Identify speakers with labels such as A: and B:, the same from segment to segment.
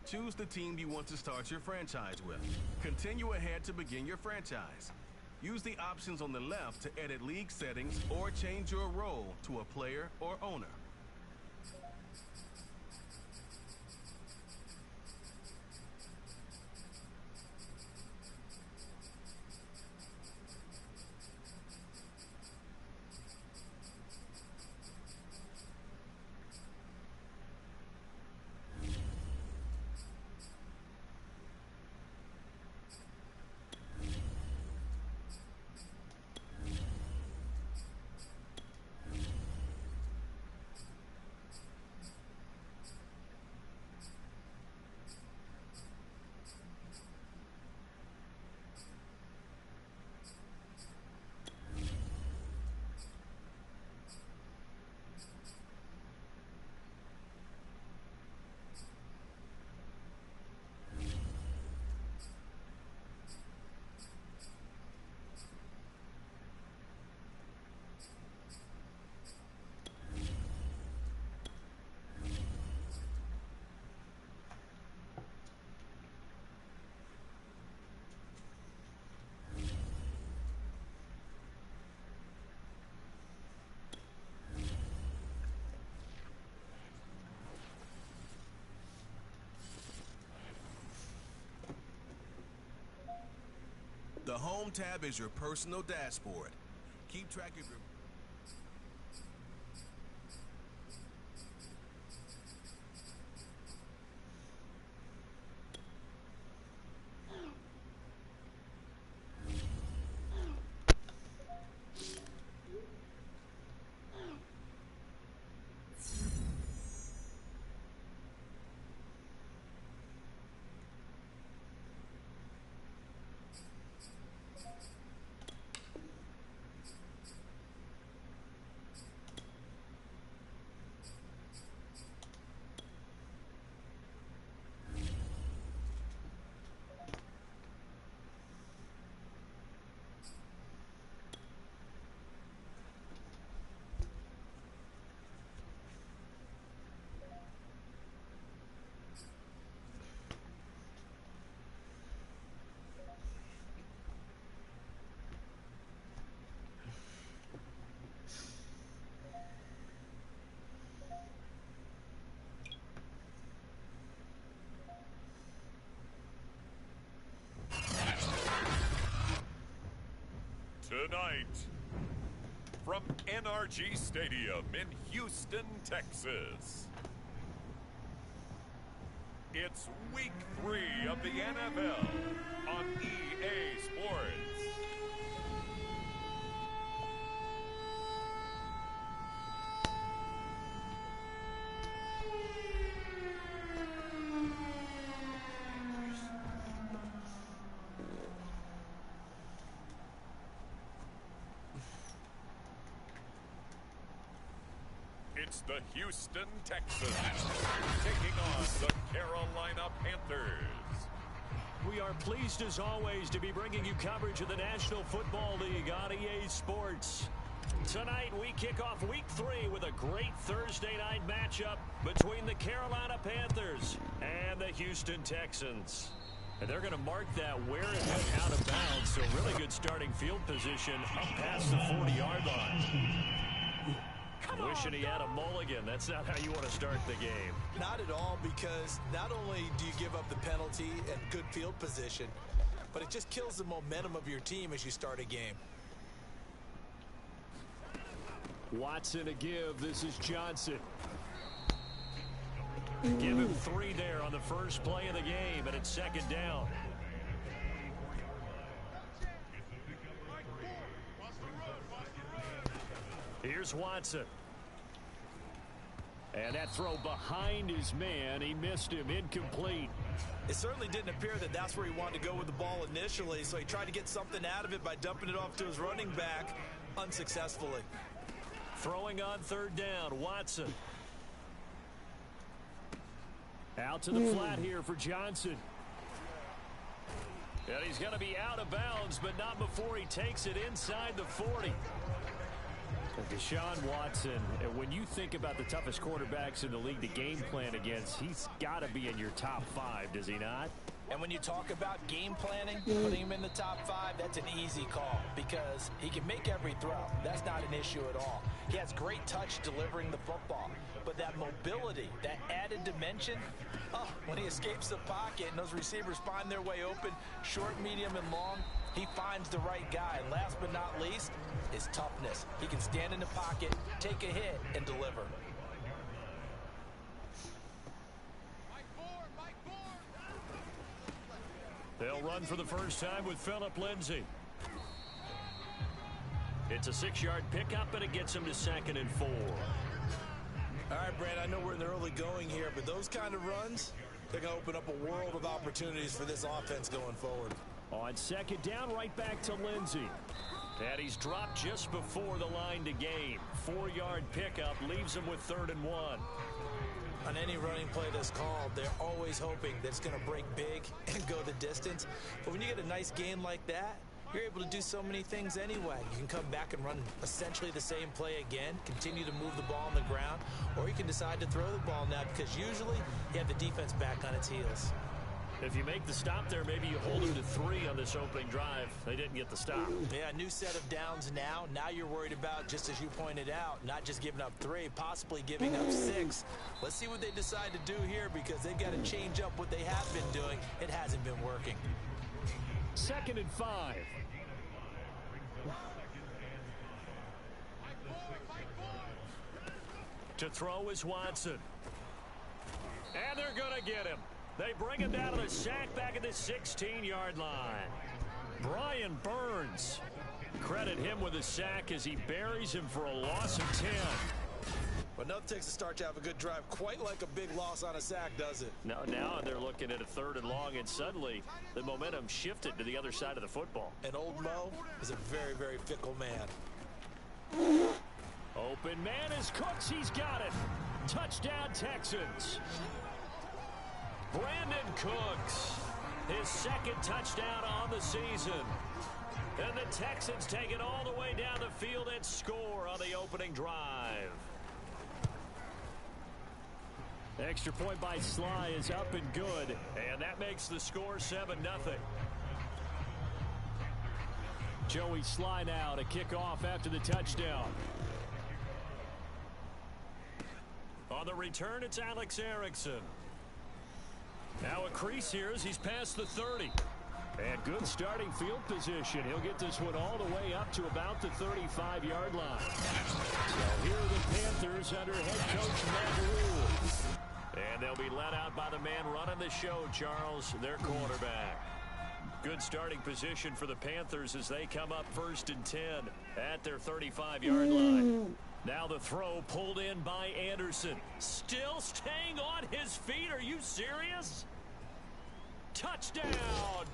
A: choose the team you want to start your franchise with. Continue ahead to begin your franchise. Use the options on the left to edit league settings or change your role to a player or owner. The Home tab is your personal dashboard. Keep track of your...
B: Tonight, from NRG Stadium in Houston, Texas, it's Week 3 of the NFL on EA Sports. It's the Houston Texans taking on the Carolina Panthers.
C: We are pleased as always to be bringing you coverage of the National Football League on EA Sports. Tonight we kick off Week 3 with a great Thursday night matchup between the Carolina Panthers and the Houston Texans. And they're going to mark that where it went out of bounds, so really good starting field position up past the 40-yard line. Wishing he had a mulligan. That's not how you want to start the game.
D: Not at all, because not only do you give up the penalty and good field position, but it just kills the momentum of your team as you start a game.
C: Watson to give. This is Johnson. Give him 3 there on the first play of the game, and it's second down. Here's Watson. And that throw behind his man, he missed him, incomplete.
D: It certainly didn't appear that that's where he wanted to go with the ball initially, so he tried to get something out of it by dumping it off to his running back unsuccessfully.
C: Throwing on third down, Watson. Out to the flat here for Johnson. And he's going to be out of bounds, but not before he takes it inside the 40. Deshaun Watson, when you think about the toughest quarterbacks in the league to game plan against, he's got to be in your top 5, does he not?
D: And when you talk about game planning, putting him in the top 5, that's an easy call because he can make every throw. That's not an issue at all. He has great touch delivering the football. But that mobility, that added dimension, when he escapes the pocket and those receivers find their way open, short, medium, and long, he finds the right guy. And last but not least, his toughness. He can stand in the pocket, take a hit, and deliver.
C: They'll run for the first time with Phillip Lindsay. It's a 6-yard pickup, and it gets him to 2nd and 4.
D: All right, Brad, I know we're in the early going here, but those kind of runs, they're going to open up a world of opportunities for this offense going forward.
C: On 2nd down, right back to Lindsay. And he's dropped just before the line to gain. 4-yard pickup leaves him with 3rd and 1.
D: On any running play that's called, they're always hoping that it's going to break big and go the distance. But when you get a nice gain like that, you're able to do so many things anyway. You can come back and run essentially the same play again, continue to move the ball on the ground, or you can decide to throw the ball now because usually you have the defense back on its heels.
C: If you make the stop there, maybe you hold them to 3 on this opening drive. They didn't get the stop.
D: Yeah, new set of downs now. Now you're worried about, just as you pointed out, not just giving up 3, possibly giving up 6. Let's see what they decide to do here because they've got to change up what they have been doing. It hasn't been working.
C: 2nd and 5. To throw is Watson. And they're going to get him. They bring him down to the sack back at the 16-yard line. Brian Burns. Credit him with a sack as he buries him for a loss of 10.
D: But nothing takes a start to have a good drive quite like a big loss on a sack, does it?
C: Now they're looking at a 3rd and long, and suddenly the momentum shifted to the other side of the football.
D: And old Mo is a very, very fickle man.
C: Open man is Cooks. He's got it. Touchdown, Texans. Brandon Cooks, his 2nd touchdown on the season. And the Texans take it all the way down the field and score on the opening drive. Extra point by Sly is up and good, and that makes the score 7-0. Joey Sly now to kick off after the touchdown. On the return, it's Alex Erickson. Now a crease here as he's past the 30. And good starting field position. He'll get this one all the way up to about the 35-yard line. So here are the Panthers under head coach Matt Rule. And they'll be led out by the man running the show, Charles, their quarterback. Good starting position for the Panthers as they come up 1st and 10 at their 35-yard line. Now the throw pulled in by Anderson. Still staying on his feet. Are you serious? Touchdown,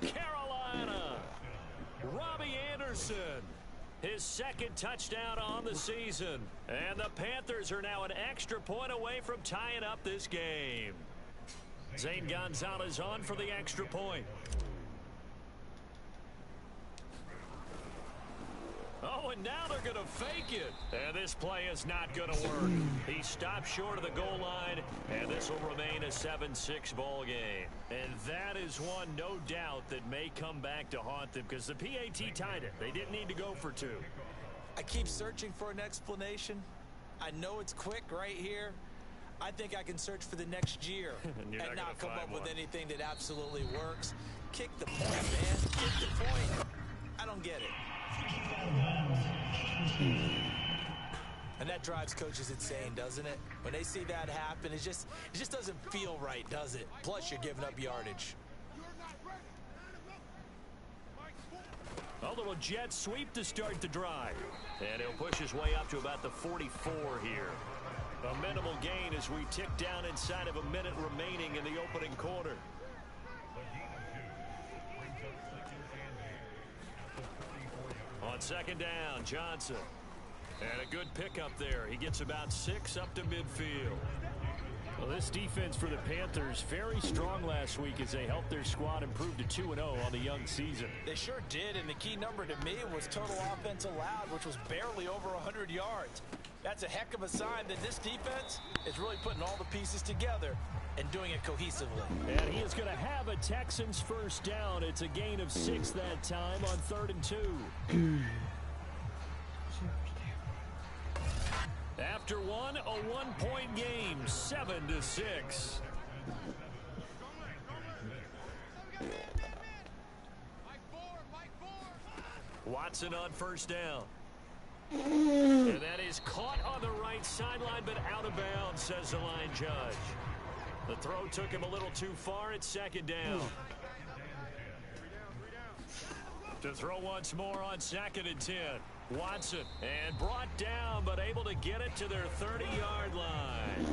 C: Carolina. Robbie Anderson. His 2nd touchdown on the season. And the Panthers are now an extra point away from tying up this game. Zane Gonzalez on for the extra point. Oh, and now they're going to fake it. And this play is not going to work. He stopped short of the goal line, and this will remain a 7-6 ball game. And that is one, no doubt, that may come back to haunt them because the PAT tied it. They didn't need to go for 2.
D: I keep searching for an explanation. I know it's quick right here. I think I can search for the next year and not come up with anything that absolutely works. Kick the point, man. Kick the point. I don't get it. And that drives coaches insane, doesn't it? When they see that happen, it just doesn't feel right, does it? Plus, you're giving up yardage.
C: A little jet sweep to start the drive. And he'll push his way up to about the 44 here. A minimal gain as we tick down inside of a minute remaining in the opening quarter. On 2nd down, Johnson. And a good pickup there. He gets about 6 up to midfield. Well, this defense for the Panthers, very strong last week as they helped their squad improve to 2-0 on the young season.
D: They sure did, and the key number to me was total offense allowed, which was barely over 100 yards. That's a heck of a sign that this defense is really putting all the pieces together and doing it cohesively.
C: And he is going to have a Texans first down. It's a gain of 6 that time on 3rd and 2. After one, a 1-point game, 7-6. Watson on first down. And that is caught on the right sideline, but out of bounds, says the line judge. The throw took him a little too far. It's 2nd down. To throw once more on 2nd and 10. Watson, and brought down, but able to get it to their 30-yard line.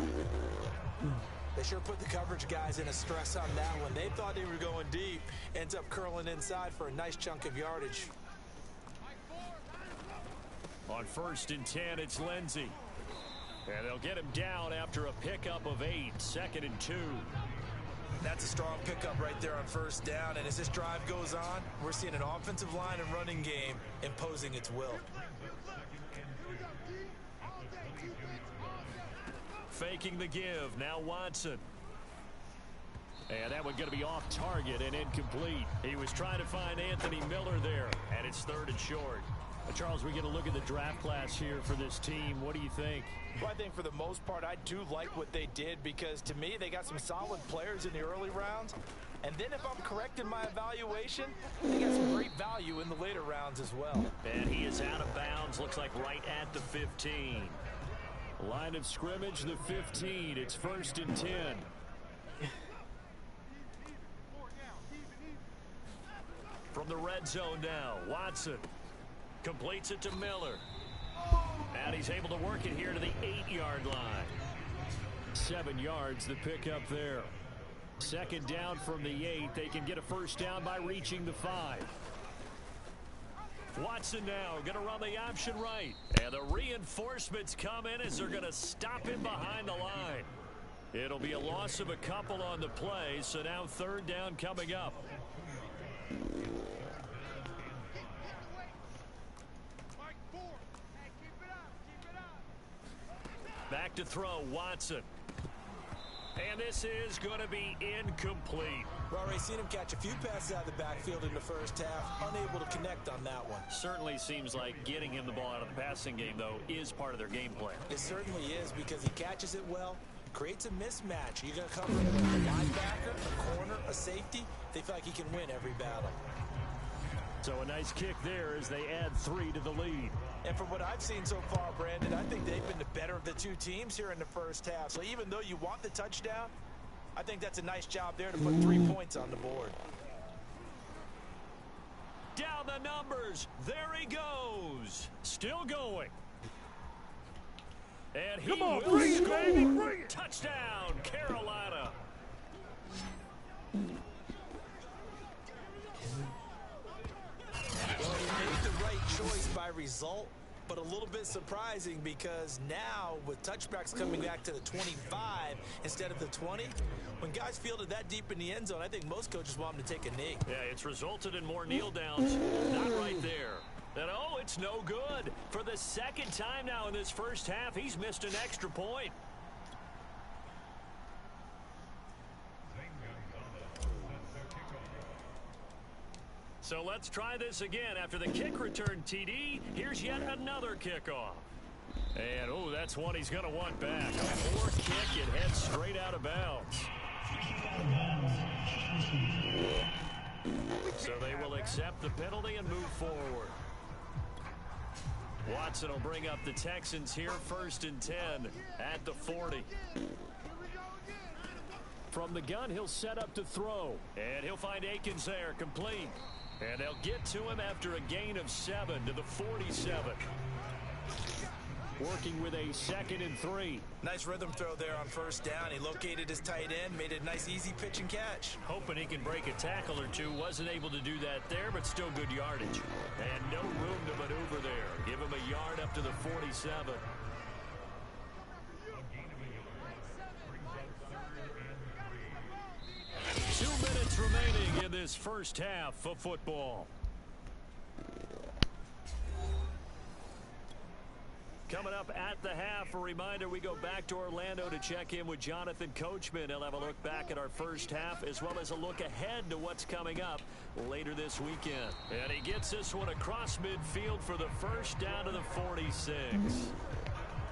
D: They sure put the coverage guys in a stress on that one. They thought they were going deep. Ends up curling inside for a nice chunk of yardage.
C: On 1st and 10, it's Lindsey. And they'll get him down after a pickup of 8, 2nd and 2.
D: That's a strong pickup right there on first down. And as this drive goes on, we're seeing an offensive line and running game imposing its will.
C: Faking the give. Now Watson. And that one going to be off target and incomplete. He was trying to find Anthony Miller there. And it's 3rd and short. Charles, we get a look at the draft class here for this team. What do you think?
D: Well, I think for the most part, I do like what they did because, to me, they got some solid players in the early rounds. And then if I'm correct in my evaluation, they got some great value in the later rounds as well.
C: And he is out of bounds, looks like right at the 15. Line of scrimmage, the 15. It's 1st and 10. From the red zone now, Watson. Completes it to Miller. And he's able to work it here to the 8-yard line. 7 yards, the pickup there. 2nd down from the 8. They can get a first down by reaching the 5. Watson now going to run the option right. And the reinforcements come in as they're going to stop him behind the line. It'll be a loss of a couple on the play, so now 3rd down coming up. Back to throw, Watson. And this is going to be incomplete.
D: We've already seen him catch a few passes out of the backfield in the first half. Unable to connect on that one.
C: Certainly seems like getting him the ball out of the passing game, though, is part of their game plan.
D: It certainly is because he catches it well, creates a mismatch. You're going to cover him with a linebacker, a corner, a safety. They feel like he can win every battle.
C: So a nice kick there as they add 3 to the lead.
D: And from what I've seen so far, Brandon, I think they've been the better of the two teams here in the first half. So even though you want the touchdown, I think that's a nice job there to put 3 points on the board.
C: Down the numbers. There he goes. Still going. And he will score. Touchdown, Carolina.
D: Well, he made the right choice by result, but a little bit surprising because now with touchbacks coming back to the 25 instead of the 20, when guys fielded that deep in the end zone, I think most coaches want them to take a knee.
C: Yeah, it's resulted in more kneel downs. Not right there. And oh, it's no good. For the 2nd time now in this first half, he's missed an extra point. So let's try this again. After the kick return TD, here's yet another kickoff. And, oh, that's one he's going to want back. A poor kick, it heads straight out of bounds. So they will accept the penalty and move forward. Watson will bring up the Texans here, 1st and 10 at the 40. From the gun, he'll set up to throw. And he'll find Akins there, complete. And they'll get to him after a gain of 7 to the 47. Working with a 2nd and 3.
D: Nice rhythm throw there on first down. He located his tight end, made a nice easy pitch and catch.
C: Hoping he can break a tackle or two. Wasn't able to do that there, but still good yardage. And no room to maneuver there. Give him a yard up to the 47. first half of football. Coming up at the half, a reminder, we go back to Orlando to check in with Jonathan Coachman. He'll have a look back at our first half as well as a look ahead to what's coming up later this weekend. And he gets this one across midfield for the first down to the 46.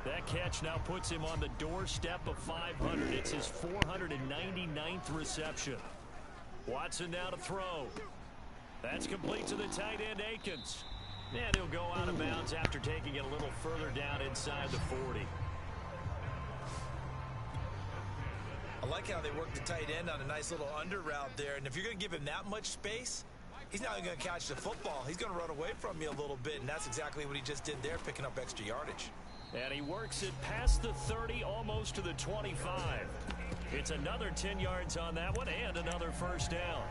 C: That catch now puts him on the doorstep of 500. It's his 499th reception. Watson now to throw. That's complete to the tight end, Akins. And he'll go out of bounds after taking it a little further down inside the 40.
D: I like how they work the tight end on a nice little under route there. And if you're going to give him that much space, he's not going to catch the football. He's going to run away from you a little bit, and that's exactly what he just did there, picking up extra yardage.
C: And he works it past the 30, almost to the 25. It's another 10 yards on that one and another first down.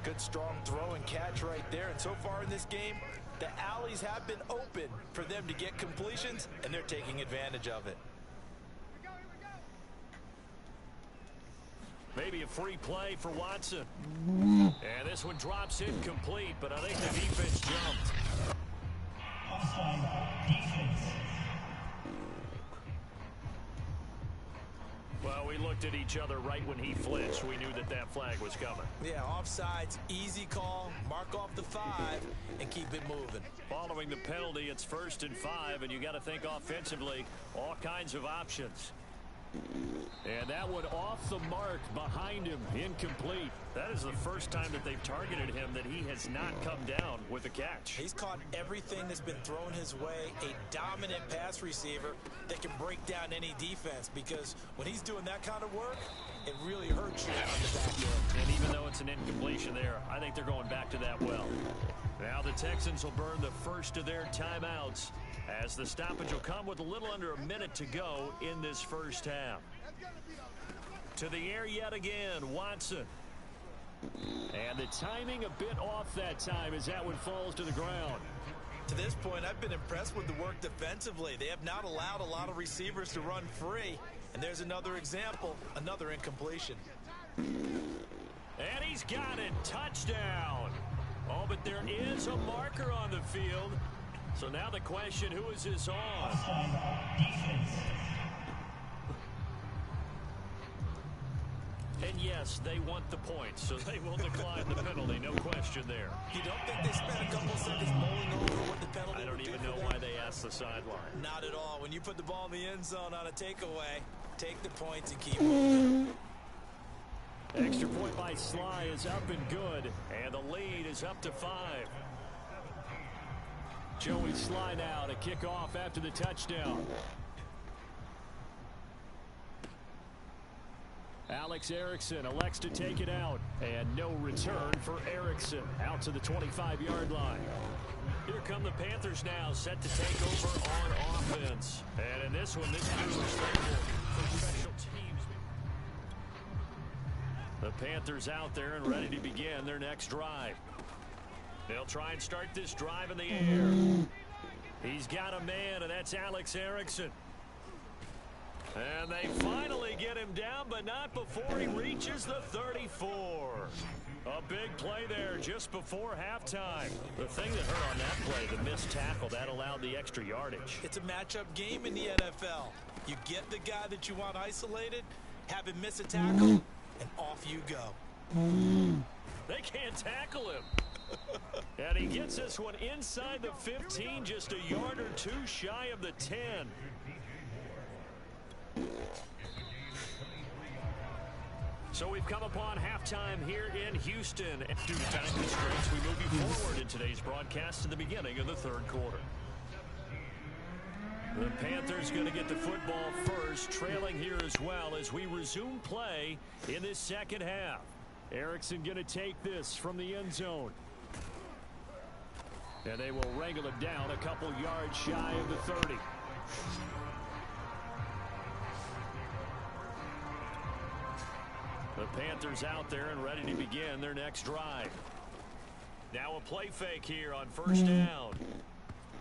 D: Good strong throw and catch right there. And so far in this game, the alleys have been open for them to get completions, and they're taking advantage of it.
C: Maybe a free play for Watson. And this one drops incomplete, but I think the defense jumped. Well, we looked at each other right when he flinched. We knew that that flag was coming.
D: Yeah, offsides, easy call, mark off the 5, and keep it moving.
C: Following the penalty, it's 1st and 5, and you got to think offensively, all kinds of options. And that one off the mark behind him, incomplete. That is the first time that they've targeted him that he has not come down with a catch.
D: He's caught everything that's been thrown his way, a dominant pass receiver that can break down any defense, because when he's doing that kind of work, it really hurts you on the back end.
C: And even though it's an incompletion there, I think they're going back to that well. Now the Texans will burn the first of their timeouts, as the stoppage will come with a little under a minute to go in this first half. To the air yet again, Watson. And the timing a bit off that time as that one falls to the ground.
D: To this point, I've been impressed with the work defensively. They have not allowed a lot of receivers to run free. And there's another example, another incompletion.
C: And he's got it. Touchdown. Oh, but there is a marker on the field. So now the question, who is this on? And yes, they want the points, so they will decline the penalty, no question there.
D: You don't think they spent a couple seconds mulling over what the penalty
C: I don't even know why they asked the sideline.
D: Not at all. When you put the ball in the end zone on a takeaway, take the points and keep moving.
C: Extra point by Sly is up and good, and the lead is up to 5. Joey Sly now to kick off after the touchdown. Alex Erickson elects to take it out, and no return for Erickson out to the 25-yard line. Here come the Panthers now, set to take over on offense. And in this one, this crew is thankful for special teams. The Panthers out there and ready to begin their next drive. They'll try and start this drive in the air. He's got a man, and that's Alex Erickson. And they finally get him down, but not before he reaches the 34. A big play there just before halftime. The thing that hurt on that play, the missed tackle, that allowed the extra yardage.
D: It's a matchup game in the NFL. You get the guy that you want isolated, have him miss a tackle, and off you go.
C: They can't tackle him. And he gets this one inside the 15, just a yard or two shy of the 10. So we've come upon halftime here in Houston. Due to time constraints, we move you forward in today's broadcast to the beginning of the third quarter. The Panthers going to get the football first, trailing here as well as we resume play in this second half. Erickson going to take this from the end zone. And they will wrangle him down a couple yards shy of the 30. The Panthers out there and ready to begin their next drive. Now a play fake here on first down.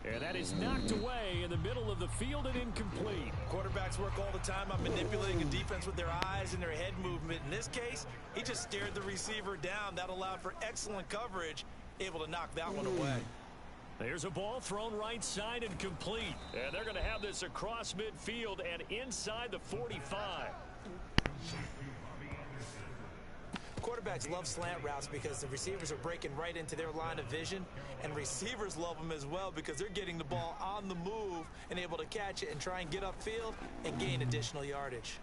C: And that is knocked away in the middle of the field and incomplete.
D: Quarterbacks work all the time on manipulating a defense with their eyes and their head movement. In this case, he just stared the receiver down. That allowed for excellent coverage, able to knock that one away.
C: There's a ball thrown right side and complete. And they're going to have this across midfield and inside the 45.
D: Quarterbacks love slant routes because the receivers are breaking right into their line of vision, and receivers love them as well because they're getting the ball on the move and able to catch it and try and get upfield and gain additional yardage.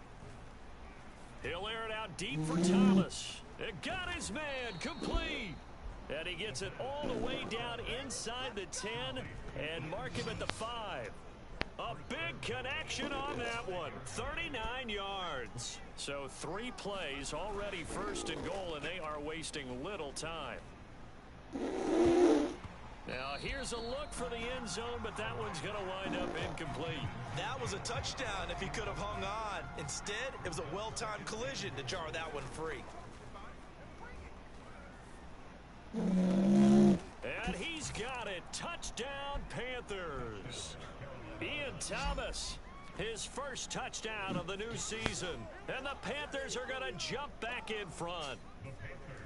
C: He'll air it out deep for Thomas. It got his man complete. And he gets it all the way down inside the 10 and mark him at the 5. A big connection on that one. 39 yards. So 3 plays already first and goal, and they are wasting little time. Now here's a look for the end zone, but that one's going to wind up incomplete.
D: That was a touchdown if he could have hung on. Instead, it was a well-timed collision to jar that one free.
C: And he's got it. Touchdown, Panthers. Ian Thomas, his first touchdown of the new season. And the Panthers are going to jump back in front.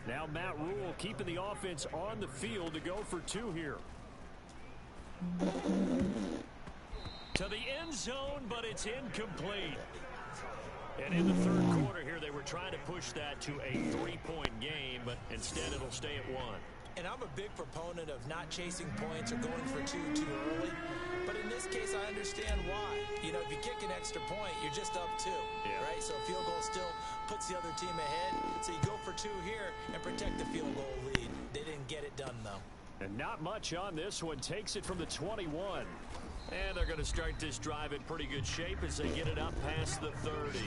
C: Now Matt Rule keeping the offense on the field to go for 2 here. To the end zone, but it's incomplete. And in the third quarter here, they were trying to push that to a 3-point game, but instead it'll stay at 1.
D: And I'm a big proponent of not chasing points or going for 2 too early. But in this case, I understand why. You know, if you kick an extra point, you're just up 2, right? So a field goal still puts the other team ahead. So you go for 2 here and protect the field goal lead. They didn't get it done, though.
C: And not much on this one. Takes it from the 21. And they're going to start this drive in pretty good shape as they get it up past the 30.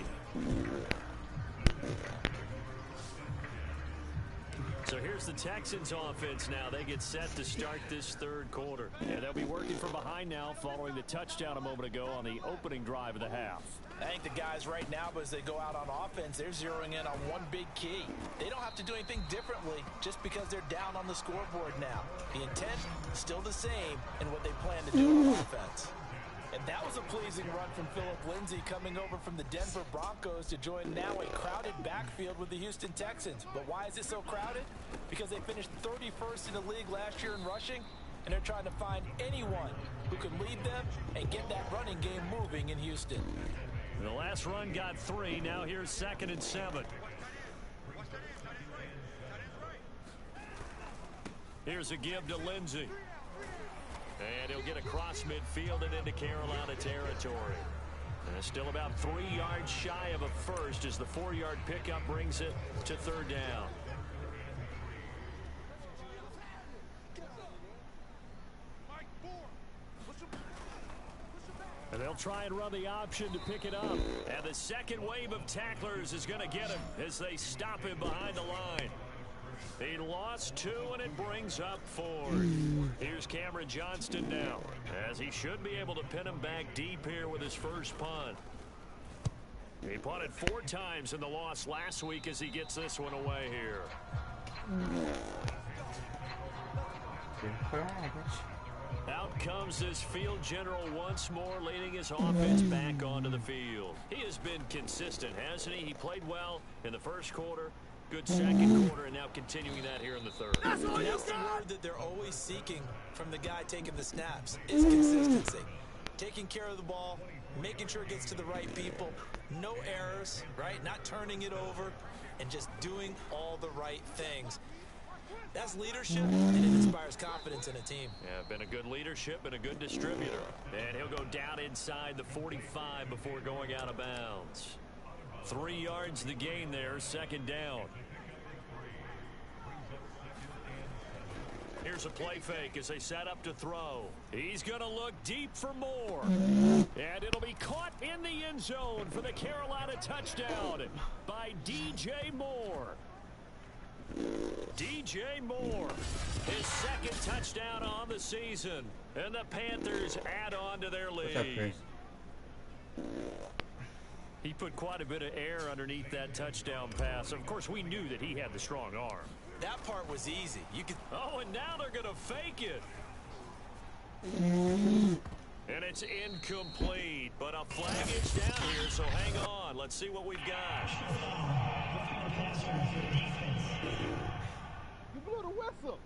C: So here's the Texans offense now. They get set to start this third quarter. And they'll be working from behind now following the touchdown a moment ago on the opening drive of the half.
D: I think the guys right now, as they go out on offense, they're zeroing in on one big key. They don't have to do anything differently just because they're down on the scoreboard now. The intent is still the same in what they plan to do on offense. And that was a pleasing run from Phillip Lindsay coming over from the Denver Broncos to join now a crowded backfield with the Houston Texans. But why is it so crowded? Because they finished 31st in the league last year in rushing, and they're trying to find anyone who can lead them and get that running game moving in Houston.
C: The last run got 3. Now here's 2nd and 7. Here's a give to Lindsay. And he'll get across midfield and into Carolina territory. And still about 3 yards shy of a first as the 4-yard pickup brings it to 3rd down. And they'll try and run the option to pick it up. And the second wave of tacklers is going to get him as they stop him behind the line. He lost 2, and it brings up 4. Here's Cameron Johnston now, as he should be able to pin him back deep here with his first punt. He punted 4 times in the loss last week as he gets this one away here. Out comes this field general once more, leading his offense back onto the field. He has been consistent, hasn't he? He played well in the first quarter, good second quarter, and now continuing that here in the third.
D: That's the word that they're always seeking from the guy taking the snaps is consistency. Taking care of the ball, making sure it gets to the right people, no errors, right? Not turning it over, and just doing all the right things. That's leadership, and it inspires confidence in a team.
C: Yeah, been a good leadership and a good distributor. And he'll go down inside the 45 before going out of bounds. 3 yards the gain there, 2nd down. Here's a play fake as they set up to throw. He's going to look deep for more. And it'll be caught in the end zone for the Carolina touchdown by DJ Moore. DJ Moore, his 2nd touchdown on the season, and the Panthers add on to their lead. He put quite a bit of air underneath that touchdown pass. Of course, we knew that he had the strong arm.
D: That part was easy. You could.
C: Oh, and now they're going to fake it. And it's incomplete, but a flag is down here, so hang on. Let's see what we've got.
E: You blew the whistle.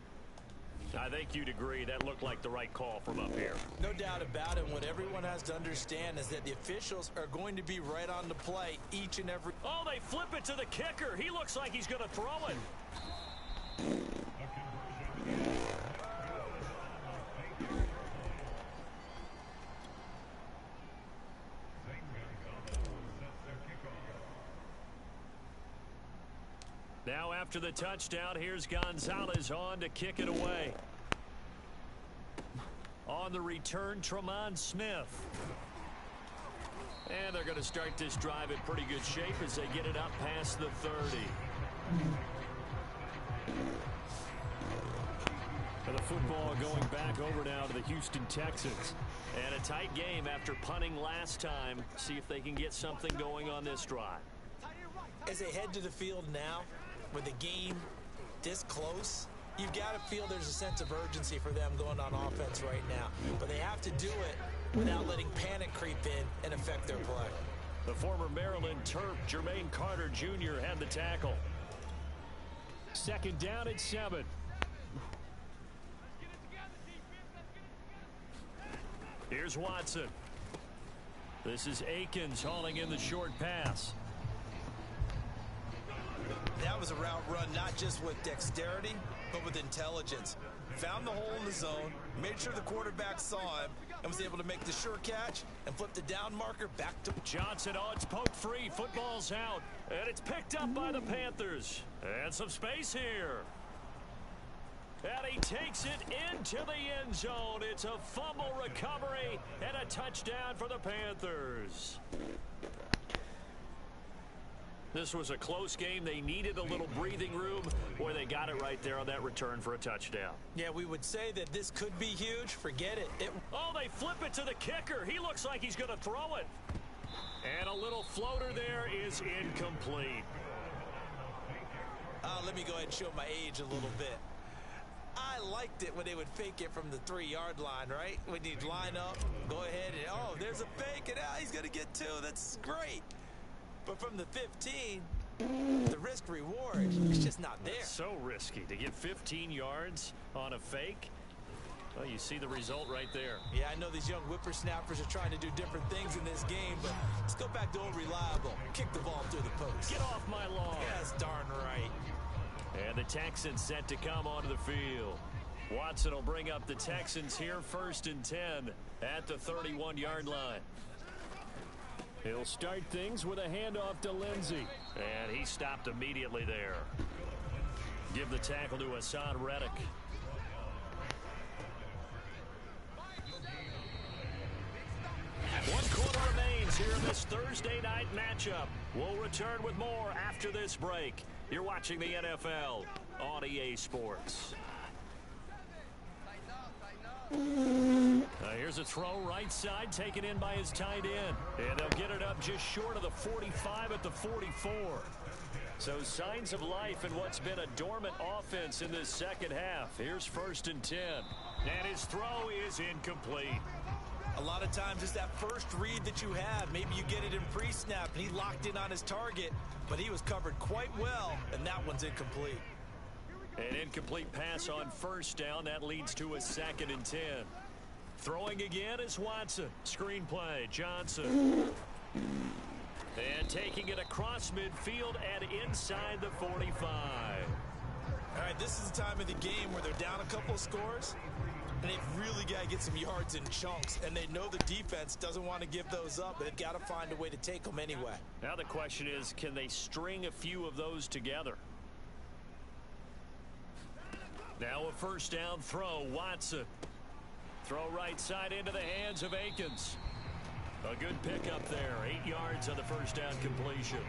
C: I think you'd agree that looked like the right call from up here.
D: No doubt about it. What everyone has to understand is that the officials are going to be right on the play each and every...
C: Oh, they flip it to the kicker. He looks like he's going to throw it. Now after the touchdown, here's Gonzalez on to kick it away. On the return, Tremont Smith. And they're going to start this drive in pretty good shape as they get it up past the 30. And the football going back over now to the Houston Texans. And a tight game after punting last time. See if they can get something going on this drive.
D: As they head to the field now, with the game this close, you've got to feel there's a sense of urgency for them going on offense right now. But they have to do it without letting panic creep in and affect their play.
C: The former Maryland Terp, Jermaine Carter Jr. had the tackle. Second down at 7. Here's Watson. This is Akins hauling in the short pass.
D: That was a route run not just with dexterity, but with intelligence. Found the hole in the zone, made sure the quarterback saw him, and was able to make the sure catch and flip the down marker back to
C: Johnson. Oh, it's poked free. Football's out. And it's picked up by the Panthers. And some space here. And he takes it into the end zone. It's a fumble recovery and a touchdown for the Panthers. This was a close game. They needed a little breathing room. Boy, they got it right there on that return for a touchdown.
D: Yeah, we would say that this could be huge. Forget it.
C: Oh, they flip it to the kicker. He looks like he's going to throw it. And a little floater there is incomplete.
D: Let me go ahead and show my age a little bit. I liked it when they would fake it from the 3-yard line, right? When you'd line up, go ahead and, oh, there's a fake, and he's going to get 2. That's great. But from the 15, the risk reward is just not there.
C: So risky to get 15 yards on a fake. Well, you see the result right there.
D: Yeah, I know these young whippersnappers are trying to do different things in this game, but let's go back to old reliable. Kick the ball through the post.
C: Get off my lawn.
D: Yes, darn right.
C: And the Texans set to come onto the field. Watson will bring up the Texans here, 1st and 10 at the 31-yard line. He'll start things with a handoff to Lindsey. And he stopped immediately there. Give the tackle to Hassan Reddick. One quarter remains here in this Thursday night matchup. We'll return with more after this break. You're watching the NFL on EA Sports. Here's a throw right side taken in by his tight end. And they'll get it up just short of the 45 at the 44. So signs of life in what's been a dormant offense in this second half. Here's 1st and 10. And his throw is incomplete.
D: A lot of times it's that first read that you have. Maybe you get it in pre-snap and he locked in on his target, but he was covered quite well, and that one's incomplete.
C: An incomplete pass on 1st down. That leads to a 2nd and 10. Throwing again is Watson. Screen play, Johnson. And taking it across midfield and inside the 45.
D: All right, this is the time of the game where they're down a couple of scores, and they've really got to get some yards in chunks, and they know the defense doesn't want to give those up, but they've got to find a way to take them anyway.
C: Now the question is, can they string a few of those together? Now a 1st down throw, Watson. Throw right side into the hands of Akins. A good pickup there, 8 yards on the 1st down completion.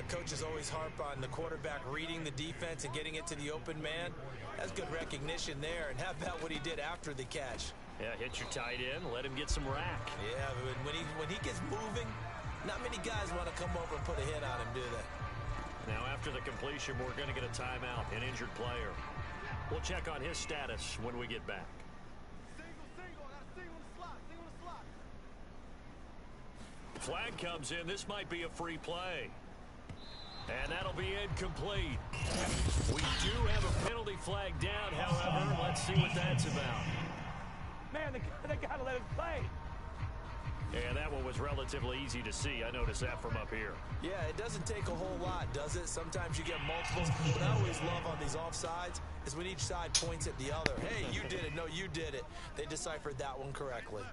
D: Coaches always harp on the quarterback reading the defense and getting it to the open man. That's good recognition there. And how about what he did after the catch?
C: Yeah, hit your tight end, let him get some rack.
D: Yeah, when he gets moving, not many guys want to come over and put a hit on him, do they?
C: Now after the completion, we're going to get a timeout, an injured player. We'll check on his status when we get back. Flag comes in. This might be a free play. And that'll be incomplete. We do have a penalty flag down, however. Let's see what that's about.
E: Man, they got to let us play.
C: And that one was relatively easy to see. I noticed that from up here.
D: Yeah, it doesn't take a whole lot, does it? Sometimes you get multiples. What I always love on these offsides is when each side points at the other. Hey, you did it. No, you did it. They deciphered that one correctly.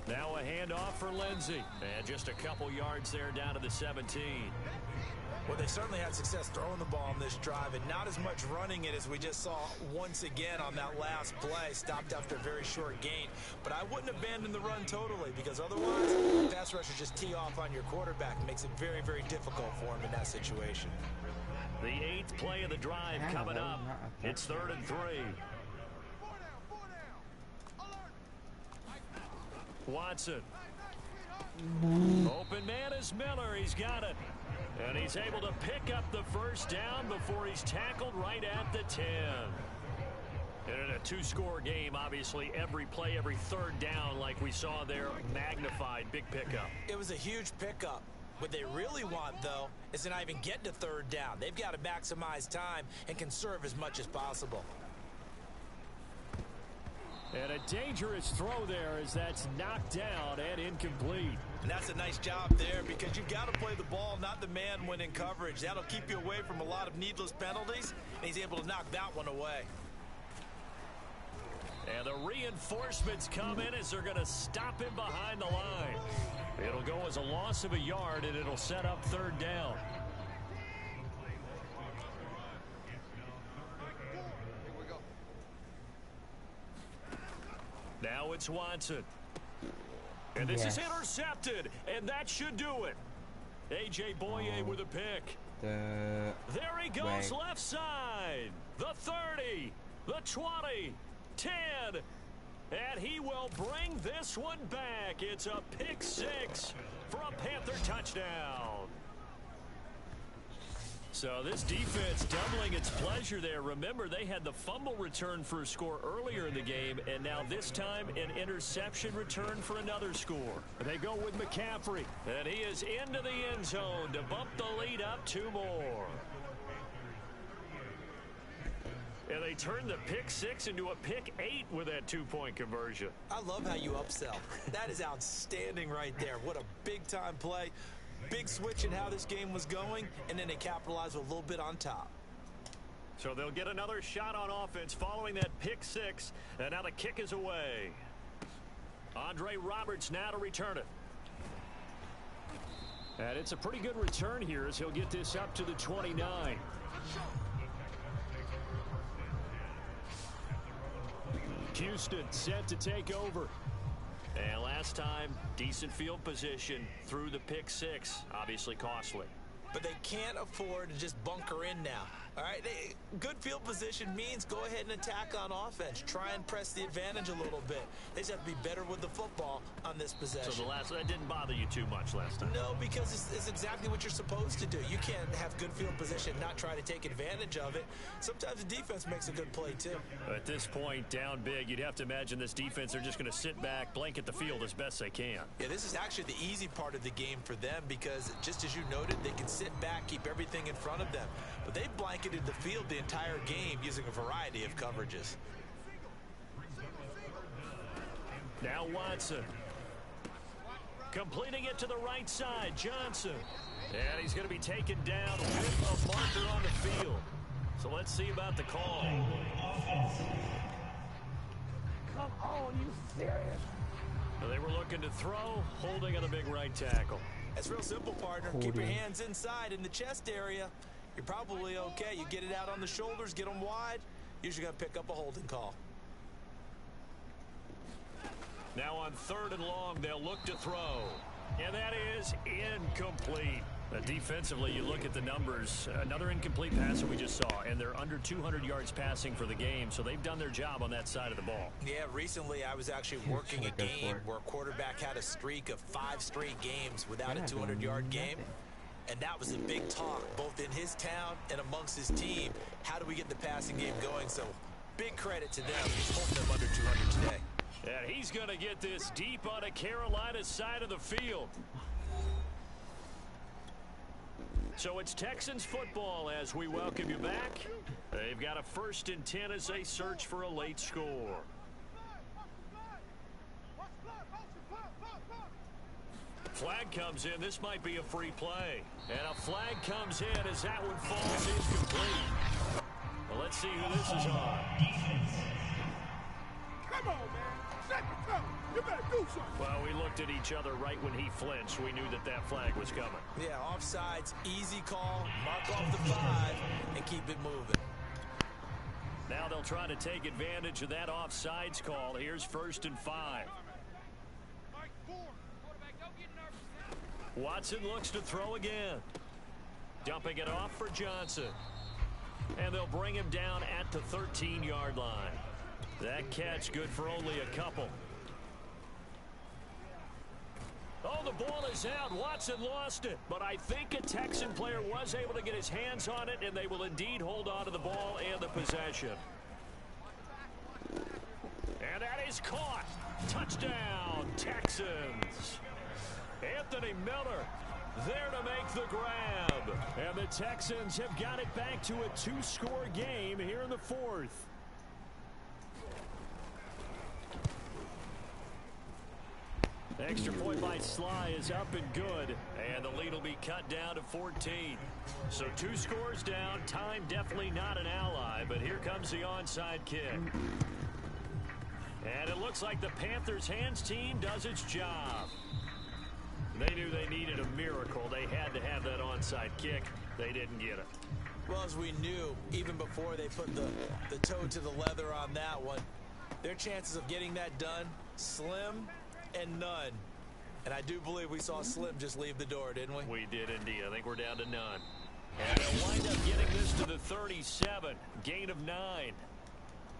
C: Now a handoff for Lindsey. And just a couple yards there down to the 17.
D: Well, they certainly had success throwing the ball on this drive, and not as much running it as we just saw once again on that last play. Stopped after a very short gain. But I wouldn't abandon the run totally, because otherwise, pass rushers just tee off on your quarterback. It makes it very, very difficult for him in that situation.
C: The 8th play of the drive coming up. It's 3rd and 3. Watson. Open man is Miller. He's got it. And he's able to pick up the first down before he's tackled right at the 10. And in a two-score game, obviously, every play, every third down, like we saw there, magnified. Big pickup.
D: It was a huge pickup. What they really want, though, is to not even get to third down. They've got to maximize time and conserve as much as possible.
C: And a dangerous throw there as that's knocked down and incomplete.
D: And that's a nice job there, because you've got to play the ball, not the man when in coverage. That'll keep you away from a lot of needless penalties, and he's able to knock that one away.
C: And the reinforcements come in as they're going to stop him behind the line. It'll go as a loss of a yard, and it'll set up third down. Now it's Watson. And this is intercepted, and that should do it. A.J. Boye with a pick. There he goes, left side. The 30, the 20, 10. And he will bring this one back. It's a pick 6 for a Panther touchdown. So this defense doubling its pleasure there. Remember, they had the fumble return for a score earlier in the game, and now this time an interception return for another score. They go with McCaffrey, and he is into the end zone to bump the lead up 2 more. And they turn the pick 6 into a pick 8 with that 2-point conversion.
D: I love how you upsell. That is outstanding right there. What a big-time play. Big switch in how this game was going, and then they capitalized with a little bit on top.
C: So they'll get another shot on offense following that pick 6, and now the kick is away. Andre Roberts now to return it. And it's a pretty good return here as he'll get this up to the 29. Houston set to take over. And last time, decent field position through the pick 6. Obviously costly.
D: But they can't afford to just bunker in now. All right, good field position means go ahead and attack on offense. Try and press the advantage a little bit. They just have to be better with the football on this possession.
C: So that didn't bother you too much last time?
D: No, because it's exactly what you're supposed to do. You can't have good field position and not try to take advantage of it. Sometimes the defense makes a good play, too.
C: At this point, down big, you'd have to imagine this defense, they're just going to sit back, blanket the field as best they can.
D: Yeah, this is actually the easy part of the game for them because, just as you noted, they can sit back, keep everything in front of them. But they blanketed the field the entire game using a variety of coverages.
C: Now Watson. Completing it to the right side, Johnson. And he's going to be taken down with a marker on the field. So let's see about the call.
E: Come on, you serious?
C: They were looking to throw, holding on the big right tackle.
D: That's real simple, partner. Keep your hands inside in the chest area. You're probably okay. You get it out on the shoulders, get them wide. Usually going to pick up a holding call.
C: Now on 3rd and long, they'll look to throw. And that is incomplete. Defensively, you look at the numbers. Another incomplete pass that we just saw, and they're under 200 yards passing for the game, so they've done their job on that side of the ball.
D: Yeah, recently I was actually working a game where a quarterback had a streak of 5 straight games without a 200-yard game. And that was a big talk, both in his town and amongst his team. How do we get the passing game going? So big credit to them, holding them under 200 today.
C: And he's going to get this deep on a Carolina side of the field. So it's Texans football as we welcome you back. They've got a 1st and 10 as they search for a late score. Flag comes in. This might be a free play. And a flag comes in as that one falls incomplete. Well, let's see who this is on.
F: Come on, man. Second cover. You better do something.
C: Well, we looked at each other right when he flinched. We knew that that flag was coming.
D: Yeah, offsides, easy call, mark off the 5, and keep it moving.
C: Now they'll try to take advantage of that offsides call. Here's 1st and 5. Watson looks to throw again. Dumping it off for Johnson. And they'll bring him down at the 13-yard line. That catch good for only a couple. Oh, the ball is out. Watson lost it. But I think a Texan player was able to get his hands on it, and they will indeed hold on to the ball and the possession. And that is caught. Touchdown, Texans. Anthony Miller there to make the grab. And the Texans have got it back to a 2-score game here in the 4th. Extra point by Sly is up and good. And the lead will be cut down to 14. So 2 scores down. Time definitely not an ally. But here comes the onside kick. And it looks like the Panthers' hands team does its job. They knew they needed a miracle. They had to have that onside kick. They didn't get it.
D: Well, as we knew, even before they put the toe to the leather on that one, their chances of getting that done, slim and none. And I do believe we saw Slim just leave the door, didn't we?
C: We did indeed. I think we're down to none. And they'll wind up getting this to the 37. Gain of 9.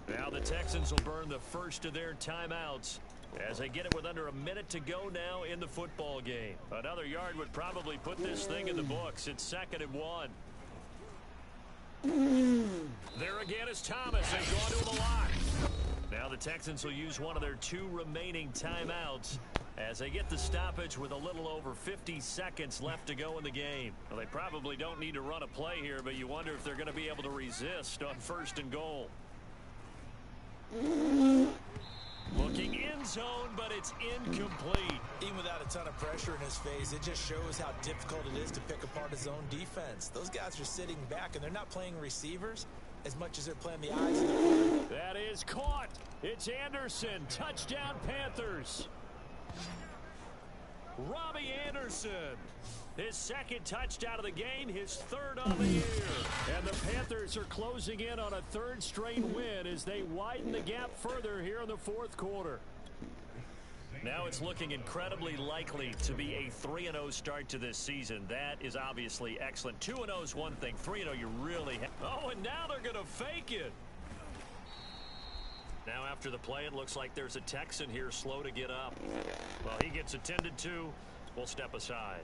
C: Now the Texans will burn the first of their timeouts as they get it with under a minute to go now in the football game. Another yard would probably put this thing in the books. It's 2nd and 1. There again is Thomas. They've gone to him a lot. Now the Texans will use one of their 2 remaining timeouts as they get the stoppage with a little over 50 seconds left to go in the game. Well, they probably don't need to run a play here, but you wonder if they're going to be able to resist on 1st and goal. Looking in zone, but it's incomplete.
D: Even without a ton of pressure in his face, it just shows how difficult it is to pick apart his own defense. Those guys are sitting back, and they're not playing receivers as much as they're playing the eyes of the quarterback.
C: That is caught. It's Anderson. Touchdown, Panthers. Robbie Anderson. His 2nd touchdown of the game, his 3rd on the year. And the Panthers are closing in on a 3rd straight win as they widen the gap further here in the 4th quarter. Now it's looking incredibly likely to be a 3-0 start to this season. That is obviously excellent. 2-0 is one thing. 3-0 you really have. Oh, and now they're going to fake it. Now after the play, it looks like there's a Texan here slow to get up. Well, he gets attended to. We'll step aside.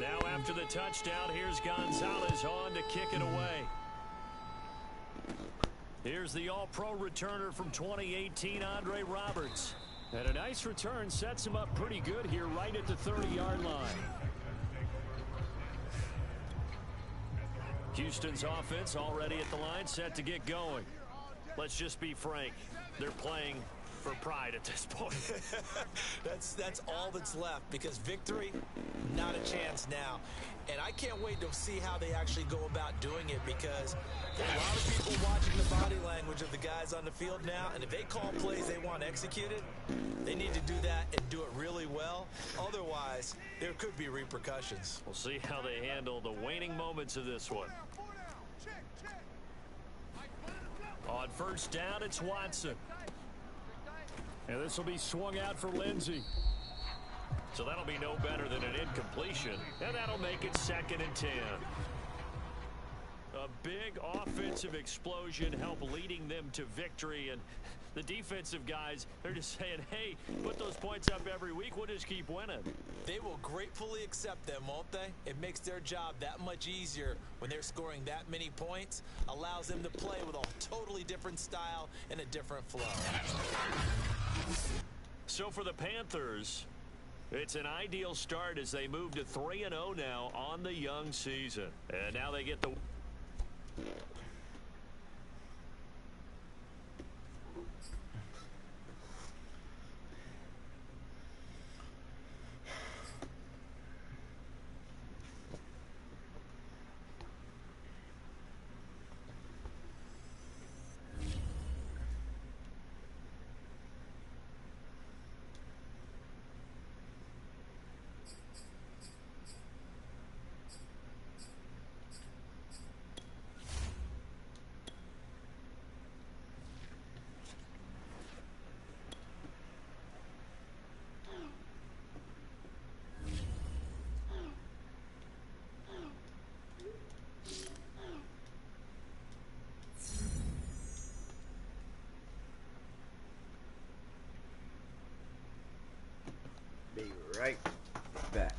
C: Now after the touchdown, here's Gonzalez on to kick it away. Here's the all-pro returner from 2018, Andre Roberts. And a nice return sets him up pretty good here right at the 30-yard line. Houston's offense already at the line, set to get going. Let's just be frank. They're playing for pride at this point.
D: That's all that's left, because victory, not a chance now. And I can't wait to see how they actually go about doing it, because there are a lot of people watching the body language of the guys on the field now, and if they call plays they want executed, they need to do that and do it really well. Otherwise, there could be repercussions.
C: We'll see how they handle the waning moments of this one. On 1st down, it's Watson. And this will be swung out for Lindsey. So that'll be no better than an incompletion. And that'll make it 2nd and 10. A big offensive explosion helped leading them to victory. And The defensive guys, they're just saying, hey, put those points up every week. We'll just keep winning.
D: They will gratefully accept them, won't they? It makes their job that much easier when they're scoring that many points. Allows them to play with a totally different style and a different flow.
C: So for the Panthers, it's an ideal start as they move to 3-0 now on the young season. And now they get the...
G: Be right back.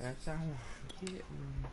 G: That's how I get them.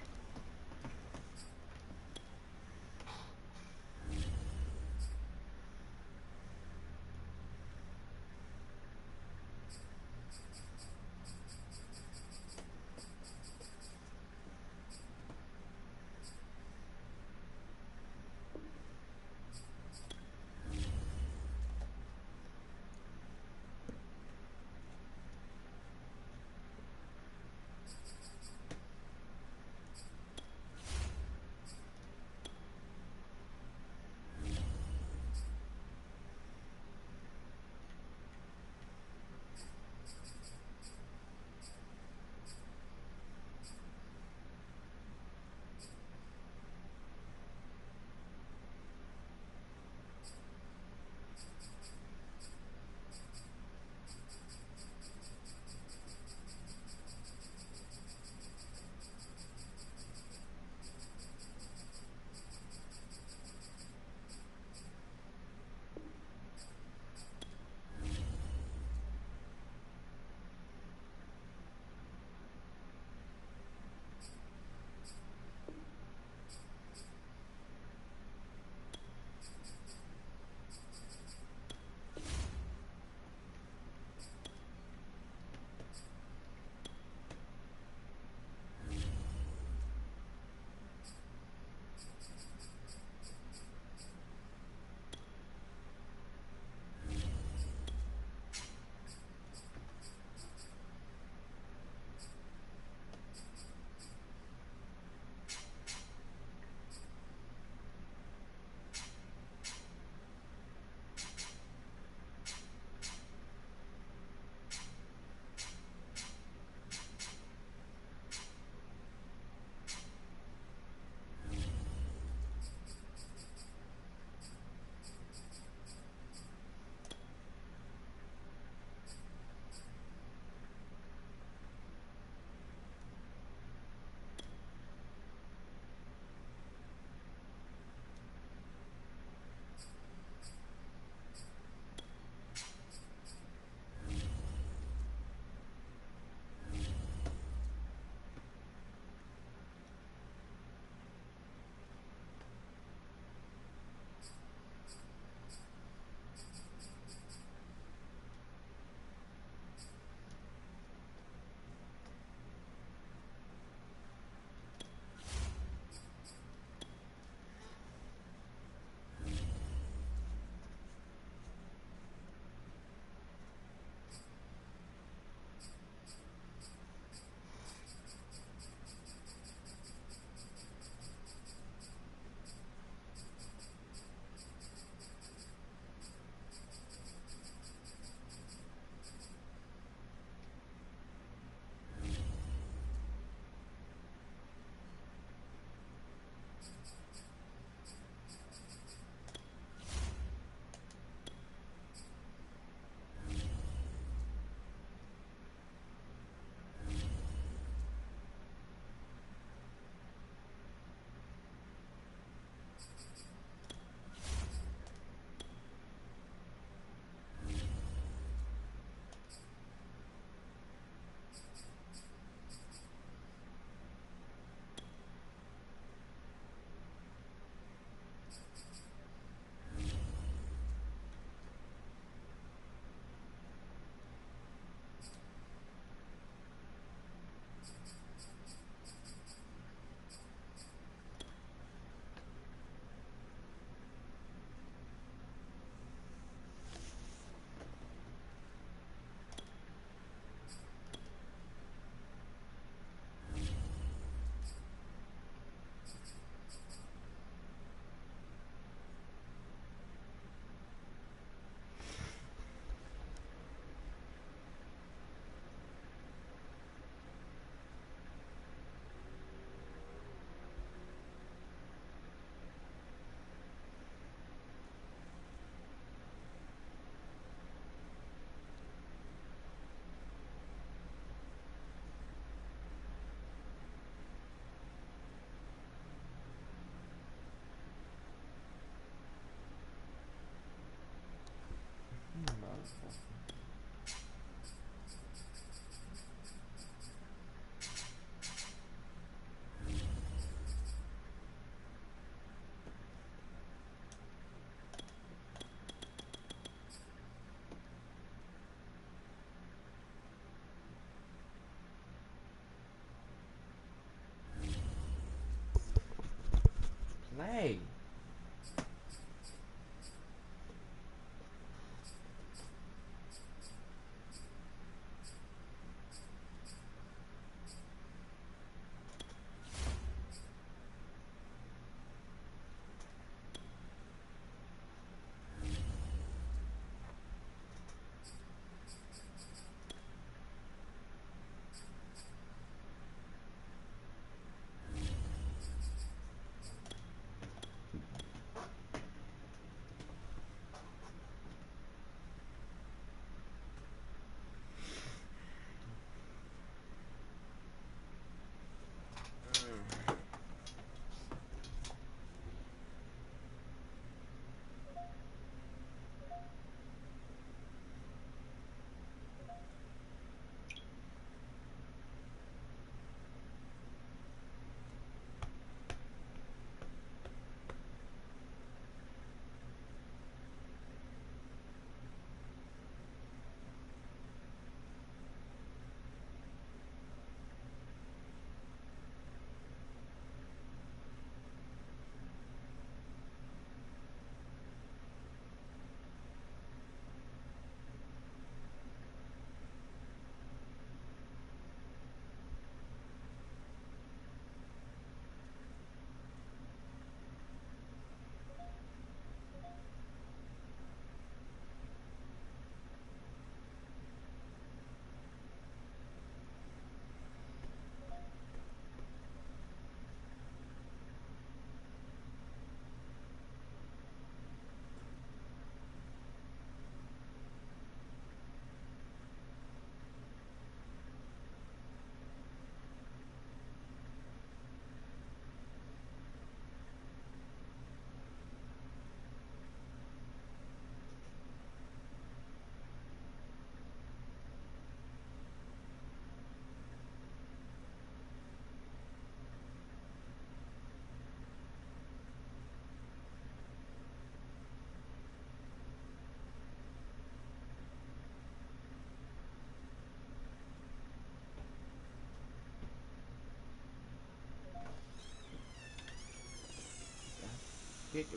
G: Play.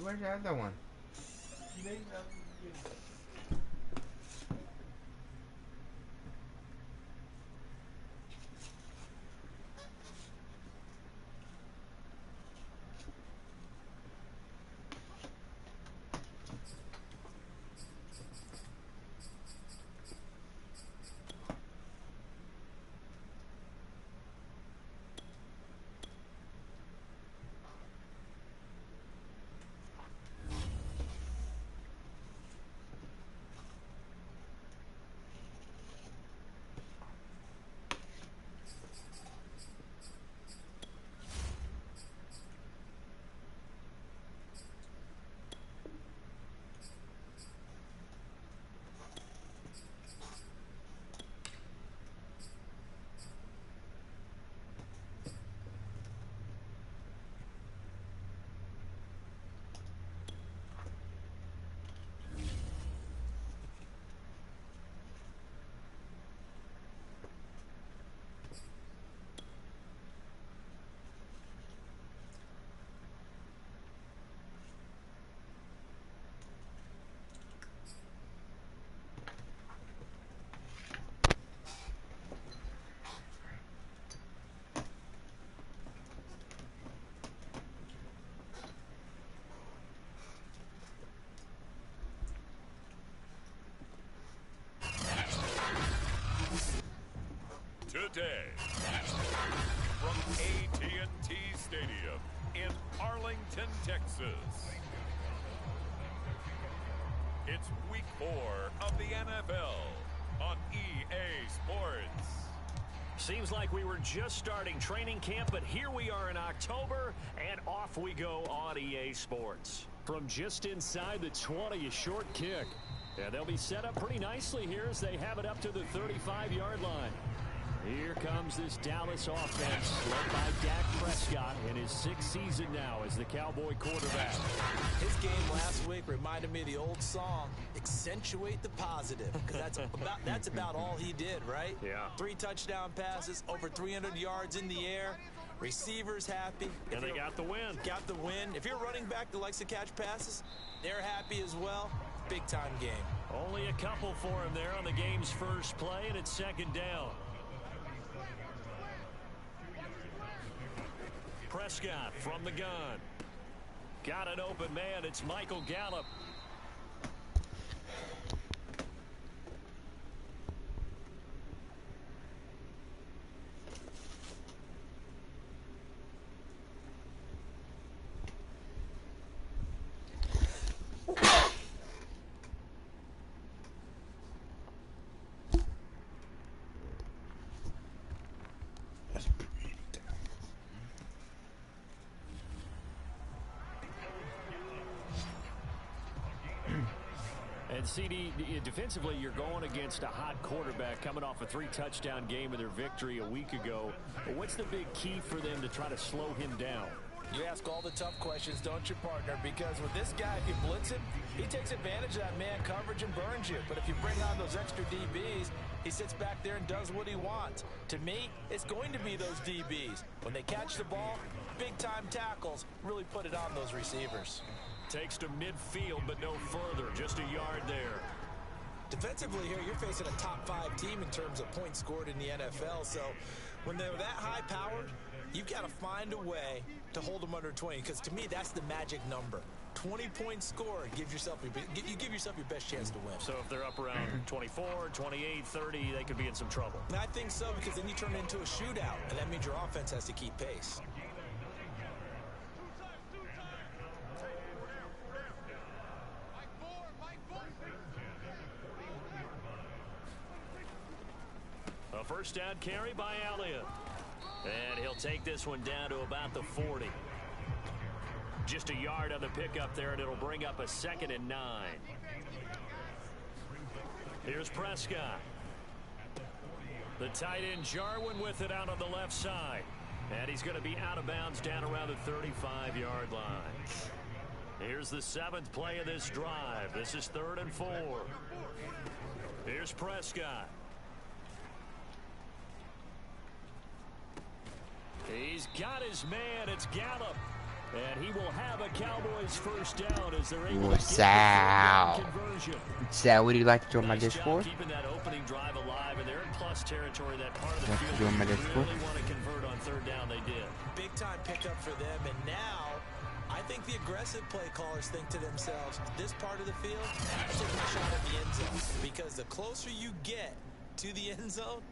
G: Where's the other one?
B: Today, from AT&T Stadium in Arlington, Texas, it's Week 4 of the NFL on EA Sports.
C: Seems like we were just starting training camp, but here we are in October, and off we go on EA Sports.
H: From just inside the 20, a short kick.
C: Yeah, they'll be set up pretty nicely here as they have it up to the 35-yard line. Here comes this Dallas offense led by Dak Prescott in his 6th season now as the Cowboy quarterback.
D: His game last week reminded me of the old song, accentuate the positive, because that's about all he did, right?
C: Yeah.
D: 3 touchdown passes, over 300 yards in the air, receivers happy.
C: And they got the win.
D: Got the win. If you're running back that likes to catch passes, they're happy as well. Big-time game.
C: Only a couple for him there on the game's first play, and it's 2nd down. Prescott from the gun. Got an open man. It's Michael Gallup. And CD, defensively, you're going against a hot quarterback coming off a 3-touchdown game of their victory a week ago. But what's the big key for them to try to slow him down?
D: You ask all the tough questions, don't you, partner? Because with this guy, if you blitz him, he takes advantage of that man coverage and burns you. But if you bring on those extra DBs, he sits back there and does what he wants. To me, it's going to be those DBs. When they catch the ball, big-time tackles really put it on those receivers.
C: Takes to midfield, but no further. Just a yard there.
D: Defensively here, you're facing a top-5 team in terms of points scored in the NFL. So when they're that high-powered, you've got to find a way to hold them under 20. Because to me, that's the magic number. 20 points scored. You give yourself your best chance to win.
C: So if they're up around 24, 28, 30, they could be in some trouble.
D: And I think so, because then you turn it into a shootout, and that means your offense has to keep pace.
C: A first down carry by Elliott. And he'll take this one down to about the 40. Just a yard on the pickup there, and it'll bring up a 2nd and 9. Here's Prescott. The tight end Jarwin with it out on the left side. And he's going to be out of bounds down around the 35-yard line. Here's the 7th play of this drive. This is 3rd and 4. Here's Prescott. He's got his man. It's Gallup. And he will have a Cowboys first down as they're able to get the conversion.
G: Sal, would you like to join my Discord?
C: Keeping that opening drive alive, and they're in plus territory. That part of the field they really want to convert on 3rd down. They did.
D: Big time pickup for them, and now I think the aggressive play callers think to themselves, this part of the field, I'm taking a shot at the end zone, because the closer you get to the end zone,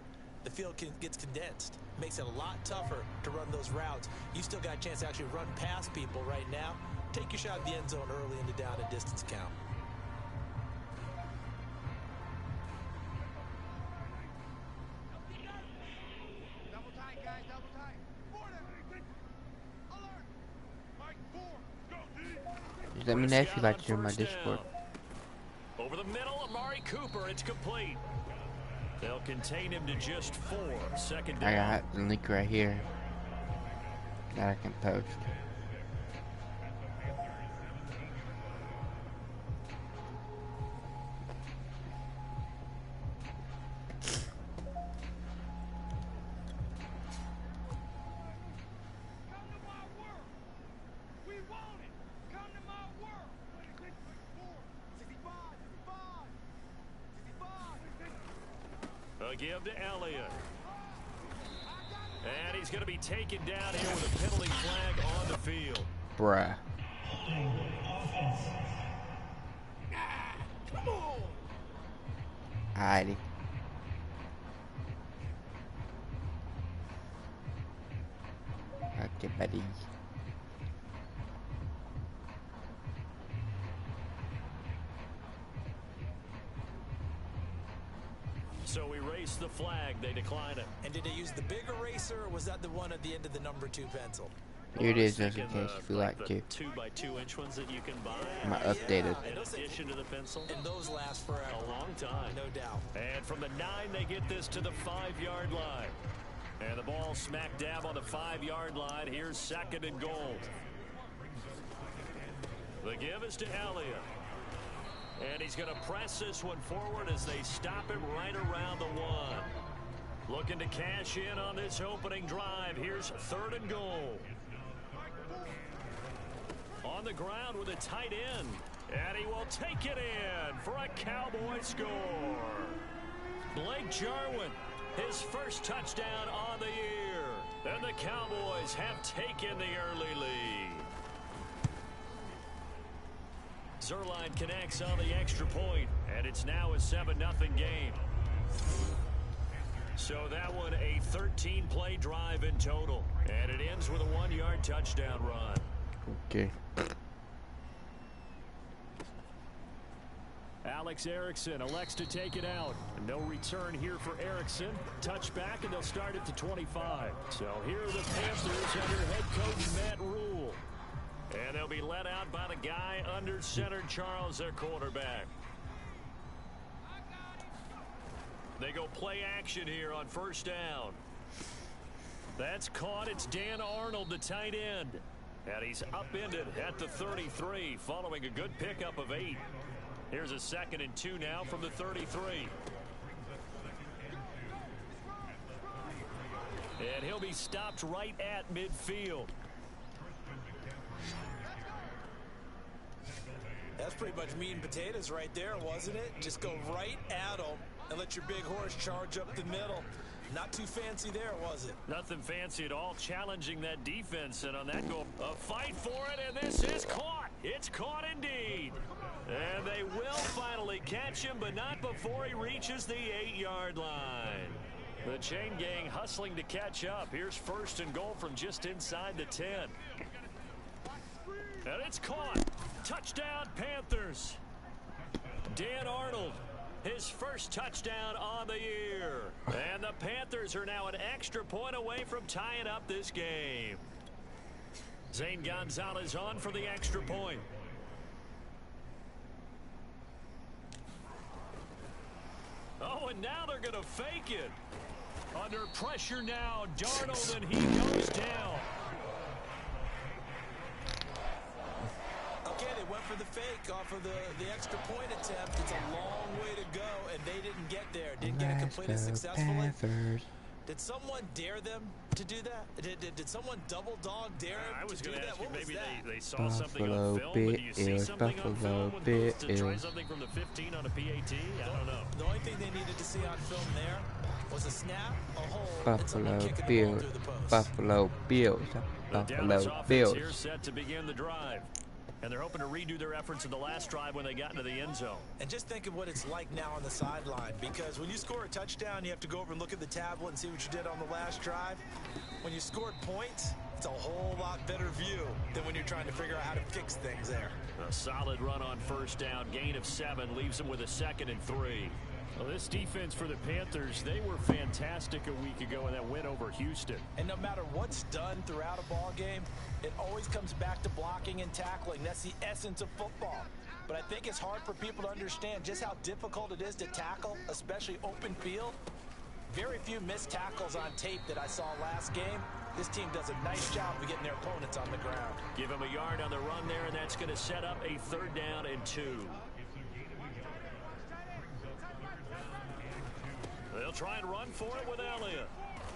D: the field gets condensed. Makes it a lot tougher to run those routes. You still got a chance to actually run past people right now. Take your shot at the end zone early in the down and distance count.
F: Double tight, guys, double tight. Alert! Mike 4, go deep.
G: Just let me know if you'd like to join my Discord.
C: Over the middle, Amari Cooper. It's complete. They'll contain him to just 4. 2nd down.
G: I got the link right here that I can post.
C: A give to Elliott. And he's going to be taken down here with a penalty flag on the field.
G: Bruh. Alrighty. Okay, buddy.
D: So erase the flag. They decline it. And did they use the big eraser, or was that the one at the end of the number 2 pencil?
G: Here it is, just in case if you like to.
C: 2x2 inch ones that you can buy.
G: My updated.
C: In addition to the pencil.
D: And those last forever.
C: A long time.
D: No doubt.
C: And from the 9, they get this to the 5-yard line. And the ball smack dab on the 5-yard line. Here's 2nd and goal. The give is to Elliott. And he's going to press this one forward as they stop him right around the 1. Looking to cash in on this opening drive. Here's 3rd and goal. On the ground with a tight end. And he will take it in for a Cowboy score. Blake Jarwin, his first touchdown on the year. And the Cowboys have taken the early lead. Zerline connects on the extra point, and it's now a 7-0 game. So that one a 13-play drive in total, and it ends with a 1-yard touchdown run.
G: Okay.
C: Alex Erickson elects to take it out. No return here for Erickson. Touchback, and they'll start at the 25. So here are the Panthers under head coach Matt Rule. And they'll be led out by the guy under center, Charles, their quarterback. They go play action here on 1st down. That's caught. It's Dan Arnold, the tight end. And he's upended at the 33 following a good pickup of 8. Here's a 2nd and 2 now from the 33. And he'll be stopped right at midfield.
D: That's pretty much meat and potatoes right there, wasn't it? Just go right at them and let your big horse charge up the middle. Not too fancy there, was it?
C: Nothing fancy at all, challenging that defense. And on that goal, a fight for it, and this is caught. It's caught indeed. And they will finally catch him, but not before he reaches the 8-yard line. The chain gang hustling to catch up. Here's 1st and goal from just inside the 10. And it's caught. Touchdown, Panthers. Dan Arnold, his first touchdown on the year. And the Panthers are now an extra point away from tying up this game. Zane Gonzalez on for the extra point. Oh, and now they're going to fake it. Under pressure now, Darnold, and he goes down.
D: Okay, they went for the fake off of the extra point attempt. It's a long way to go, and they didn't get there. Didn't get it completed successfully.
G: Panthers.
D: Did someone dare them to do that? Did someone double dog dare
C: I
D: them
C: was
D: to do
C: going to
D: that?
C: ask you,
D: What was
C: maybe
D: that?
C: they saw something on film, but do you see something on film with Boots to try something from the 15 on a PAT? I don't know.
D: The only thing they needed to see on film there was a snap, a hole, and
G: Buffalo
D: someone kicking the ball
G: Bills.
D: through the post.
G: Buffalo Bills.
C: The Dallas
G: Buffalo
C: offense
G: Bills.
C: here set to begin the drive. And they're hoping to redo their efforts in the last drive when they got into the end zone.
D: And just think of what it's like now on the sideline, because when you score a touchdown, you have to go over and look at the tablet and see what you did on the last drive. When you scored points, it's a whole lot better view than when you're trying to figure out how to fix things there.
C: A solid run on 1st down, gain of 7, leaves them with a 2nd and 3. Well, this defense for the Panthers, they were fantastic a week ago in that win over Houston.
D: And no matter what's done throughout a ball game, it always comes back to blocking and tackling. That's the essence of football. But I think it's hard for people to understand just how difficult it is to tackle, especially open field. Very few missed tackles on tape that I saw last game. This team does a nice job of getting their opponents on the ground.
C: Give them a yard on the run there, and that's going to set up a 3rd down and 2. They'll try and run for it with Elliott.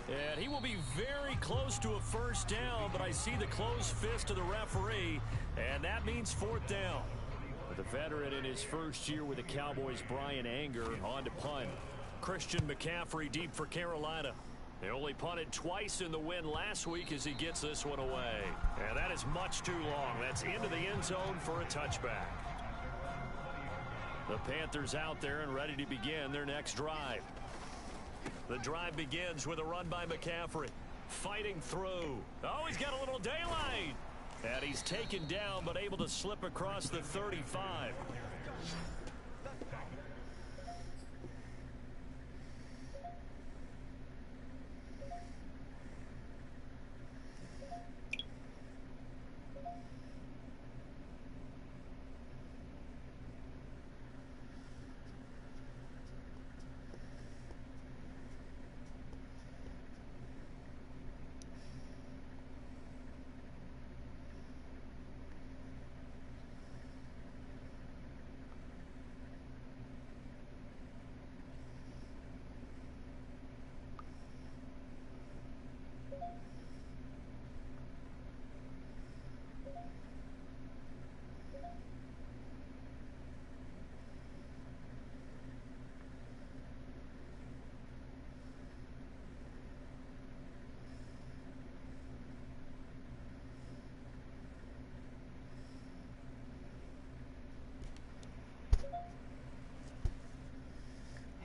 C: And he will be very close to a 1st down, but I see the closed fist of the referee, and that means 4th down. But the veteran in his first year with the Cowboys, Brian Anger, on to punt. Christian McCaffrey deep for Carolina. They only punted twice in the win last week as he gets this one away. And that is much too long. That's into the end zone for a touchback. The Panthers out there and ready to begin their next drive. The drive begins with a run by McCaffrey. Fighting through. Oh, he's got a little daylight. And he's taken down but able to slip across the 35.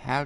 G: How?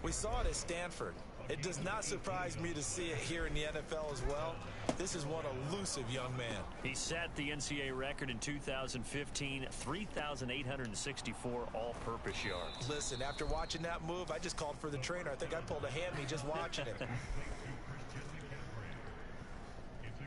D: We saw it at Stanford. It does not surprise me to see it here in the NFL as well. This is one elusive young man.
C: He set the NCAA record in 2015, 3,864 all-purpose yards.
D: Listen, after watching that move, I just called for the trainer. I think I pulled a hammy just watching it.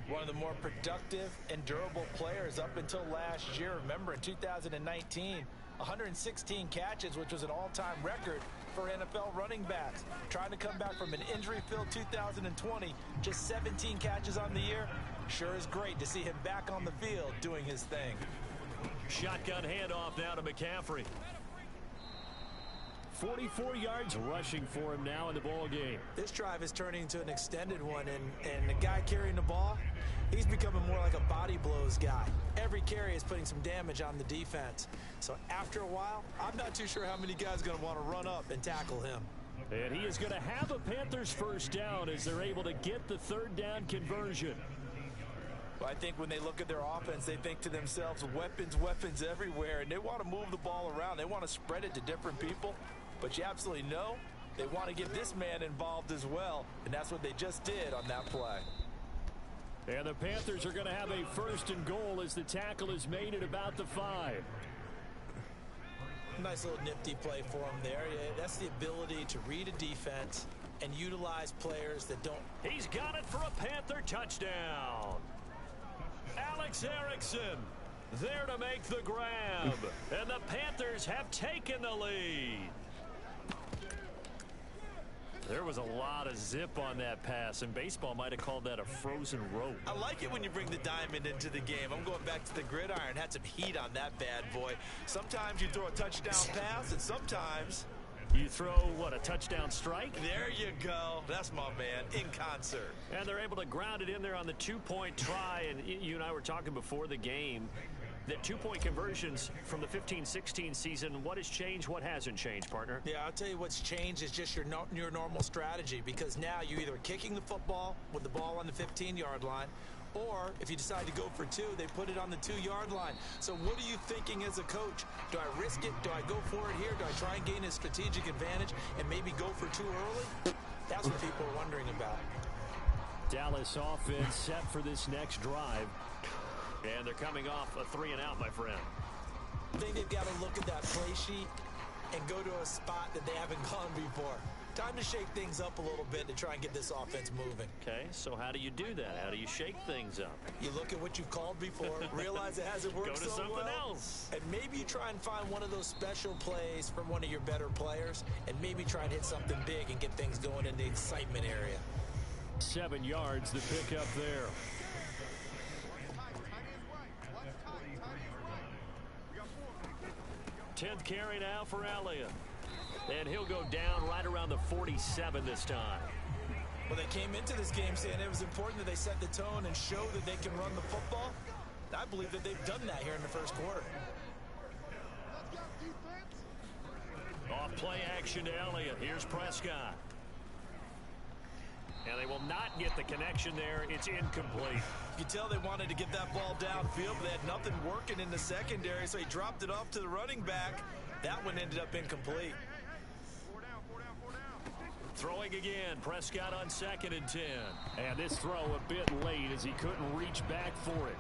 D: One of the more productive and durable players up until last year. Remember, in 2019, 116 catches, which was an all-time record for NFL running backs. Trying to come back from an injury-filled 2020, just 17 catches on the year. Sure is great to see him back on the field doing his thing.
C: Shotgun handoff now to McCaffrey. 44 yards rushing for him now in the ball game.
D: This drive is turning into an extended one, and the guy carrying the ball, he's becoming more like a body blows guy. Every carry is putting some damage on the defense. So after a while, I'm not too sure how many guys are going to want to run up and tackle him.
C: And he is going to have a Panthers first down as they're able to get the third down conversion.
D: Well, I think when they look at their offense, they think to themselves, weapons everywhere, and they want to move the ball around. They want to spread it to different people. But you absolutely know they want to get this man involved as well, and that's what they just did on that play.
C: And the Panthers are going to have a first and goal as the tackle is made at about the 5.
D: Nice little nifty play for him there. Yeah, that's the ability to read a defense and utilize players that don't.
C: He's got it for a Panther touchdown. Alex Erickson there to make the grab. And the Panthers have taken the lead. There was a lot of zip on that pass, and baseball might have called that a frozen rope.
D: I like it when you bring the diamond into the game. I'm going back to the gridiron. Had some heat on that bad boy. Sometimes you throw a touchdown pass, and sometimes
C: you throw, what, a touchdown strike?
D: There you go. That's my man, in concert.
C: And they're able to ground it in there on the two-point try, and you and I were talking before the game that two-point conversions from the 15-16 season, what has changed, what hasn't changed, partner?
D: Yeah, I'll tell you what's changed is just your normal strategy, because now you're either kicking the football with the ball on the 15-yard line, or if you decide to go for two, they put it on the 2-yard line. So what are you thinking as a coach? Do I risk it? Do I go for it here? Do I try and gain a strategic advantage and maybe go for too early? That's what people are wondering about.
C: Dallas offense set for this next drive. And they're coming off a 3-and-out, my friend.
D: I think they've got to look at that play sheet and go to a spot that they haven't gone before. Time to shake things up a little bit to try and get this offense moving.
C: Okay, so how do you do that? How do you shake things up?
D: You look at what you've called before, realize it hasn't worked so well.
C: Go to something else.
D: And maybe you try and find one of those special plays from one of your better players, and maybe try and hit something big and get things going in the excitement area.
C: 7 yards, the pickup there. 10th carry now for Elliott. And he'll go down right around the 47 this time.
D: Well, they came into this game saying it was important that they set the tone and show that they can run the football. I believe that they've done that here in the first quarter.
C: Off play action to Elliott. Here's Prescott. And they will not get the connection there. It's incomplete.
D: You tell they wanted to get that ball downfield, but they had nothing working in the secondary, so he dropped it off to the running back. That one ended up incomplete.
C: Throwing again, Prescott on 2nd and 10. And this throw a bit late as he couldn't reach back for it.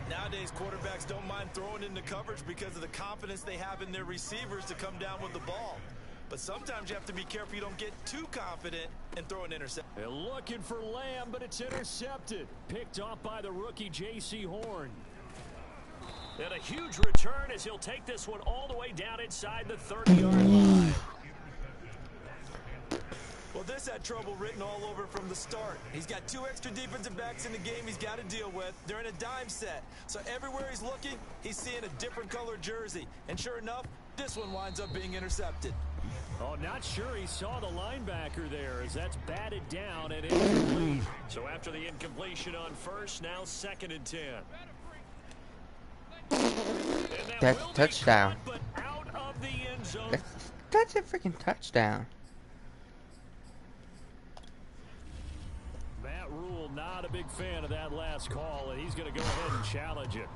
D: Nowadays, quarterbacks don't mind throwing into coverage because of the confidence they have in their receivers to come down with the ball. But sometimes you have to be careful you don't get too confident and throw an interception.
C: They're looking for Lamb, but it's intercepted. Picked off by the rookie J.C. Horn. And a huge return as he'll take this one all the way down inside the 30-yard line.
D: Well, this had trouble written all over from the start. He's got 2 extra defensive backs in the game he's got to deal with. They're in a dime set. So everywhere he's looking, he's seeing a different color jersey. And sure enough, this one winds up being intercepted.
C: Oh, not sure he saw the linebacker there as that's batted down and incomplete. So after the incompletion on first, now 2nd and 10. And
G: That's a touchdown.
C: Caught, but out of the end zone.
G: That's a freaking touchdown.
C: Matt Rule not a big fan of that last call, and he's going to go ahead and challenge it.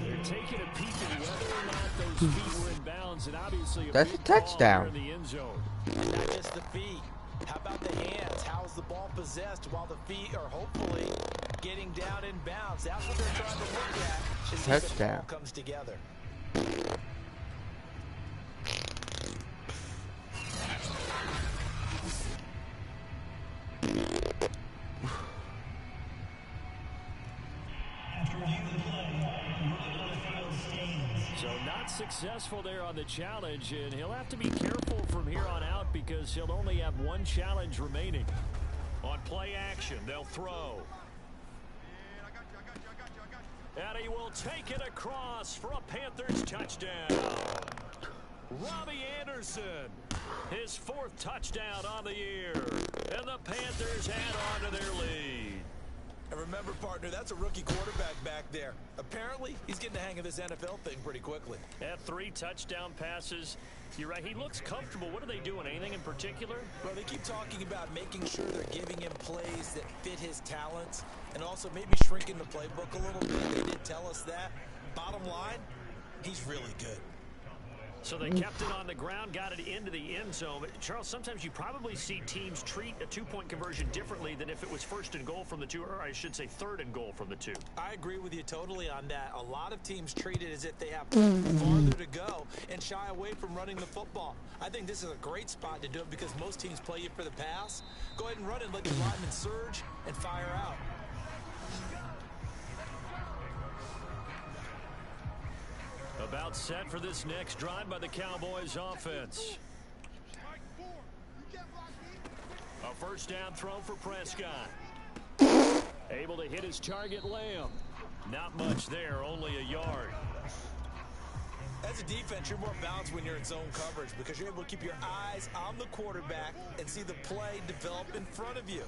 C: They're taking a peek at whether or not those feet were in bounds, and obviously
G: that's a touchdown.
C: In the end zone.
D: And not just the feet. How about the hands? How's the ball possessed while the feet are hopefully getting down in bounds? That's what they're trying to look at. Is if the ball comes together.
C: So not successful there on the challenge, and he'll have to be careful from here on out because he'll only have 1 challenge remaining. On play action, they'll throw. And he will take it across for a Panthers touchdown. Robbie Anderson, his 4th touchdown on the year. And the Panthers add on to their lead.
D: And remember, partner, that's a rookie quarterback back there. Apparently, he's getting the hang of this NFL thing pretty quickly.
C: At 3 touchdown passes. You're right, he looks comfortable. What are they doing? Anything in particular?
D: Well, they keep talking about making sure they're giving him plays that fit his talents and also maybe shrinking the playbook a little bit. They did tell us that. Bottom line, he's really good.
C: So they kept it on the ground, got it into the end zone. But Charles, sometimes you probably see teams treat a 2-point conversion differently than if it was 1st and goal from the 2, or I should say 3rd and goal from the 2.
D: I agree with you totally on that. A lot of teams treat it as if they have farther to go and shy away from running the football. I think this is a great spot to do it because most teams play you for the pass. Go ahead and run it, let your linemen surge and fire out.
C: About set for this next drive by the Cowboys offense. A 1st down throw for Prescott. Able to hit his target, Lamb. Not much there, only a yard.
D: As a defense, you're more balanced when you're in zone coverage because you're able to keep your eyes on the quarterback and see the play develop in front of you.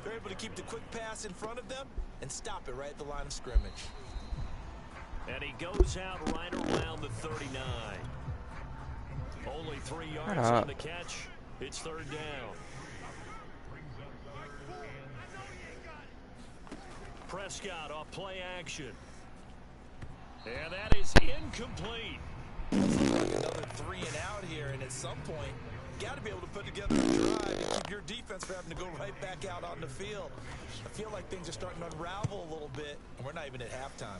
D: You're able to keep the quick pass in front of them and stop it right at the line of scrimmage.
C: And he goes out right around the 39. Only 3 yards on the catch. It's 3rd down. Prescott off play action. And that is incomplete.
D: It's like another 3 and out here, and at some point, you got to be able to put together a drive and keep your defense from having to go right back out on the field. I feel like things are starting to unravel a little bit, and we're not even at halftime.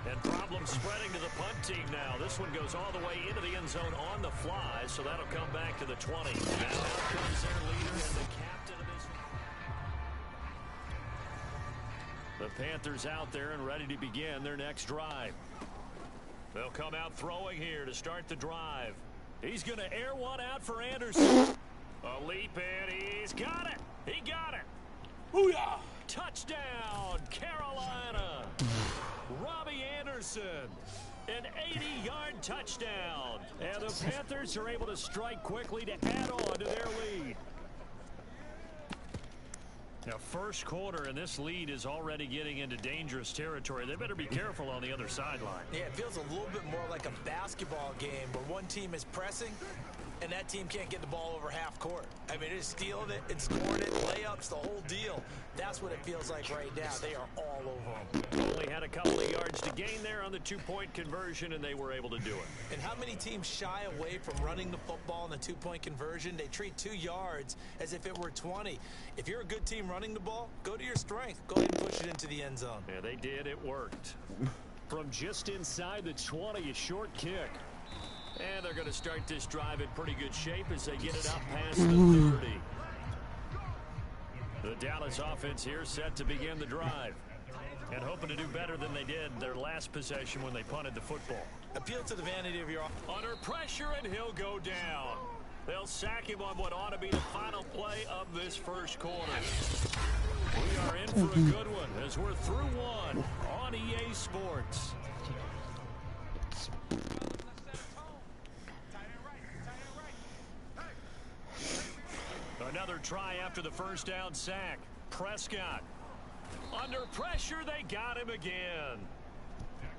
C: And problems spreading to the punt team now. This one goes all the way into the end zone on the fly, so that'll come back to the 20. Now out comes their leader and the captain of this. The Panthers out there and ready to begin their next drive. They'll come out throwing here to start the drive. He's going to air one out for Anderson. A leap in. He's got it. He got it. Booyah! Touchdown, Carolina. Robbie Anderson, an 80-yard touchdown. And the Panthers are able to strike quickly to add on to their lead. Now, 1st quarter, and this lead is already getting into dangerous territory. They better be careful on the other sideline.
D: Yeah, it feels a little bit more like a basketball game where one team is pressing and that team can't get the ball over half court. I mean, it's stealing it, it's scoring it, layups, the whole deal. That's what it feels like right now. They are all over them.
C: Only had a couple of yards to gain there on the 2-point conversion, and they were able to do it.
D: And how many teams shy away from running the football in the 2-point conversion? They treat 2 yards as if it were 20. If you're a good team running the ball, go to your strength. Go ahead and push it into the end zone.
C: Yeah, they did. It worked. from just inside the 20, a short kick. And they're going to start this drive in pretty good shape as they get it up past the 30. The Dallas offense here set to begin the drive. And hoping to do better than they did their last possession when they punted the football.
D: Appeal to the vanity of your...
C: Under pressure, and he'll go down. They'll sack him on what ought to be the final play of this first quarter. We are in for a good one as we're through one on EA Sports. Another try after the first down sack. Prescott. Under pressure, they got him again.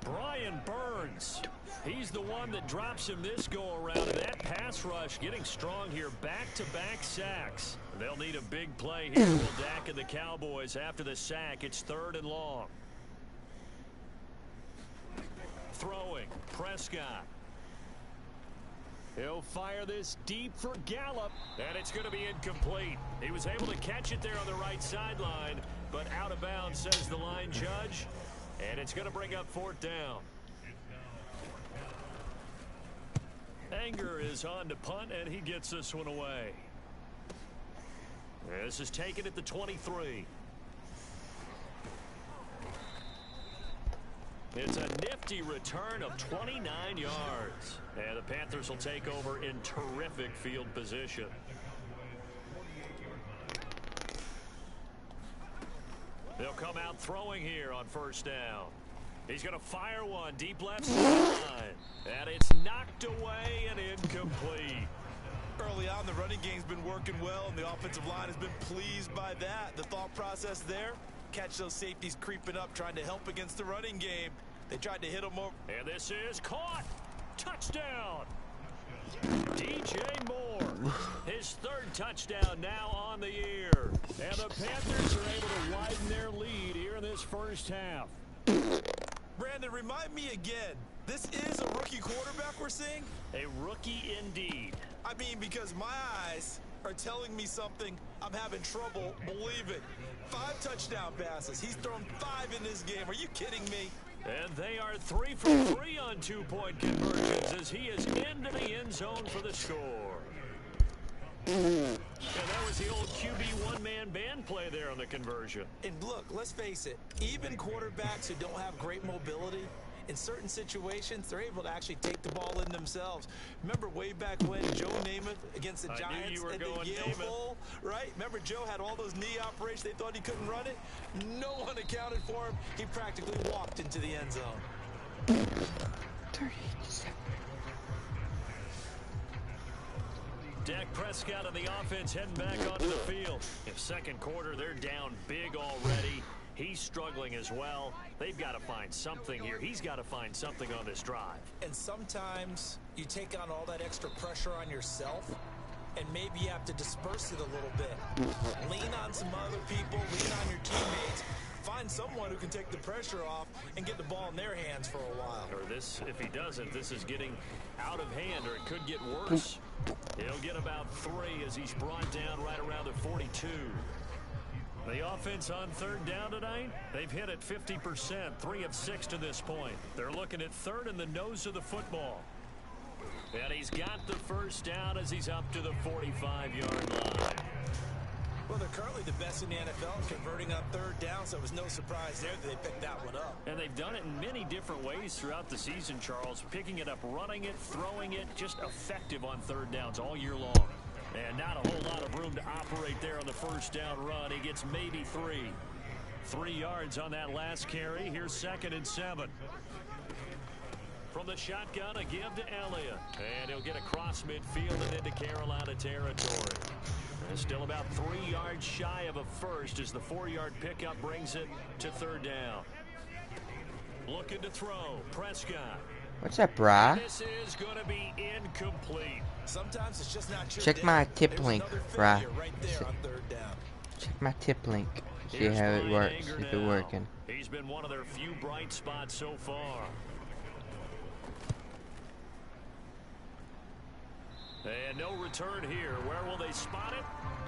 C: Brian Burns. He's the one that drops him this go-around. And that pass rush getting strong here. Back-to-back sacks. They'll need a big play here. Will Dak and the Cowboys after the sack. It's 3rd and long. Throwing. Prescott. He'll fire this deep for Gallup. And it's going to be incomplete. He was able to catch it there on the right sideline. But out of bounds, says the line judge. And it's going to bring up 4th down. Anger is on to punt, and he gets this one away. This is taken at the 23. It's a nifty return of 29 yards. And the Panthers will take over in terrific field position. They'll come out throwing here on 1st down. He's going to fire one deep left sideline. And it's knocked away and incomplete.
D: Early on, the running game's been working well, and the offensive line has been pleased by that. The thought process there, catch those safeties creeping up, trying to help against the running game. They tried to hit them over.
C: And this is caught. Touchdown. DJ Moore. His 3rd touchdown now on the year. And the Panthers are able to widen their lead here in this first half.
D: Brandon, remind me again, this is a rookie quarterback we're seeing?
C: A rookie indeed.
D: I mean, because my eyes are telling me something I'm having trouble believing. 5 touchdown passes. He's thrown 5 in this game. Are you kidding me?
C: And they are 3 for 3 on 2-point conversions as he is into the end zone for the score. And that was the old QB one-man band play there on the conversion.
D: And look, let's face it, even quarterbacks who don't have great mobility, in certain situations, they're able to actually take the ball in themselves. Remember way back when Joe Namath against the Giants at the Yale Bowl, right? Remember Joe had all those knee operations. They thought he couldn't run it. No one accounted for him. He practically walked into the end zone.
G: 37.
C: Dak Prescott and the offense heading back onto the field. If second quarter, they're down big already. He's struggling as well. They've got to find something here. He's got to find something on this drive.
D: And sometimes you take on all that extra pressure on yourself, and maybe you have to disperse it a little bit. Lean on some other people, lean on your teammates. Find someone who can take the pressure off and get the ball in their hands for a while.
C: Or this, if he doesn't, this is getting out of hand, or it could get worse. He'll get about 3 as he's brought down right around the 42. The offense on 3rd down tonight, they've hit it 50%, 3 of 6 to this point. They're looking at 3rd in the nose of the football. And he's got the first down as he's up to the 45-yard line.
D: Well, they're currently the best in the NFL in converting on 3rd down, so it was no surprise there that they picked that one up.
C: And they've done it in many different ways throughout the season, Charles. Picking it up, running it, throwing it, just effective on 3rd downs all year long. And not a whole lot of room to operate there on the first down run. He gets maybe 3. 3 yards on that last carry. Here's 2nd and 7. From the shotgun, a give to Elliott. And he'll get across midfield and into Carolina territory. And still about 3 yards shy of a first as the 4-yard pickup brings it to 3rd down. Looking to throw. Prescott.
G: What's up, brah?
C: This is going to be incomplete.
D: Sometimes it's just not your
G: Check
D: day.
G: my tip
D: There's
G: link,
D: another
G: brah.
D: failure right there on 3rd down.
G: Check my tip link. See
C: Here's
G: how it
C: Brian
G: works.
C: Anger
G: If it's
C: now.
G: working.
C: He's been one of their few bright spots so far. And no return here. Where will they spot it?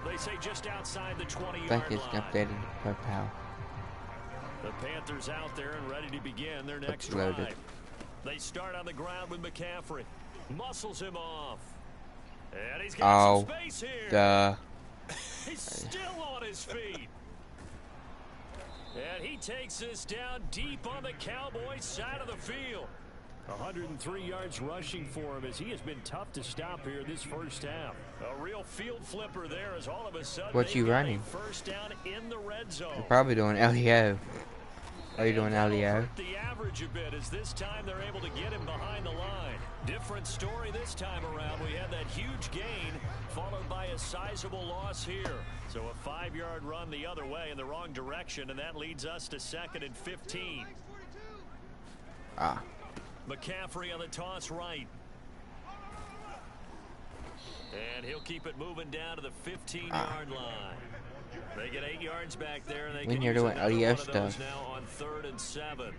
C: They say just outside the 20-yard
G: I think it's
C: line.
G: updated by PAL.
C: The Panthers out there and ready to begin their next
G: loaded.
C: drive. They start on the ground with McCaffrey. Muscles him off. And he's got some space here. He's still on his feet. And he takes this down deep on the Cowboys side of the field. 103 yards rushing for him as he has been tough to stop here this first half. A real field flipper there as all of a sudden
G: What you running?
C: First down in the red zone.
G: You're probably doing LEO. Are you doing LEO?
C: The average a bit as this time they're able to get him behind the line. Different story this time around. We had that huge gain followed by a sizable loss here. So a 5-yard run the other way in the wrong direction, and that leads us to 2nd and 15. McCaffrey on the toss right. And he'll keep it moving down to the 15-yard line. They get 8 yards back there, and they can use another one of those now on 3rd and 7.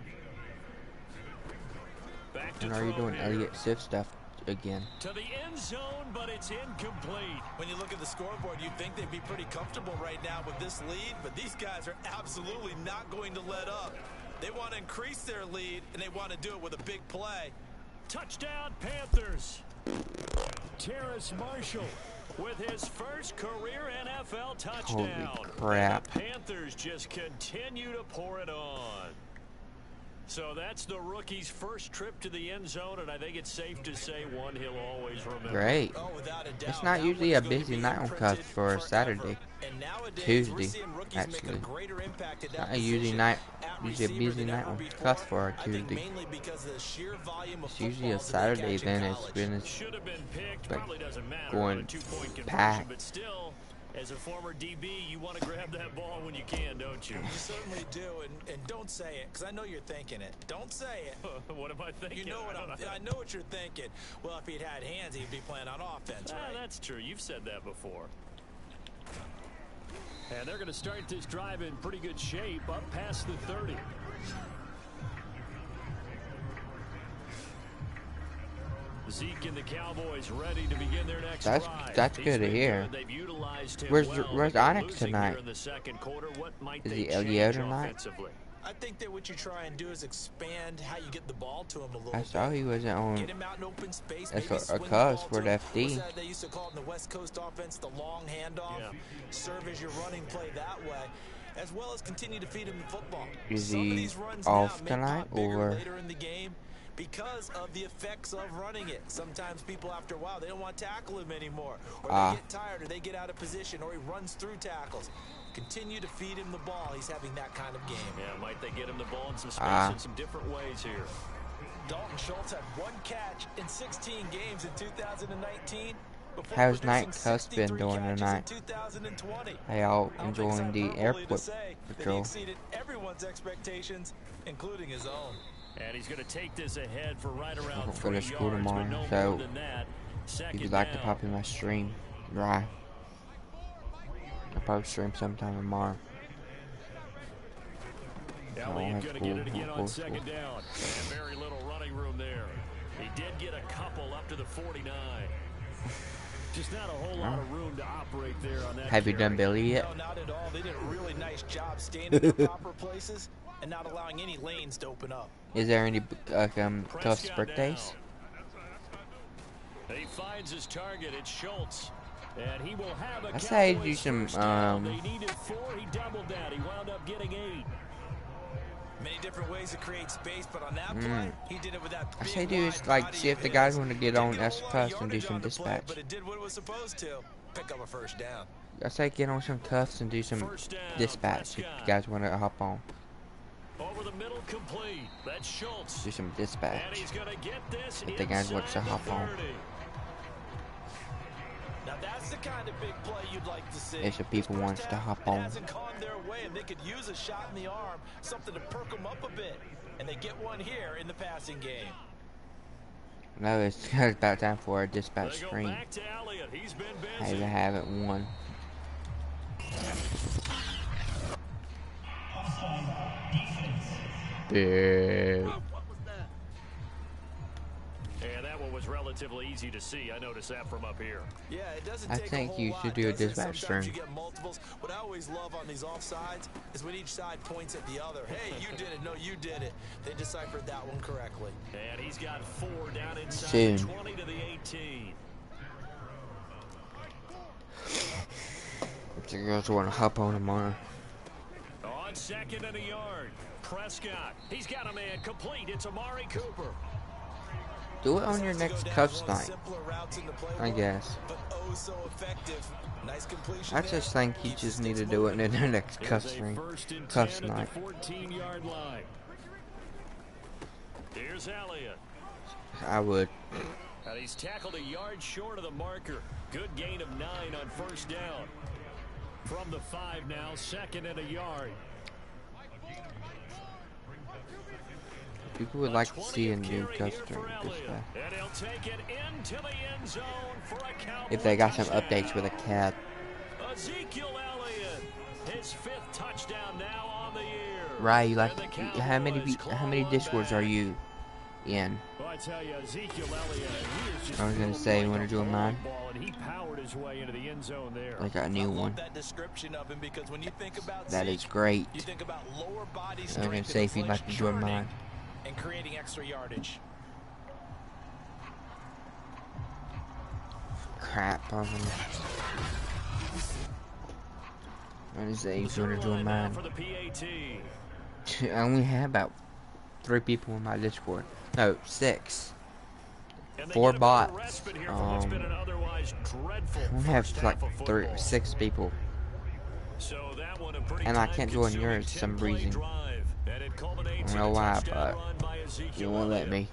C: Back to
G: And are you doing Elliott Sif stuff again?
C: To the end zone, but it's incomplete.
D: When you look at the scoreboard, you'd think they'd be pretty comfortable right now with this lead, but these guys are absolutely not going to let up. They want to increase their lead, and they want to do it with a big play.
C: Touchdown, Panthers. Terrace Marshall with his first career NFL touchdown.
G: Holy crap.
C: And the Panthers just continue to pour it on. So that's the rookie's first trip to the end zone, and I think it's safe to say one he'll always remember.
G: Great.
D: Oh, without a doubt.
G: It's not usually a busy night on Cuff for a Saturday. Tuesday, actually. Not usually a busy night on Cuff for a Tuesday. It's usually a Saturday, then it's been like going packed.
C: As a former DB, you want to grab that ball when you can, don't you?
D: You certainly do, and don't say it, because I know you're thinking it. Don't say it.
C: What am I thinking?
D: You know what I know what you're thinking. Well, if he'd had hands, he'd be playing on offense, right?
C: That's true. You've said that before. And they're going to start this drive in pretty good shape, up past the 30. Zeke and the Cowboys ready to begin their next drive.
G: That's good to hear. Where's Onyx tonight? Is he LEO tonight?
D: I think that what you try and do is expand how you get the ball to him a little bit.
G: I saw he wasn't on.
D: Get him out in open space.
G: That's a cause for the FD.
D: They used to call it in the West Coast offense the long handoff. Yeah. Serve as your running play that way, as well as continue to feed him the football.
G: Is he off tonight or
D: later in the game? Because of the effects of running it. Sometimes people, after a while, they don't want to tackle him anymore. Or they get tired, or they get out of position, or he runs through tackles. Continue to feed him the ball. He's having that kind of game.
C: Yeah, might they get him the ball in some space in some different ways here.
D: Dalton Schultz had 1 catch in 16 games in 2019.
G: How's Night Cuss been doing tonight? How y'all enjoying the airport patrol?
D: He exceeded everyone's expectations, including his own.
C: And he's going to take this ahead for right around 3
G: go to school tomorrow, so if you'd like to pop in my stream, right? I'll probably stream sometime tomorrow.
C: Elliott going to get it again on 2nd down. And very little running room there. He did get a couple up to the 49. Just not a whole lot of room to operate there on that.
G: Have you done Billy yet?
D: No, not at all. They did a really nice job standing in proper places and not allowing any lanes to open up.
G: Is there any Cuff's birthdays?
C: He finds his target. It's Schultz. And he will have a
G: I say do some
C: They needed 4. He doubled that. He wound up getting 8.
D: Many different ways to create space, but on that play, he did it with that.
G: I say do is like see if the guys want to get on S Cuffs and do some dispatch.
D: But it did what it was supposed to. Pick up a first down.
G: I say get on some Cuffs and do some dispatch if you guys want to hop on.
C: Over the middle, complete. That's Schultz.
G: Do some dispatch.
C: And he's gonna get this
G: if the guys want to hop on.
D: Now that's the kind of big play you'd like to see.
G: If the people wants to hop on.
D: It hasn't gone their way, and they could use a shot in the arm, something to perk them up a bit. And they get one here in the passing game.
G: No, it's about time for a dispatch stream. I even haven't won. Big.
C: And that one was relatively easy to see. I noticed that from up here.
D: Yeah, it doesn't
G: I
D: take
G: think
D: a whole
G: you
D: lot,
G: should do a
D: does it?
G: dispatch
D: Sometimes
G: stream.
D: you get multiples. What I always love on these offsides is when each side points at the other. Hey, you did it. No, you did it. They deciphered that one correctly.
C: And he's got 4 down inside
G: Soon.
C: the 20 to the 18.
G: If the girls want to hop on tomorrow.
C: On 2nd and a yard. Prescott. He's got a man complete. It's Amari Cooper.
G: Do it on your next Cuffs night, I guess. I just think you just need to do it in their next Cuffs night.
C: 14-yard line. Here's Elliott.
G: I would.
C: And he's tackled a yard short of the marker. Good gain of 9 on 1st down. From the 5 now, 2nd and a yard.
G: People would like to see a new Cuffs stream this guy.
C: And he'll take it into the end zone for a Cowboy
G: If they got some
C: touchdown.
G: updates with a cat.
C: Ezekiel Elliott, his 5th touchdown now on the year.
G: Right, like
C: And the
G: how many
C: Cowboys
G: Discords
C: claw
G: are you in?
C: Well, I tell you, Ezekiel Elliott, he is just
G: I was gonna say, you wanna do mine?
C: ball, and he powered his way into the end zone there.
G: I got a new one.
D: That description of him because when you think about
G: That
D: Zeke,
G: is great.
D: you think about lower body
G: I was
D: strength
G: gonna say if you'd like to join mine.
D: and creating extra yardage.
G: Crap, I was gonna. I was say if you wanna join mine.
C: For the PAT.
G: I only have about 3 people in my Discord. No, 6.
C: And they
G: 4
C: get a bit of
G: bots.
C: respite here from what's been an otherwise dreadful
G: I only have
C: first
G: like
C: half of
G: 3,
C: football.
G: 6 people.
C: So that one a pretty
G: And I can't join
C: time-consuming
G: yours for some
C: 10-play
G: reason.
C: drive, and it culminates
G: I
C: in
G: don't know
C: a
G: why,
C: touchdown
G: but
C: run by Ezekiel
G: you won't let
C: Elliott.
G: me.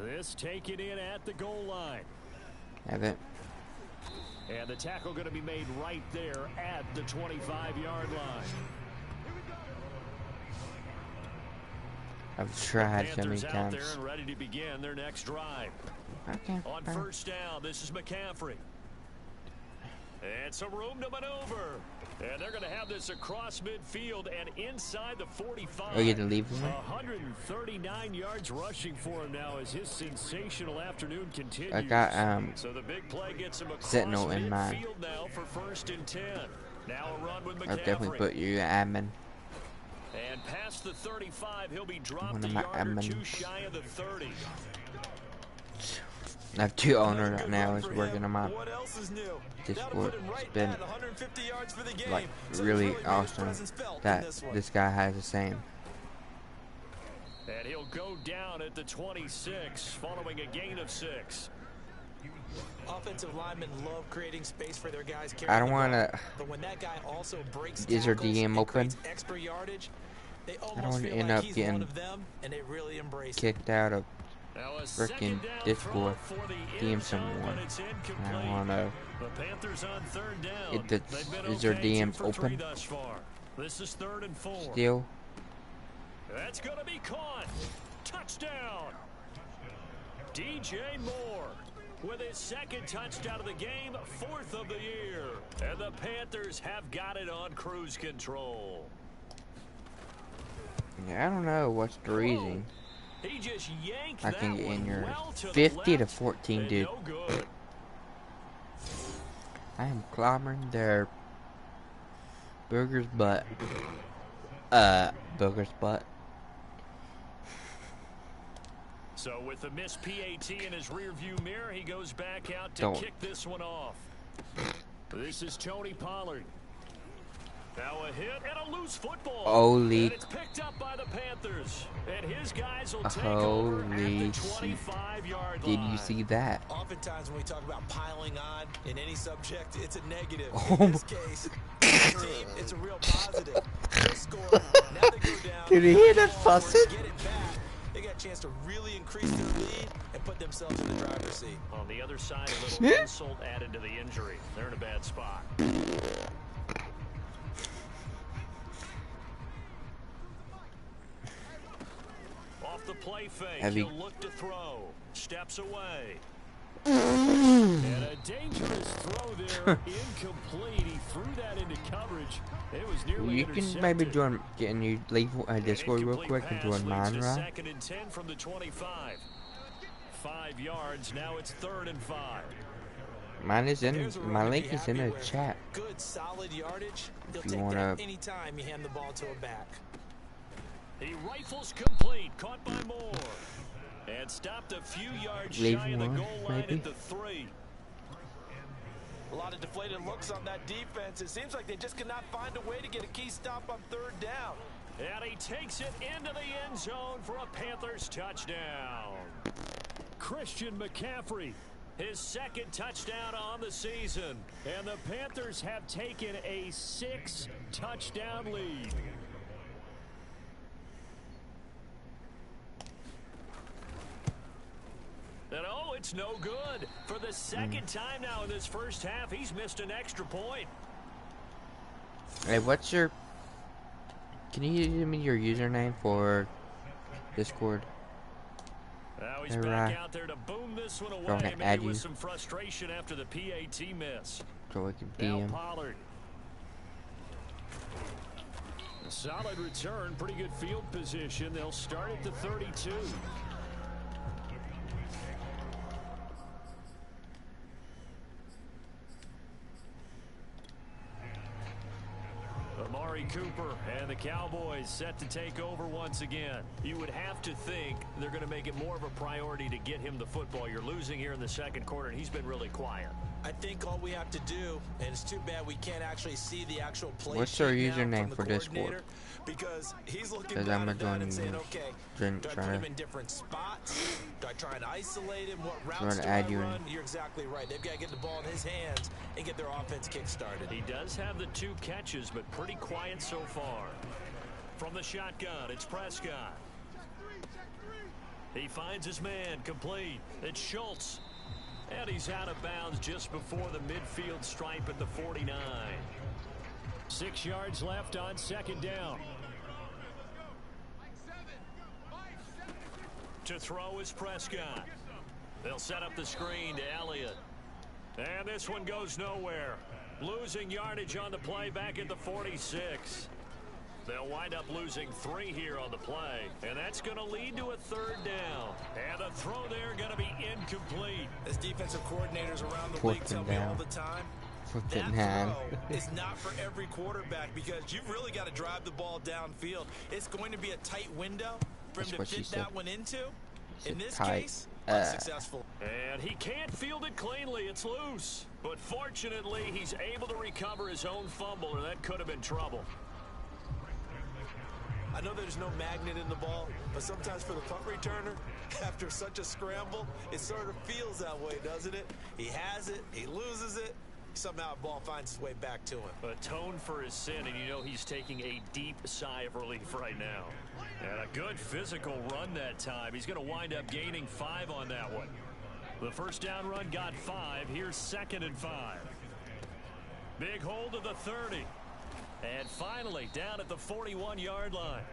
C: This taken in at the goal line.
G: Have it.
C: And the tackle going to be made right there at the 25-yard line.
G: I've tried so many
C: Panthers out there
G: times.
C: and ready to begin their next drive.
G: Okay.
C: On 1st down, this is McCaffrey. And some room to maneuver. And they're going to have this across midfield and inside the 45.
G: Oh, you gonna leave him?
C: 139 yards rushing for him now as his sensational afternoon continues.
G: I got
C: so the big play gets him across
G: Sentinel in mine.
C: midfield now for 1st and 10. Now a run with McCaffrey.
G: I'll definitely put you admin.
C: And past the 35, he'll be dropped
G: One
C: a
G: of my
C: yard or 2
G: admins.
C: shy of the 30.
G: I have 2 owners right now is working on my
D: What else is new?
G: Discord. It's
D: Right
G: been
D: at 150 yards for the game.
G: like
D: So
G: really
D: there's
G: awesome
D: presence felt in
G: that
D: this one.
G: this guy has the same.
C: And he'll go down at the 26 following a gain of 6.
D: Offensive linemen love creating space for their guys.
G: I don't want to.
D: But when that guy also breaks
G: Is your
D: tackles
G: DM
D: and
G: open?
D: creates extra yardage, they almost
G: wanna
D: feel
G: end
D: like
G: up
D: he's
G: getting
D: one of them, and they really embrace it.
G: Kicked out of
C: Now a
G: freaking
C: second down
G: Discord.
C: throw for the
G: DM
C: end zone,
G: someone.
C: but it's
G: I
C: incomplete.
G: don't want to.
C: The Panthers on 3rd down.
G: It- that's-
C: They've been
G: is their
C: okay,
G: DMs
C: 2 for 3
G: open?
C: thus far. This is 3rd and 4.
G: Still.
C: That's going to be caught. Touchdown. DJ Moore with his 2nd touchdown of the game, 4th of the year. And the Panthers have got it on cruise control.
G: Yeah, I don't know what's the reason.
C: He just yanked
G: I
C: that
G: can get in
C: one
G: your
C: well to the
G: 50 to
C: left,
G: 14,
C: and
G: dude.
C: no good.
G: I am clobbering their Burger's butt. Burger's butt.
C: So with the missed PAT in his rearview mirror, he goes back out to
G: Don't.
C: kick this one off. This is Tony Pollard. Now a hit and a loose football.
G: Holy.
C: And it's picked up by the Panthers. And his guys will take over at the
G: Holy
C: 25-yard
G: Did
C: line.
G: you see that?
D: Oftentimes when we talk about piling on in any subject, it's a negative.
G: Oh
D: In this case, for the team, it's a real positive. They score. Now they go down.
G: Did you hear that fussing?
D: Get it back. They got a chance to really increase their lead and put themselves in the driver's seat.
C: On the other side, a little insult added to the injury. They're in a bad spot. Off the play fake,
G: Heavy.
C: he'll look to throw. Steps away. And a dangerous throw there, incomplete. He threw that into coverage. It was nearly
G: You can maybe join, leave Discord real quick and join mine, right?
C: Second and 10 from the 25. 5 yards. Now it's 3rd and 5.
G: Mine is in. My link is in the chat.
D: Good solid yardage.
G: If you wanna.
D: Anytime you hand the ball to a back.
C: He rifles complete, caught by Moore, and stopped a few yards shy of the goal line at the 3.
D: A lot of deflated looks on that defense. It seems like they just cannot find a way to get a key stop on 3rd down.
C: And he takes it into the end zone for a Panthers touchdown. Christian McCaffrey, his 2nd touchdown on the season. And the Panthers have taken a 6-touchdown lead. And oh, it's no good. For the 2nd time now in this first half, he's missed an extra point.
G: Hey, what's your... Can you give me your username for Discord?
C: Now he's back out there to boom this one away. Maybe with some frustration after the PAT miss.
G: So I can DM.
C: Pollard. A solid return, pretty good field position. They'll start at the 32. Amari Cooper and the Cowboys set to take over once again. You would have to think they're going to make it more of a priority to get him the football. You're losing here in the 2nd quarter, and he's been really quiet.
D: I think all we have to do, and it's too bad we can't actually see the actual play.
G: What's your username for Discord?
D: Because he's looking down at that and saying, okay, do I put him in different spots? Do I try and isolate him? What routes do I run? You're exactly right. They've got to get the ball in his hands and get their offense kick-started.
C: He does have the 2 catches, but pretty quiet so far. From the shotgun, it's Prescott. He finds his man, complete. It's Schultz. And he's out of bounds just before the midfield stripe at the 49. 6 yards left on 2nd down. To throw is Prescott. They'll set up the screen to Elliott. And this one goes nowhere. Losing yardage on the play back at the 46. They'll wind up losing 3 here on the play. And that's going to lead to a 3rd down. And the throw there going to be incomplete.
D: As defensive coordinators around the league tell me all the time, that throw is not for every quarterback because you've really got to drive the ball downfield. It's going to be a tight window for him to fit that one into. In this case, unsuccessful.
C: And he can't field it cleanly. It's loose. But fortunately, he's able to recover his own fumble, or that could have been trouble.
D: I know there's no magnet in the ball, but sometimes for the punt returner, after such a scramble, it sort of feels that way, doesn't it? He has it, he loses it, somehow the ball finds its way back to him.
C: Atone for his sin, and you know he's taking a deep sigh of relief right now. And a good physical run that time. He's going to wind up gaining 5 on that one. The first down run got 5. Here's 2nd and 5. Big hold of the 30. And finally, down at the 41-yard line.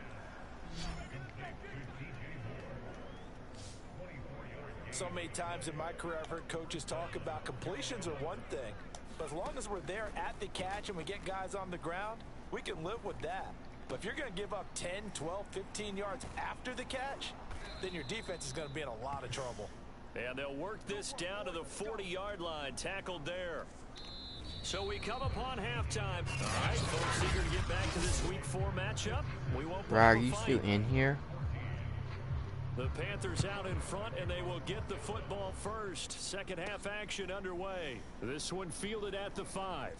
D: So many times in my career, I've heard coaches talk about completions are one thing. But as long as we're there at the catch and we get guys on the ground, we can live with that. But if you're going to give up 10, 12, 15 yards after the catch, then your defense is going to be in a lot of trouble.
C: And they'll work this down to the 40-yard line, tackled there. So we come upon halftime. All right, folks, eager to get back to this Week 4 matchup. We won't.
G: Are you still in here?
C: The Panthers out in front, and they will get the football first. Second half action underway. This one fielded at the 5.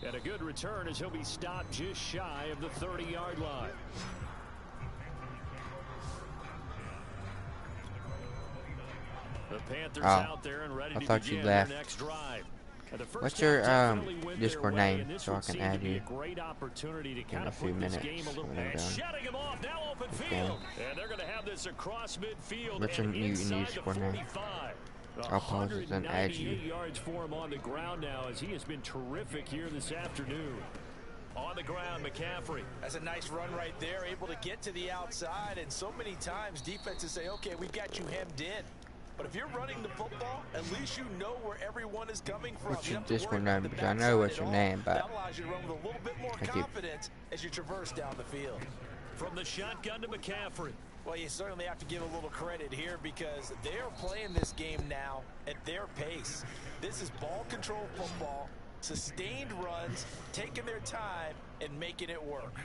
C: And a good return as he'll be stopped just shy of the 30-yard line. The Panthers out there and ready to begin their next drive.
G: What's your Discord name so I can add you in a few minutes when I'm done? Okay.
C: And they're going to have this across midfield.
G: What's your new Discord name? I'll pause it and add you.
C: Yards for him on the ground now as he has been terrific here this afternoon. On the ground, McCaffrey.
D: That's a nice run right there, able to get to the outside. And so many times defenses say, okay, we've got you hemmed in. But if you're running the football, at least you know where everyone is coming from.
G: What's this one name? Because I know what's your name, but
D: that allows you to run with a little bit more confidence as you traverse down the field.
C: From the shotgun to McCaffrey.
D: Well, you certainly have to give a little credit here because they are playing this game now at their pace. This is ball control football, sustained runs, taking their time, and making it work.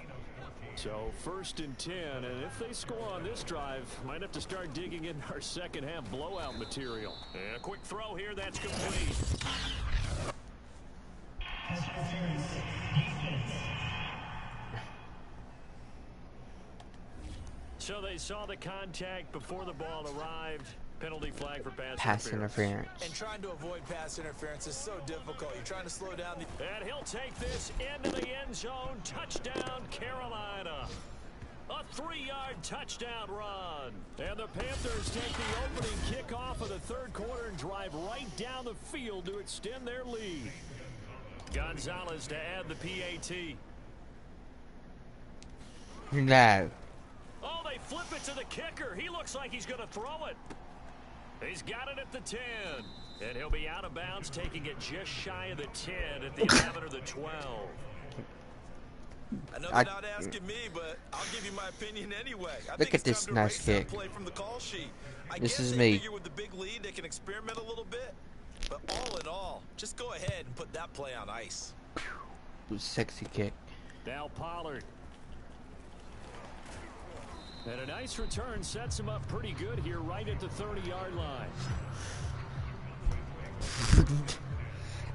C: So 1st and 10, and if they score on this drive, might have to start digging in our second half blowout material. And a quick throw here, that's complete. So they saw the contact before the ball arrived. Penalty flag for pass interference.
D: And trying to avoid pass interference is so difficult. You're trying to slow down the...
C: And he'll take this into the end zone. Touchdown, Carolina. A 3-yard touchdown run. And the Panthers take the opening kickoff of the 3rd quarter and drive right down the field to extend their lead. Gonzalez to add the PAT.
G: No.
C: Oh, they flip it to the kicker. He looks like he's going to throw it. He's got it at the 10. And he'll be out of bounds, taking it just shy of the 10 at the 11 or the 12.
D: I know they're not asking me, but I'll give you my opinion anyway.
G: Look at this nice kick. This is me.
D: With the big lead, they can experiment a little bit. But all in all, just go ahead and put that play on ice.
G: Sexy kick.
C: Now Pollard. And a nice return sets him up pretty good here right at the 30-yard line.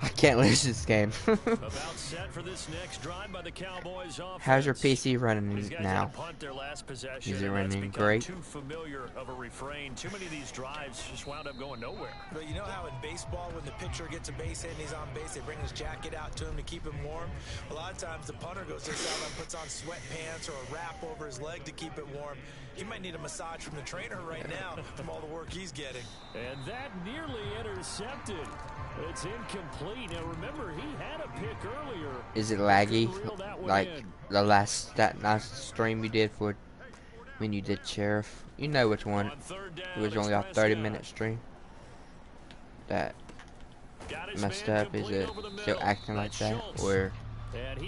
G: I can't lose this game.
C: About set for this next drive by the Cowboys offense.
G: How's your PC running now?
C: Is
G: it running great?
C: Too familiar of a refrain. Too many of these drives just wound up going nowhere.
D: But you know how in baseball, when the pitcher gets a base hit and he's on base, they bring his jacket out to him to keep him warm. A lot of times the punter goes to the sideline, puts on sweatpants or a wrap over his leg to keep it warm. He might need a massage from the trainer right now from all the work he's getting.
C: And that nearly intercepted. It's incomplete. Now remember, he had a pick earlier.
G: Is it laggy? Like the last stream you did for when you did Sheriff? You know which one. It was only a 30-minute stream. That messed up. Is it still acting like that? Or if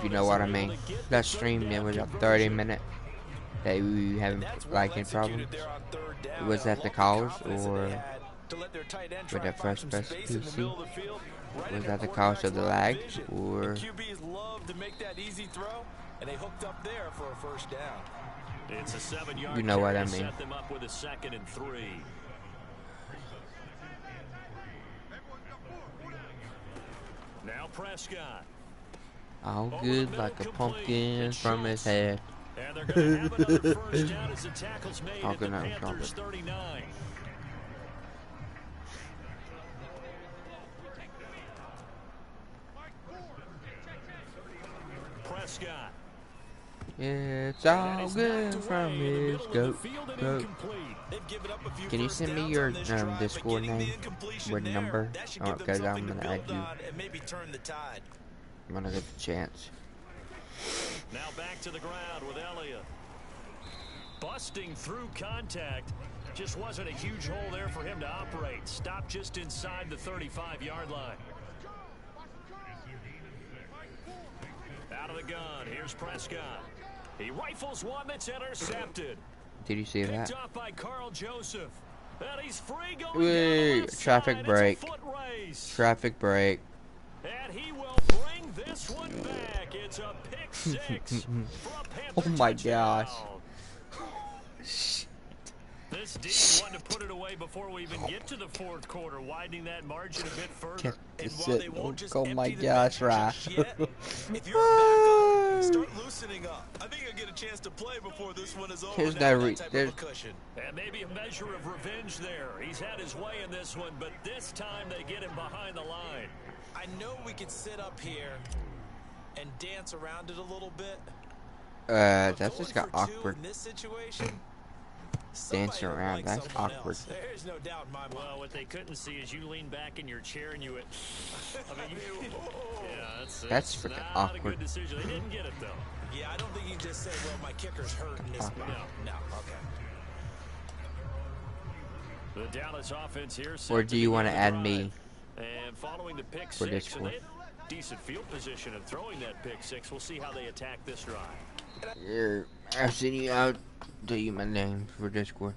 G: you know what I mean. That stream, it was a 30-minute that we having like any problem. Was that the cause or with the first person PC? Was that the cause of the lag or?
D: QBs love to make that easy throw, and they hooked up there for a first down.
C: It's a 7-yard.
G: You know what I mean.
C: Set them up with a 2nd and 3. Now Prescott.
G: All good like a pumpkin from his head.
C: And they're going to have another first down as the tackle's made at the Panthers 39. Prescott.
G: It's all good from his goat. Can you send me your Discord name with number? Oh, because I'm gonna add you. I'm gonna get the chance.
C: Now back to the ground with Elliott. Busting through contact. Just wasn't a huge hole there for him to operate. Stopped just inside the 35-yard line. Out of the gun. Here's Prescott. He rifles one that's intercepted.
G: Did you see that?
C: Picked up by Carl Joseph. And he's free going
G: Wait, traffic break. Traffic break.
C: And he will bring this one back. It's a pick 6 for a Panther
G: Oh my
C: touchdown.
G: gosh.
C: This D wanted to put it away before we even get to the 4th quarter, widening that margin a bit further.
G: And while they won't just oh my gosh, right.
D: If you're a backup, start loosening up. I think you'll get a chance to play before this one is over.
G: There's no
C: and maybe a measure of revenge there. He's had his way in this one, but this time they get him behind the line.
D: I know we could sit up here and dance around it a little bit.
G: That just got awkward.
D: In this situation,
G: dancing around. That's awkward.
D: There's no doubt in my mind.
C: Well, what they couldn't see is you lean back in your chair and you went. I mean, yeah,
G: that's freaking
C: not
G: awkward.
C: a good decision. They didn't get it though.
D: Yeah, I don't think you can just say, well, my kicker's hurt in this. No, okay.
C: The Dallas offense here.
G: Or do you want to add me
C: And following the pick
G: for
C: six,
G: Discord?
C: Decent field position of throwing that pick six. We'll see how they attack this drive.
G: Yeah, I'll send you out. Tell you my name for Discord.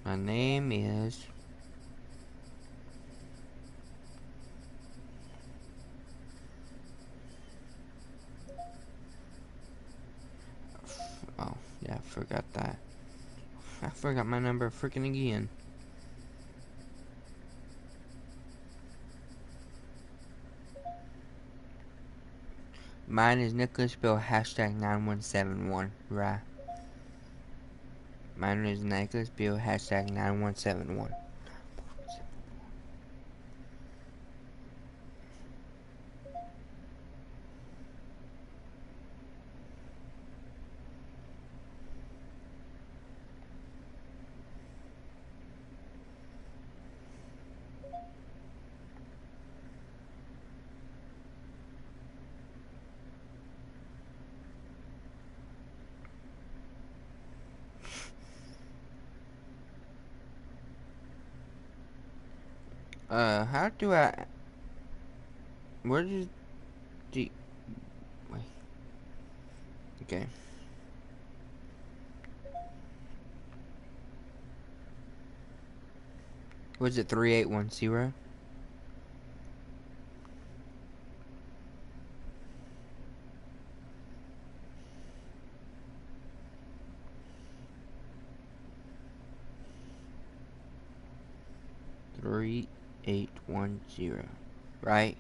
G: My name is. Oh, yeah, I forgot that. I forgot my number freaking again. Mine is Nicholas Bill hashtag 9171, right? Mine is Nicholas Bill hashtag 9171. How do I... Where does the... Wait. Okay. Was it 3810? Three 810, right?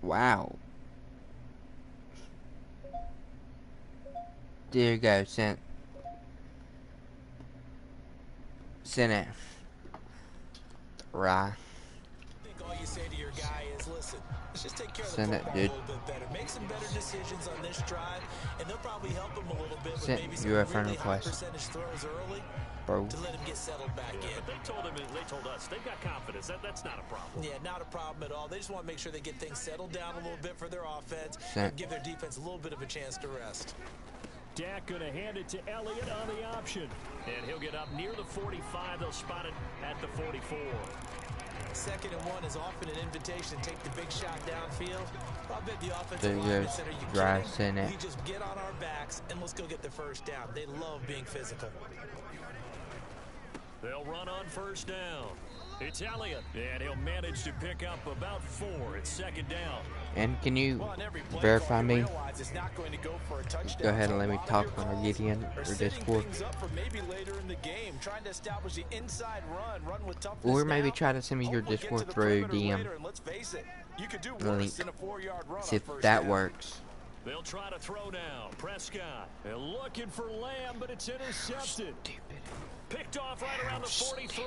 G: Wow. There you go, sent it. Right.
D: I think all you say to your guy is, listen, let's just take care of the
G: Send it,
D: football
G: dude.
D: a little bit better. Make some better decisions on this drive, and they'll probably help him a little bit with
G: Send
D: maybe some
G: your
D: really
G: friend
D: high
G: request,
D: percentage throws early
G: bro.
D: to let him get settled back in.
C: But they told us they've got confidence. That's not a problem.
D: Yeah, not a problem at all. They just want to make sure they get things settled down a little bit for their offense
G: Sent.
D: and give their defense a little bit of a chance to rest.
C: Dak going to hand it to Elliott on the option. And he'll get up near the 45. They'll spot it at the 44.
D: 2nd and 1 is often an invitation to take the big shot downfield. I bet the offensive
G: There
D: linemen
G: goes
D: said, are you
G: drive,
D: kidding?
G: send it.
D: We just get on our backs and let's go get the first down. They love being physical.
C: They'll run on first down. It's Elliott, and he'll manage to pick up about 4. It's 2nd down.
G: And can you verify me? Go ahead and let me talk when I get in or Discord. Or maybe try to send me your Discord through DM link. See if that works.
C: They'll try to throw now. Prescott. They're looking for Lamb, but it's intercepted. Picked off right around the 43.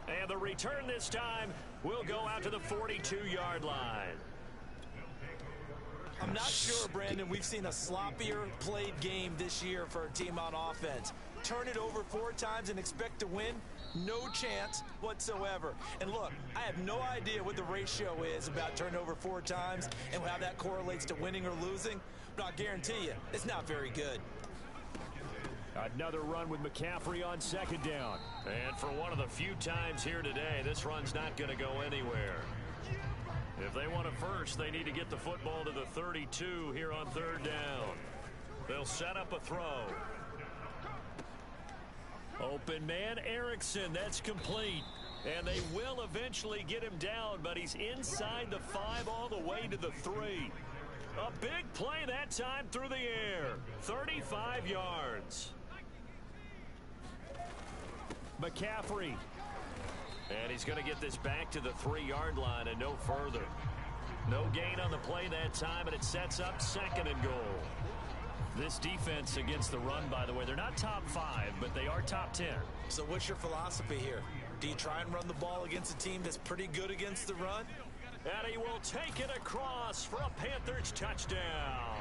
C: And the return this time will go out to the 42-yard line.
D: I'm not sure, Brandon, we've seen a sloppier played game this year for a team on offense. Turn it over 4 times and expect to win? No chance whatsoever. And look, I have no idea what the ratio is about turnover 4 times and how that correlates to winning or losing, but I'll guarantee you, it's not very good.
C: Another run with McCaffrey on 2nd down. And for one of the few times here today, this run's not going to go anywhere. If they want it first, they need to get the football to the 32 here on 3rd down. They'll set up a throw. Open man, Erickson. That's complete. And they will eventually get him down, but he's inside the 5 all the way to the 3. A big play that time through the air. 35 yards. McCaffrey. And he's going to get this back to the 3-yard line and no further. No gain on the play that time, and it sets up 2nd and goal. This defense against the run, by the way, they're not top 5, but they are top 10.
D: So what's your philosophy here? Do you try and run the ball against a team that's pretty good against the run?
C: And he will take it across for a Panthers touchdown.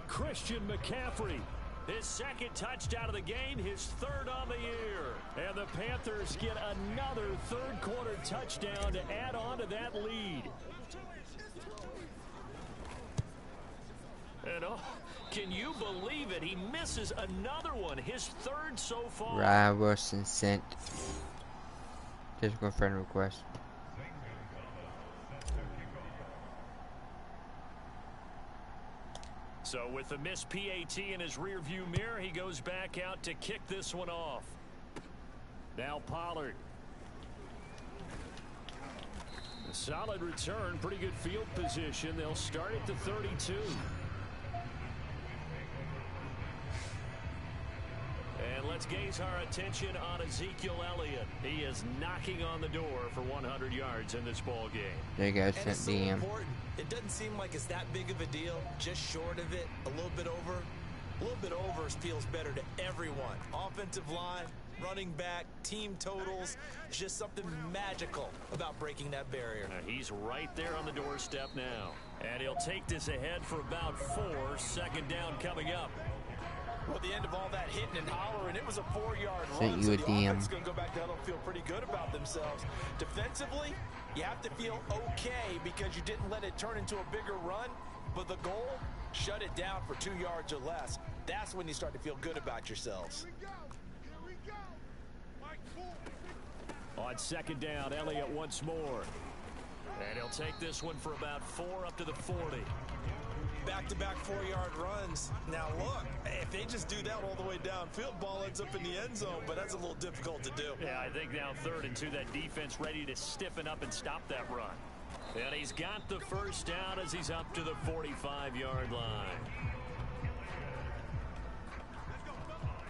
C: Christian McCaffrey, his second touchdown of the game, his third on the year. And the Panthers get another third-quarter touchdown to add on to that lead. And can you believe it? He misses another one, his third so far.
G: Ryan Wilson sent. Just go friend request.
C: So with the missed PAT in his rearview mirror, he goes back out to kick this one off. Now Pollard. A solid return, pretty good field position. They'll start at the 32. And let's gaze our attention on Ezekiel Elliott. He is knocking on the door for 100 yards in this ball game.
G: There you go, sent DM.
D: Important. It doesn't seem like it's that big of a deal. Just short of it, a little bit over. A little bit over feels better to everyone. Offensive line, running back, team totals. It's just something magical about breaking that barrier.
C: He's right there on the doorstep now. And he'll take this ahead for about 4. Second down coming up.
D: Well, the end of all that hitting and hollering, it was a 4-yard run.
G: Sent you a
D: so the
G: DM.
D: offense is going to go back down and feel pretty good about themselves. Defensively, you have to feel okay because you didn't let it turn into a bigger run. But the goal, shut it down for 2 yards or less. That's when you start to feel good about yourselves.
F: Here we go. Mike 4.
C: On second down, Elliott once more. And he'll take this one for about 4 up to the 40.
D: Back-to-back 4-yard runs. Now look, if they just do that all the way downfield, ball ends up in the end zone, but that's a little difficult to do.
C: Yeah, I think now 3rd and 2, that defense ready to stiffen up and stop that run. And he's got the first down as he's up to the 45-yard line.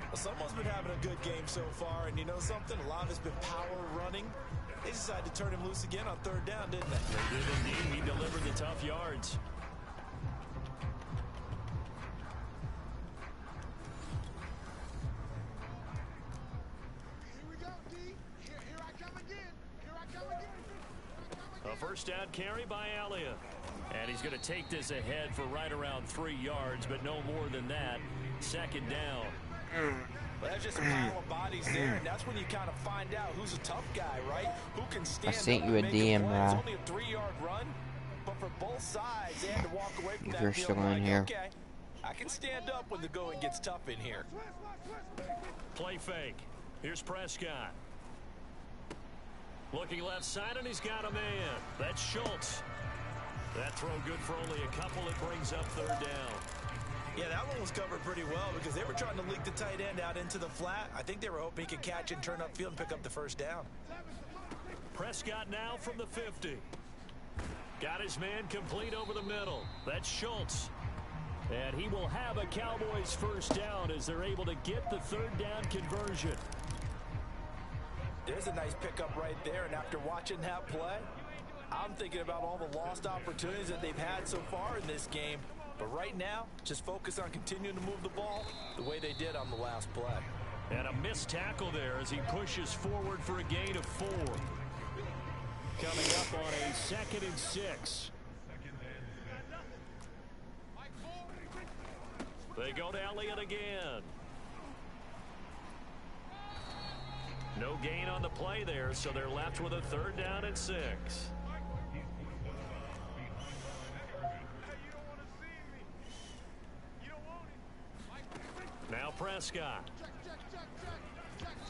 D: Well, someone's been having a good game so far, and you know something? A lot of it's been power running. They decided to turn him loose again on 3rd down, didn't they?
C: They did indeed. He delivered the tough yards. A first down carry by Elliott. And he's going to take this ahead for right around 3 yards, but no more than that. Second down.
D: Well, that's just a pile of bodies there, and that's when you kind of find out who's a tough guy, right? Who can stand
G: I sent
D: up
G: you a
D: and make
G: DM,
D: play. It's
G: Rob.
D: only a 3-yard run, but for both sides, they had to walk away from
G: If
D: that
G: you're
D: field
G: still in
D: like,
G: here.
D: okay, I can stand up when the going gets tough in here.
C: Play fake. Here's Prescott. Looking left side, and he's got a man. That's Schultz. That throw good for only a couple. It brings up 3rd down.
D: Yeah, that one was covered pretty well because they were trying to leak the tight end out into the flat. I think they were hoping he could catch it and turn upfield and pick up the first down.
C: Prescott now from the 50. Got his man complete over the middle. That's Schultz. And he will have a Cowboys first down as they're able to get the 3rd down conversion.
D: There's a nice pickup right there, and after watching that play, I'm thinking about all the lost opportunities that they've had so far in this game. But right now, just focus on continuing to move the ball the way they did on the last play.
C: And a missed tackle there as he pushes forward for a gain of 4. Coming up on a 2nd and 6. They go to Elliott again. No gain on the play there, so they're left with a 3rd down and 6. Now Prescott.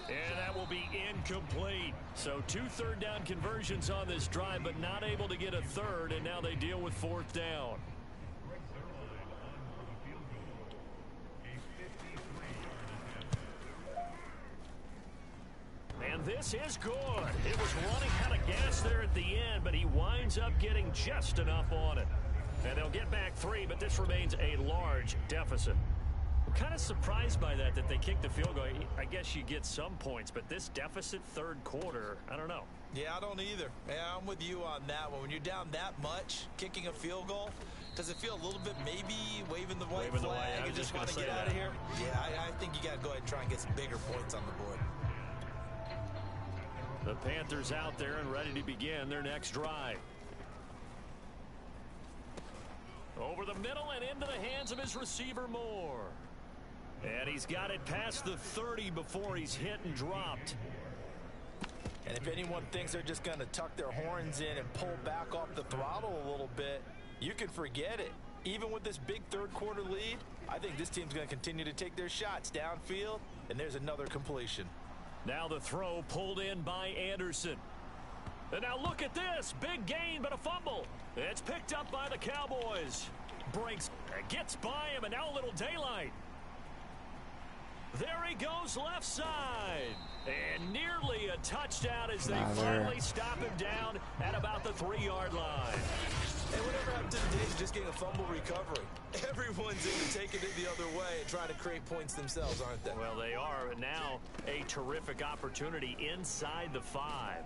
C: And that will be incomplete. So 2 3rd down conversions on this drive, but not able to get a 3rd, and now they deal with 4th down. And this is good. It was running out of gas there at the end, but he winds up getting just enough on it. And they'll get back 3, but this remains a large deficit. I'm kind of surprised by that they kicked the field goal. I guess you get some points, but this deficit 3rd quarter, I don't know.
D: Yeah, I don't either. Yeah, I'm with you on that one. When you're down that much, kicking a field goal, Does it feel a little bit maybe waving the white flag and just want to get out of here? Yeah, I think you got to go ahead and try and get some bigger points on the board.
C: The Panthers out there and ready to begin their next drive. Over the middle and into the hands of his receiver Moore. And he's got it past the 30 before he's hit and dropped.
D: And if anyone thinks they're just going to tuck their horns in and pull back off the throttle a little bit, you can forget it. Even with this big third-quarter lead, I think this team's going to continue to take their shots downfield, and there's another completion.
C: Now the throw pulled in by Anderson. And now look at this. Big gain, but a fumble. It's picked up by the Cowboys. Breaks, gets by him, and now a little daylight. There he goes left side. And nearly a touchdown as they finally stop him down at about the 3-yard line.
D: And whatever happened to the days of just getting a fumble recovery? Everyone's into taking it the other way and trying to create points themselves, aren't they?
C: Well, they are. Now a terrific opportunity inside the 5.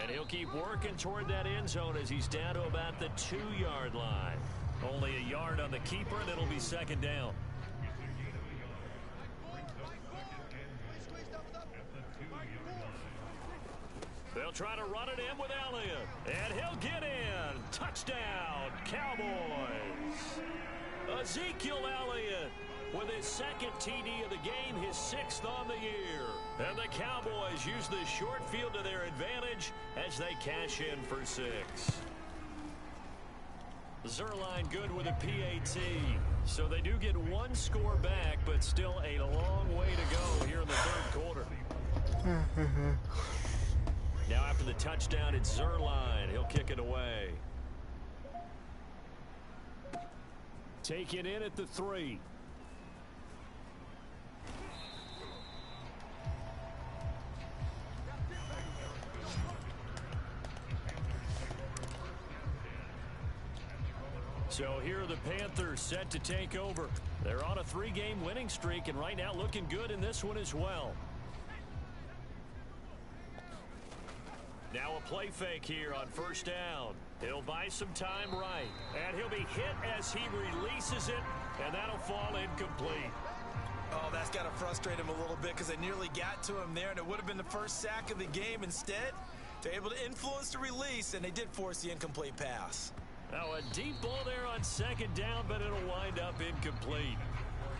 C: And he'll keep working toward that end zone as he's down to about the 2-yard line. Only a yard on the keeper, and it'll be second down. They'll try to run it in with Elliott. And he'll get in. Touchdown, Cowboys. Ezekiel Elliott with his second TD of the game, his 6th on the year. And the Cowboys use the short field to their advantage as they cash in for 6. Zerline good with a PAT. So they do get 1 score back, but still a long way to go here in the third quarter. Now after the touchdown, it's Zerline. He'll kick it away. Taken in at the 3. So here are the Panthers set to take over. They're on a 3-game winning streak and right now looking good in this one as well. Now a play fake here on first down. He'll buy some time right. And he'll be hit as he releases it, and that'll fall incomplete.
D: Oh, that's got to frustrate him a little bit because they nearly got to him there, and it would have been the first sack of the game. Instead, they're able to influence the release, and they did force the incomplete pass.
C: Now a deep ball there on second down, but it'll wind up incomplete.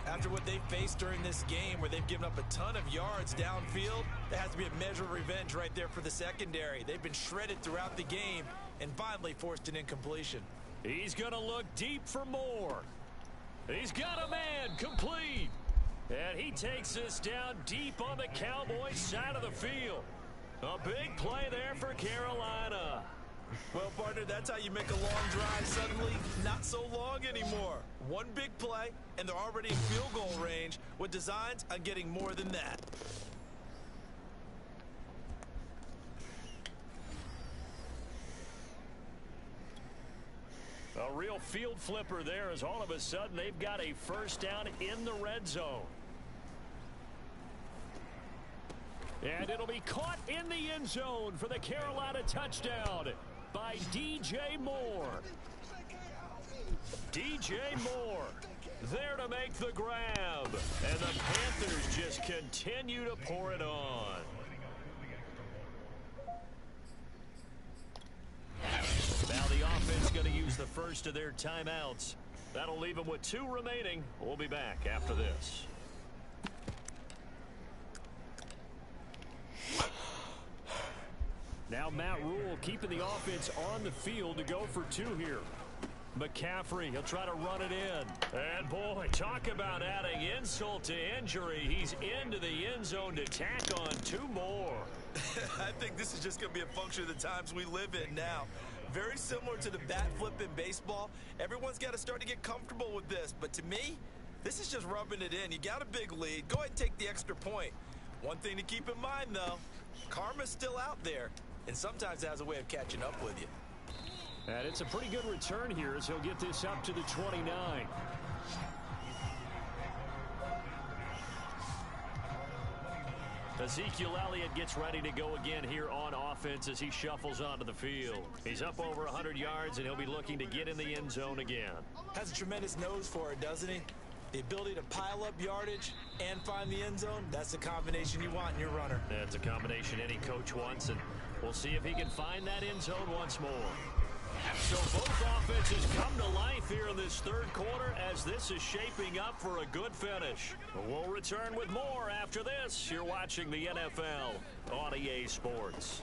D: After what they faced during this game where they've given up a ton of yards downfield, there has to be a measure of revenge right there for the secondary. They've been shredded throughout the game and finally forced an incompletion.
C: He's going to look deep for more. He's got a man complete. And he takes this down deep on the Cowboys side of the field. A big play there for Carolina.
D: Well, partner, that's how you make a long drive suddenly not so long anymore. One big play, and they're already in field goal range with designs on getting more than that.
C: A real field flipper there as all of a sudden they've got a first down in the red zone. And it'll be caught in the end zone for the Carolina touchdown by DJ Moore. DJ Moore there to make the grab. And the Panthers just continue to pour it on. Now the offense going to use the first of their timeouts. That'll leave them with 2 remaining. We'll be back after this. Now Matt Rule keeping the offense on the field to go for 2 here. McCaffrey, he'll try to run it in. And boy, talk about adding insult to injury. He's into the end zone to tack on 2 more.
D: I think this is just going to be a function of the times we live in now. Very similar to the bat flip in baseball. Everyone's got to start to get comfortable with this. But to me, this is just rubbing it in. You got a big lead. Go ahead and take the extra point. One thing to keep in mind, though, karma's still out there. And sometimes it has a way of catching up with you.
C: And it's a pretty good return here as he'll get this up to the 29. Ezekiel Elliott gets ready to go again here on offense as he shuffles onto the field. He's up over 100 yards, and he'll be looking to get in the end zone again.
D: Has a tremendous nose for it, doesn't he? The ability to pile up yardage and find the end zone, that's the combination you want in your runner.
C: That's a combination any coach wants, and we'll see if he can find that end zone once more. So both offenses come to life here in this third quarter as this is shaping up for a good finish. We'll return with more after this. You're watching the NFL on EA Sports.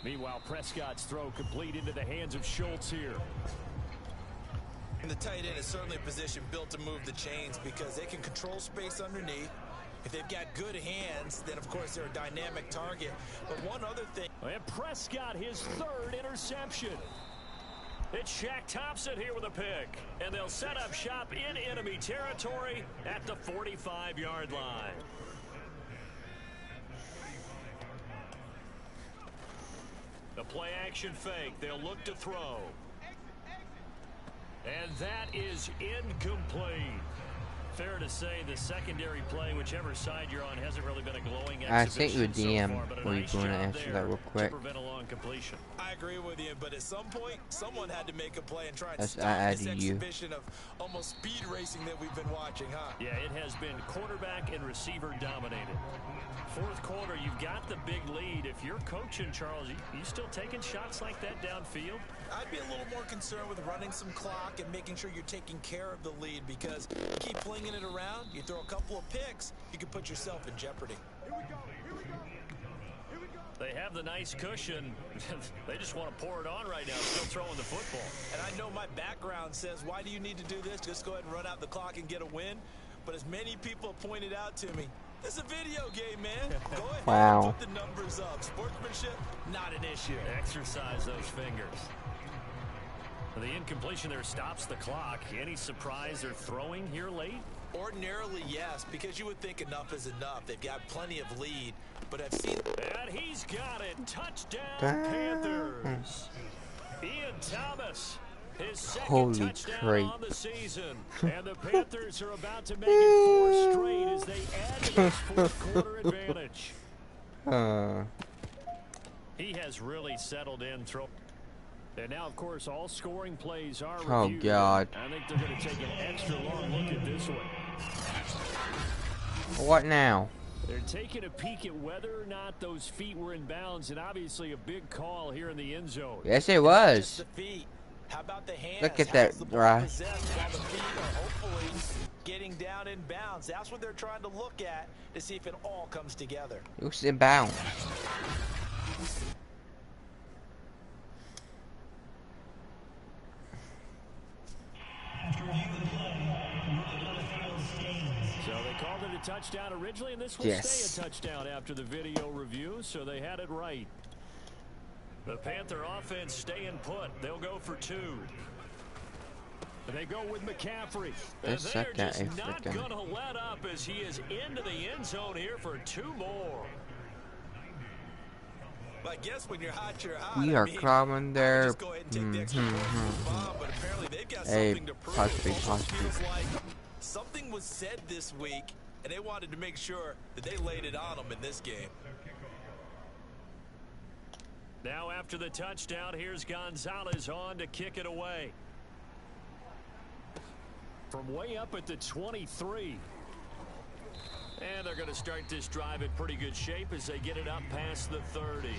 H: Meanwhile, Prescott's throw complete into the hands of Schultz here.
D: And the tight end is certainly a position built to move the chains because they can control space underneath. If they've got good hands, then of course they're a dynamic target. But one other thing.
H: And Prescott, his third interception.
C: It's Shaq Thompson here with a pick. And they'll set up shop in enemy territory at the 45-yard line. The play action fake. They'll look to throw. And that is incomplete. Fair to say the secondary play, whichever side you're on, hasn't really been a glowing exhibition.
G: I sent you a DM.
C: So far, but
G: Were you
C: nice
G: going to
C: job
G: answer that
C: there
G: real quick?
C: to prevent a long completion.
D: I agree with you, but at some point, someone had to make a play and try and
G: That's-
D: stop
G: I
D: this
G: added you.
D: exhibition of almost speed racing that we've been watching, huh?
C: Yeah, it has been quarterback and receiver dominated. Fourth quarter, you've got the big lead. If you're coaching, Charles, you still taking shots like that downfield?
D: I'd be a little more concerned with running some clock and making sure you're taking care of the lead because you keep flinging it around, you throw a couple of picks, you can put yourself in jeopardy.
F: Here we go. Here we go. Here we go.
C: They have the nice cushion. They just want to pour it on right now, still throwing the football.
D: And I know my background says, why do you need to do this? Just go ahead and run out the clock and get a win. But as many people have pointed out to me, it's a video game, man. Go ahead and put the numbers up. Sportsmanship, not an issue.
C: Exercise those fingers. The incompletion there stops the clock. Any surprise they're throwing here late?
D: Ordinarily, yes, because you would think enough is enough. They've got plenty of lead, but I've seen...
C: And he's got it. Touchdown, Panthers. Ian Thomas, his second touchdown on the season. And the Panthers are about to make it 4 straight as they add to this fourth quarter advantage. He has really settled in. And now, of course, all scoring plays are reviewed.
G: Oh, God.
C: I think they're going to take an extra long look at this one.
G: What now?
H: They're taking a peek at whether or not those feet were in bounds, and obviously a big call here in the end zone.
G: Yes, it was.
D: How about the hands?
G: Look at that, right?
D: While the feet are hopefully getting down in bounds. That's what they're trying to look at to see if it all comes together.
G: It was in bounds.
C: So they called it a touchdown originally, and this will stay a touchdown after the video review, so they had it right. The Panther offense staying put. They'll go for 2.
H: They go with McCaffrey.
C: And they're just not going to let up as he is into the end zone here for 2 more.
D: I guess when you're hot, you're hot.
G: We are coming there.
D: Just go ahead and take the extra bomb, but apparently they've got something to prove.
G: Possibly.
D: Feels like something was said this week, and they wanted to make sure that they laid it on them in this game.
C: Now after the touchdown, here's Gonzalez on to kick it away.
H: From way up at the 23.
C: And they're going to start this drive in pretty good shape as they get it up past the 30.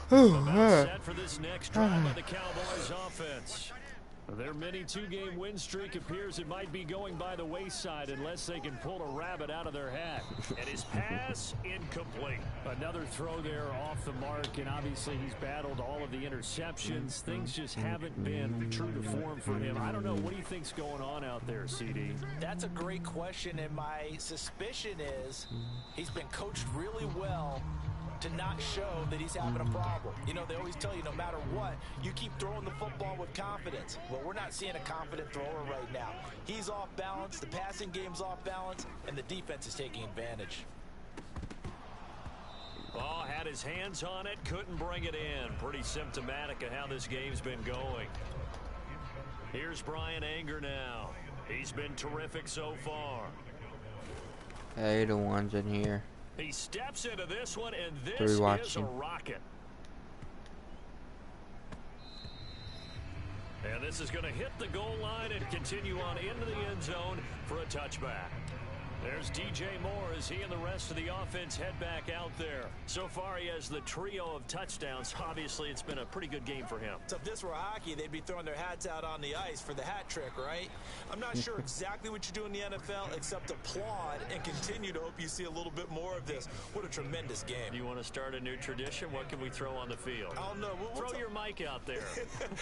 C: About set for this next drive by the Cowboys offense.
H: Their mini 2-game win streak appears it might be going by the wayside unless they can pull a rabbit out of their hat.
C: And his pass incomplete.
H: Another throw there off the mark, and obviously he's battled all of the interceptions. Things just haven't been true to form for him. I don't know. What do you think's going on out there, CD?
D: That's a great question, and my suspicion is he's been coached really well to not show that he's having a problem. You know, they always tell you no matter what, you keep throwing the football with confidence. Well, we're not seeing a confident thrower right now. He's off balance, the passing game's off balance, and the defense is taking advantage.
C: Oh, had his hands on it, couldn't bring it in. Pretty symptomatic of how this game's been going. Here's Brian Anger now. He's been terrific so far.
G: Hey, the ones in here.
C: He steps into this one, and this is a rocket. And this is going to hit the goal line and continue on into the end zone for a touchback. There's DJ Moore as he and the rest of the offense head back out there. So far, he has the trio of touchdowns. Obviously, it's been a pretty good game for him.
D: So if this were hockey, they'd be throwing their hats out on the ice for the hat trick, right? I'm not sure exactly what you do in the NFL except applaud and continue to hope you see a little bit more of this. What a tremendous game.
C: You want to start a new tradition? What can we throw on the field?
D: I don't know.
C: Throw your mic out there.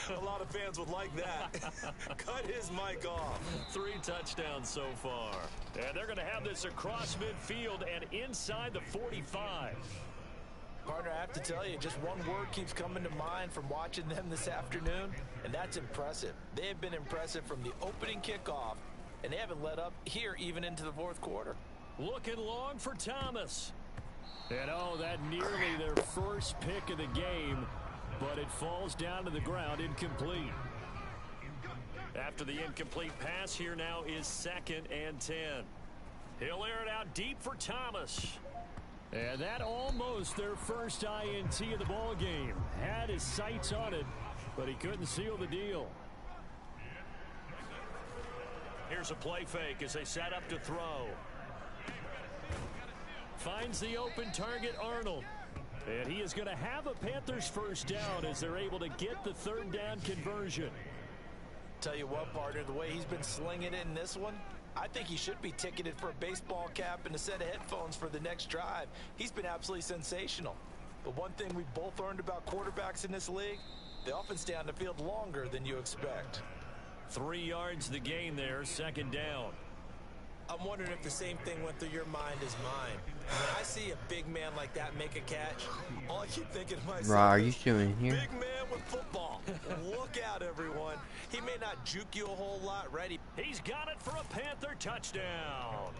D: A lot of fans would like that. Cut his mic off.
C: 3 touchdowns so far. And they're going to have this across midfield and inside the 45.
D: Partner, I have to tell you, just one word keeps coming to mind from watching them this afternoon, and that's impressive. They have been impressive from the opening kickoff, and they haven't let up here even into the fourth quarter.
C: Looking long for Thomas. And oh, that nearly their first pick of the game, but it falls down to the ground incomplete. After the incomplete pass, here now is 2nd and 10. He'll air it out deep for Thomas. And that almost their first INT of the ball game. Had his sights on it, but he couldn't seal the deal. Here's a play fake as they set up to throw. Finds the open target, Arnold. And he is going to have a Panthers first down as they're able to get the 3rd down conversion.
D: Tell you what, partner, the way he's been slinging it in this one, I think he should be ticketed for a baseball cap and a set of headphones for the next drive. He's been absolutely sensational. But one thing we've both learned about quarterbacks in this league, they often stay on the field longer than you expect.
C: 3 yards the gain there, 2nd down.
D: I'm wondering if the same thing went through your mind as mine. When I see a big man like that make a catch, all I keep thinking to myself
G: are you doing here?
D: Big man with football. Look out, everyone. He may not juke you a whole lot, right?
C: He's got it for a Panther touchdown.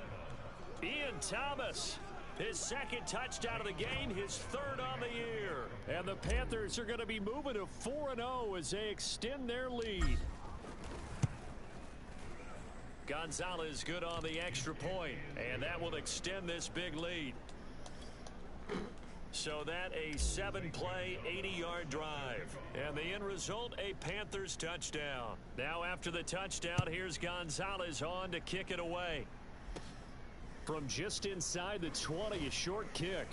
C: Ian Thomas, his 2nd touchdown of the game, his 3rd on the year. And the Panthers are going to be moving to 4-0 as they extend their lead. Gonzalez good on the extra point, and that will extend this big lead. So that a 7-play, 80-yard drive. And the end result, a Panthers touchdown. Now after the touchdown, here's Gonzalez on to kick it away. From just inside the 20, a short kick.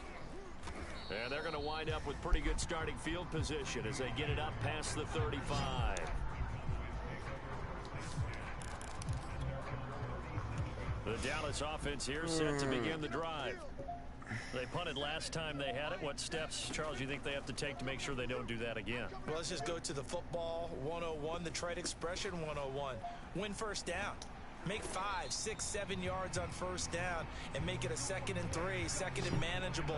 C: And they're going to wind up with pretty good starting field position as they get it up past the 35. The Dallas offense here set to begin the drive. They punted last time they had it. What steps, Charles, you think they have to take to make sure they don't do that again?
D: Well, let's just go to the football 101, the trade expression 101. Win first down. Make 5, 6, 7 yards on first down and make it a 2nd and 3, 2nd and manageable.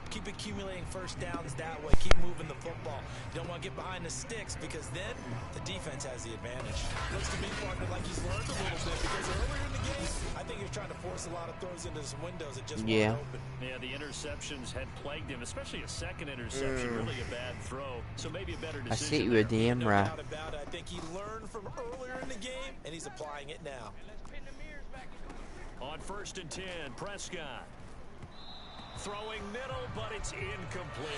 D: Keep accumulating first downs that way. Keep moving the football. You don't want to get behind the sticks because then the defense has the advantage. Looks to me, partner, like he's learned a little bit because earlier in the game, I think he was trying to force a lot of throws into some windows that just weren't open.
C: Yeah, the interceptions had plagued him, especially a 2nd interception, really a bad throw. So maybe a better decision.
G: I see you with the Emra.
D: No doubt about it. I think he learned from earlier in the game, and he's applying it now.
C: On 1st and 10, Prescott. Throwing middle, but it's incomplete.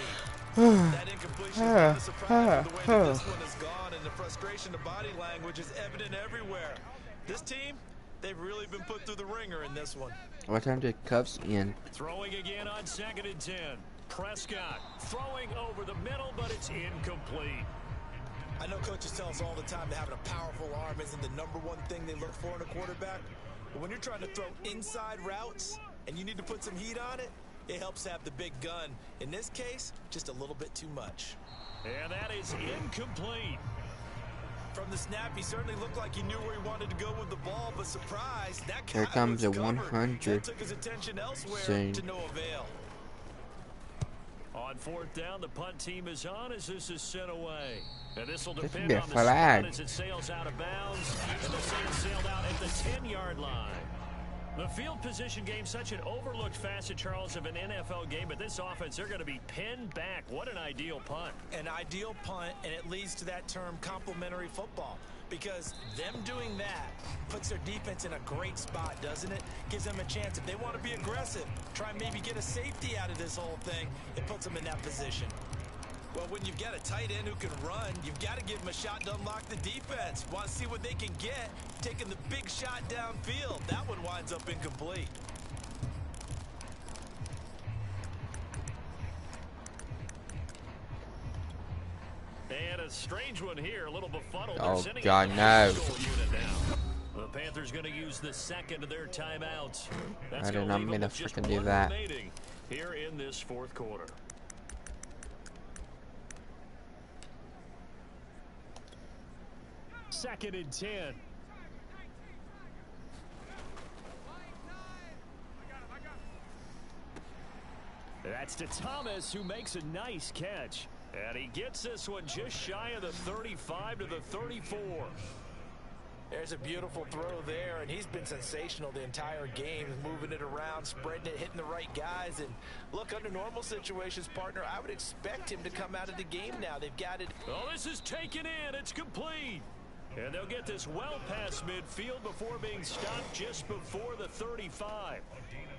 D: That incompletion is kind of surprising the way that this one has gone, and the frustration of body language is evident everywhere. This team, they've really been put through the ringer in this one.
G: What time did Cubs in?
C: Throwing again on 2nd and 10. Prescott throwing over the middle, but it's incomplete.
D: I know coaches tell us all the time that having a powerful arm isn't the #1 thing they look for in a quarterback. But when you're trying to throw inside routes and you need to put some heat on it, it helps have the big gun. In this case, just a little bit too much.
C: And that is incomplete.
D: From the snap, he certainly looked like he knew where he wanted to go with the ball, but surprise, that guy
G: Here comes a
D: was
G: 100.
D: That took his attention elsewhere to no avail.
C: On 4th down, the punt team is on as this is sent away. And this will depend
G: be a
C: on the
G: flag.
C: spot as it sails out of bounds. And the sail sailed out at the 10-yard line. The field position game, such an overlooked facet, Charles, of an NFL game. But this offense, they're going to be pinned back. What an ideal punt.
D: An ideal punt, and it leads to that term complementary football. because them doing that puts their defense in a great spot, doesn't it? Gives them a chance. If they want to be aggressive, try and maybe get a safety out of this whole thing, it puts them in that position. Well, when you've got a tight end who can run, you've got to give him a shot to unlock the defense. Want to see what they can get, taking the big shot downfield. That one winds up incomplete.
C: And a strange one here, a little befuddled.
G: Oh, God, no.
C: The Panthers going to use the second of their timeouts.
G: I did not mean to freaking do that.
C: Here in this fourth quarter. Second and 10. That's to Thomas, who makes a nice catch. And he gets this one just shy of the 35 to the 34.
D: There's a beautiful throw there, and he's been sensational the entire game, moving it around, spreading it, hitting the right guys. And look, under normal situations, partner, I would expect him to come out of the game now. They've got it.
C: Oh, this is taken in. It's complete. And they'll get this well past midfield before being stopped just before the 35.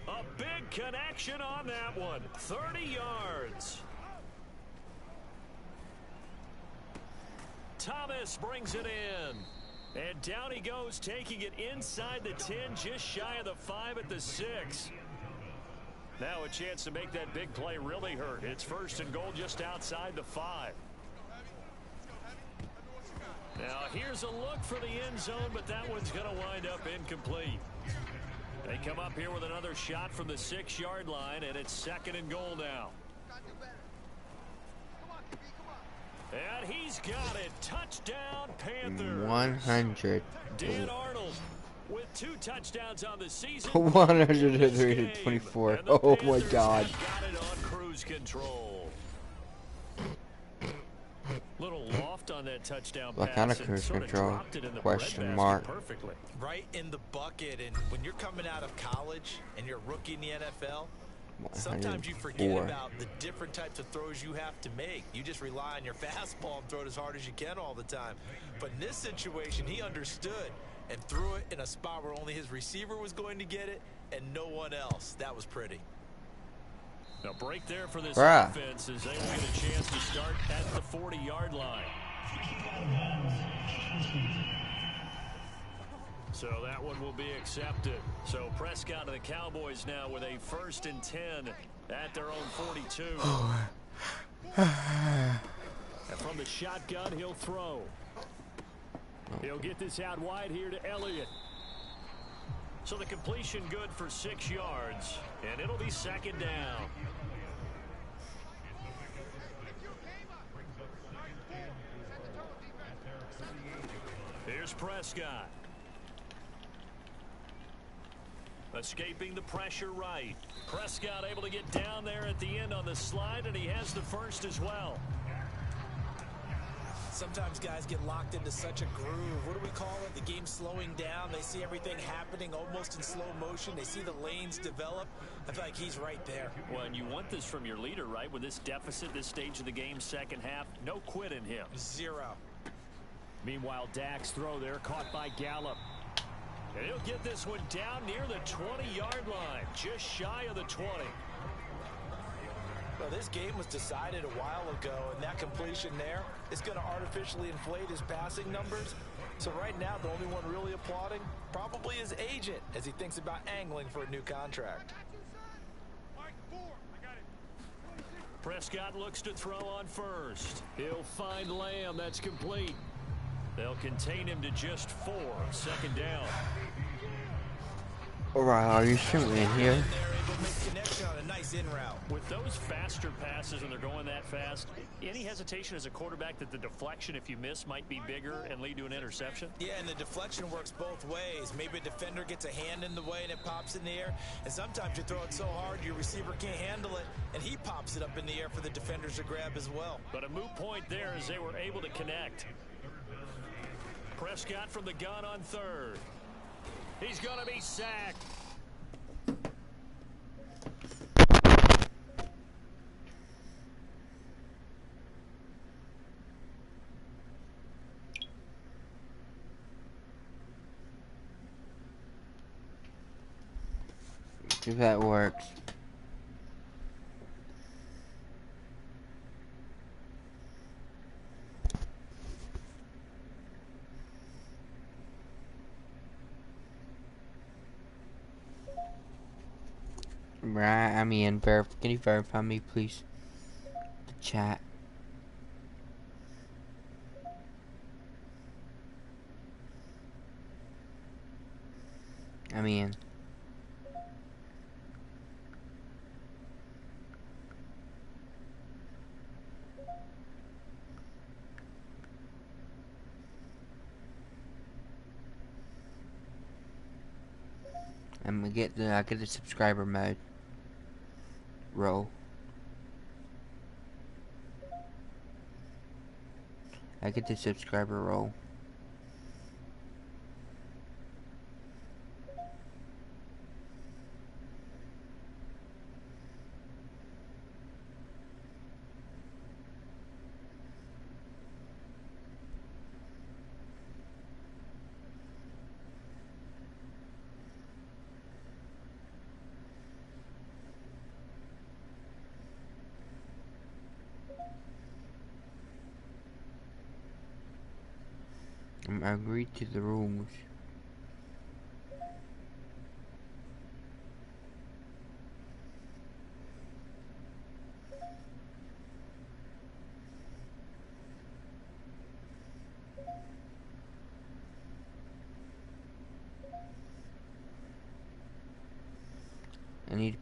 C: A big connection on that one. 30 yards. Thomas brings it in. And down he goes, taking it inside the 10, just shy of the 5 at the 6. Now a chance to make that big play really hurt. It's first and goal just outside the 5. Now here's a look for the end zone, but that one's going to wind up incomplete. They come up here with another shot from the 6-yard line, and it's second and goal now. And he's got it. Touchdown, Panthers.
G: 100.
C: Dan Arnold with 2 touchdowns on the season.
G: 103 to 24. Oh my God.
C: Got it on cruise control. Little loft on that touchdown
G: what
C: pass.
G: Kind of cruise control? Question mark.
D: Perfectly. Right in the bucket. And when you're coming out of college and you're a rookie in the NFL, sometimes you forget about the different types of throws you have to make. You just rely on your fastball and throw it as hard as you can all the time. But in this situation, he understood and threw it in a spot where only his receiver was going to get it and no one else. That was pretty.
C: A break there for this offense as they will get a chance to start at the 40-yard line. So that one will be accepted. So Prescott and the Cowboys now with a 1st and 10 at their own 42. And from the shotgun, he'll throw. He'll get this out wide here to Elliott. So the completion good for 6 yards, and it'll be second down. Here's Prescott. Escaping the pressure right. Prescott able to get down there at the end on the slide, and he has the first as well.
D: Sometimes guys get locked into such a groove. What do we call it? The game's slowing down. They see everything happening almost in slow motion. They see the lanes develop. I feel like he's right there.
C: Well, and you want this from your leader, right? With this deficit, this stage of the game, second half, no quit in him.
D: 0.
C: Meanwhile, Dak's throw there caught by Gallup. And he'll get this one down near the 20-yard line, just shy of the 20.
D: Well, this game was decided a while ago, and that completion there is going to artificially inflate his passing numbers. So right now, the only one really applauding probably his agent as he thinks about angling for a new contract.
C: Prescott looks to throw on first. He'll find Lamb. That's complete. They'll contain him to just 4. Second down.
G: Alright, are you shooting in here?
C: With those faster passes and they're going that fast, any hesitation as a quarterback that the deflection, if you miss, might be bigger and lead to an interception?
D: Yeah, and the deflection works both ways. Maybe a defender gets a hand in the way and it pops in the air. And sometimes you throw it so hard your receiver can't handle it, and he pops it up in the air for the defenders to grab as well.
C: But a moot point there as they were able to connect. Prescott from the gun on 3rd. He's going to be sacked.
G: If that works. Right, I'm in. Can you verify me, please? The chat. I'm in. I'm gonna get the subscriber mode. Roll. I get the subscriber roll. I agree to the rules. I need.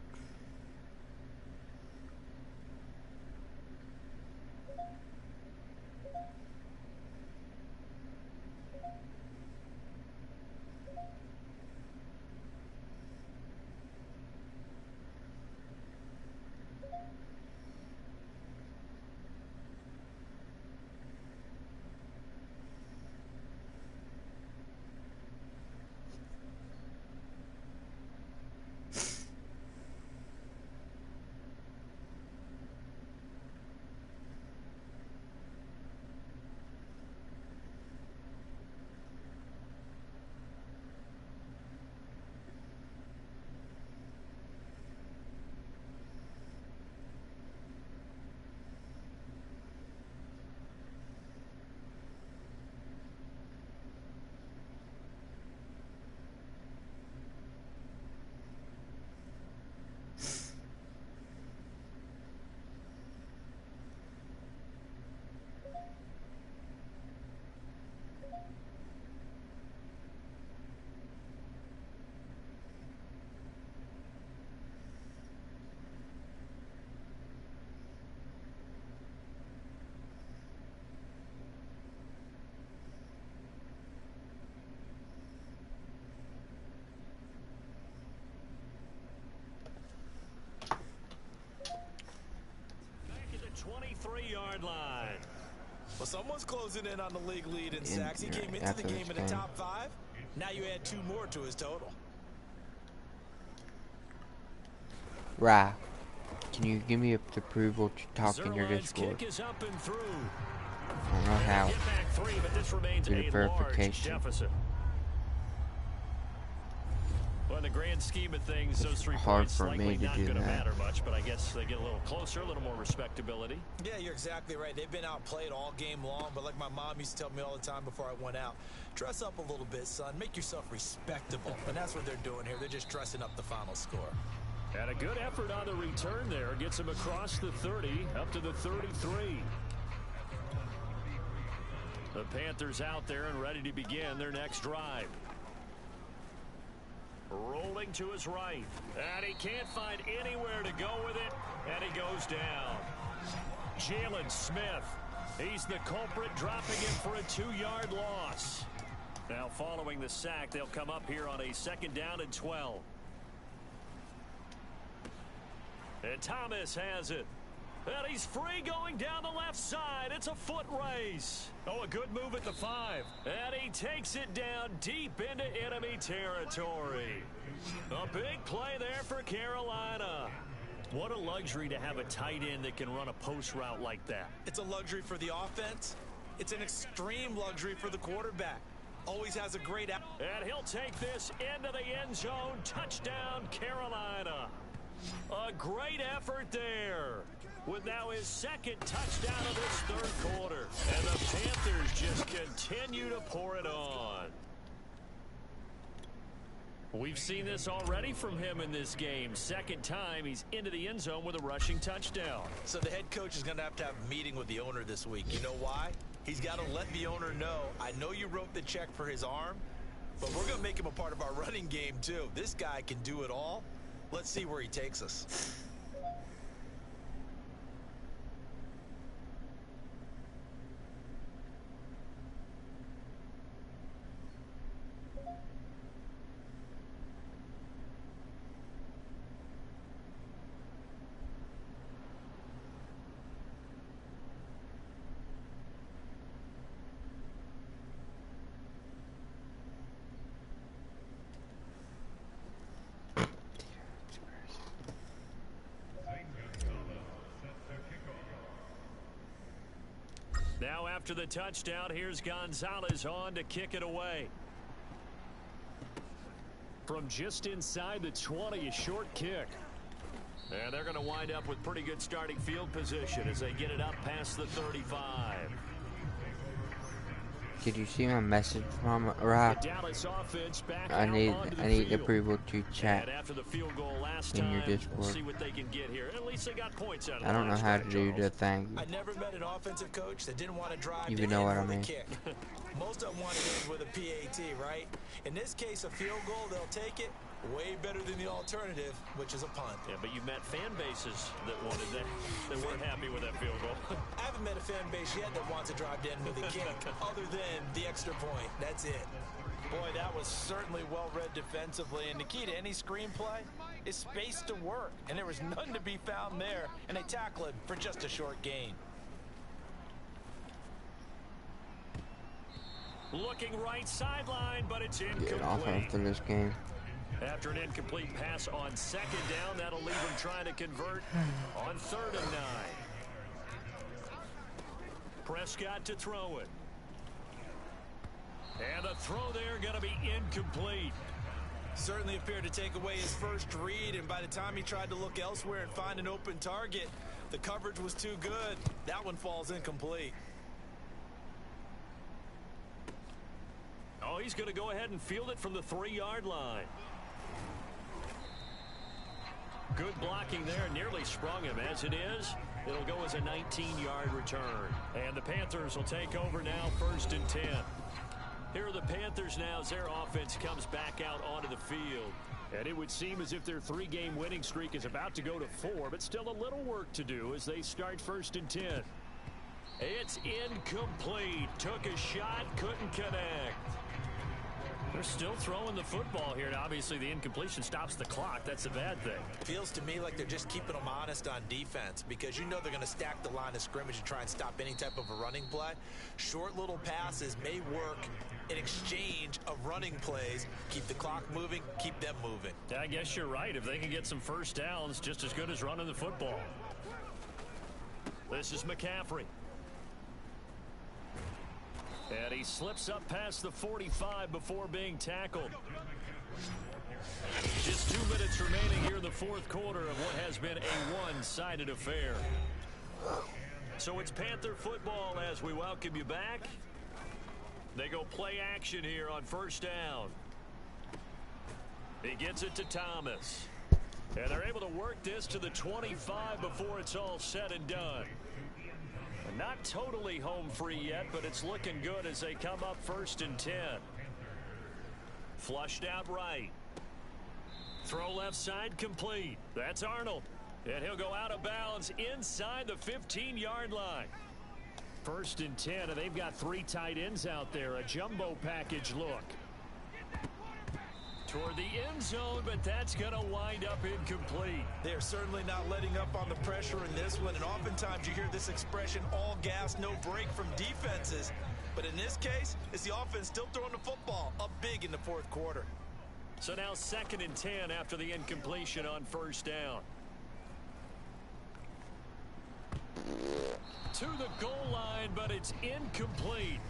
C: Back at the 23-yard line.
D: Well, someone's closing in on the league lead in sacks. He came into the game in the top 5. Now you add 2 more to his total.
G: Right. Can you give me approval to talk in your Discord?
C: Kick is up and through.
G: I don't know how.
C: Get back 3, but this remains
G: Do the
C: a
G: verification.
C: large deficit. Well, in the grand scheme of things, those 3
G: Hard
C: points
G: for
C: likely
G: me to
C: not
G: do
C: going to
G: that.
C: matter much, but I guess they get a little closer, a little more respectability.
D: Yeah, you're exactly right. They've been outplayed all game long, but like my mom used to tell me all the time before I went out, dress up a little bit, son. Make yourself respectable. And that's what they're doing here. They're just dressing up the final score.
C: And a good effort on the return there. Gets him across the 30, up to the 33. The Panthers out there and ready to begin their next drive. Rolling to his right. And he can't find anywhere to go with it. And he goes down. Jalen Smith. He's the culprit, dropping him for a 2-yard loss. Now following the sack, they'll come up here on a 2nd down and 12. And Thomas has it. And he's free going down the left side. It's a foot race. Oh, a good move at the 5. And he takes it down deep into enemy territory. A big play there for Carolina. What a luxury to have a tight end that can run a post route like that.
D: It's a luxury for the offense. It's an extreme luxury for the quarterback. Always has a great...
C: And he'll take this into the end zone. Touchdown, Carolina. A great effort there. With now his second touchdown of this third quarter. And the Panthers just continue to pour it on. We've seen this already from him in this game. Second time he's into the end zone with a rushing touchdown.
D: So the head coach is going to have a meeting with the owner this week. You know why? He's got to let the owner know, I know you wrote the check for his arm, but we're going to make him a part of our running game too. This guy can do it all. Let's see where he takes us.
C: Now after the touchdown, here's Gonzalez on to kick it away. From just inside the 20, a short kick. And they're going to wind up with pretty good starting field position as they get it up past the 35.
G: Did you see my message from Rob? I need approval to chat in your Discord.
C: See what they can get here. At least they got points out of
G: I don't know how to do the thing.
D: I never met an offensive coach that didn't want to drive
G: You know what I mean.
D: kick. Most of them want to end with a PAT, right? In this case, a field goal, they'll take it. Way better than the alternative, which is a punt.
C: Yeah, but you met fan bases that wanted that, that weren't happy with that field goal.
D: I haven't met a fan base yet that wants to drive in with a kick, other than the extra point. That's it. Boy, that was certainly well-read defensively, and the key to any screenplay is space to work, and there was none to be found there, and they tackle it for just a short gain.
C: Looking right sideline, but it's incomplete.
G: Get off after this game.
C: After an incomplete pass on second down, that'll leave him trying to convert on 3rd and 9. Prescott to throw it. And the throw there going to be incomplete.
D: Certainly appeared to take away his first read, and by the time he tried to look elsewhere and find an open target, the coverage was too good. That one falls incomplete.
C: Oh, he's going to go ahead and field it from the 3-yard line. Good blocking there, nearly sprung him. As it is, it'll go as a 19-yard return. And the Panthers will take over now, 1st and 10. Here are the Panthers now as their offense comes back out onto the field.
H: And it would seem as if their 3-game winning streak is about to go to 4, but still a little work to do as they start 1st and 10.
C: It's incomplete. Took a shot, couldn't connect. They're still throwing the football here, and obviously the incompletion stops the clock. That's a bad thing.
D: Feels to me like they're just keeping them honest on defense, because you know they're going to stack the line of scrimmage and try and stop any type of a running play. Short little passes may work in exchange of running plays. Keep the clock moving, keep them moving.
C: I guess you're right. If they can get some first downs, just as good as running the football. This is McCaffrey. And he slips up past the 45 before being tackled. Just 2 minutes remaining here in the 4th quarter of what has been a one-sided affair. So it's Panther football as we welcome you back. They go play action here on 1st down. He gets it to Thomas. And they're able to work this to the 25 before it's all said and done. Not totally home free yet, but it's looking good as they come up 1st and 10. Flushed out right. Throw left side complete. That's Arnold. And he'll go out of bounds inside the 15-yard line.
H: 1st and 10, and they've got 3 tight ends out there. A jumbo package look.
C: Toward the end zone, but that's going to wind up incomplete.
D: They're certainly not letting up on the pressure in this one, and oftentimes you hear this expression, all gas, no break from defenses. But in this case, it's the offense still throwing the football up big in the 4th quarter.
C: So now 2nd and 10 after the incompletion on 1st down. To the goal line, but it's incomplete.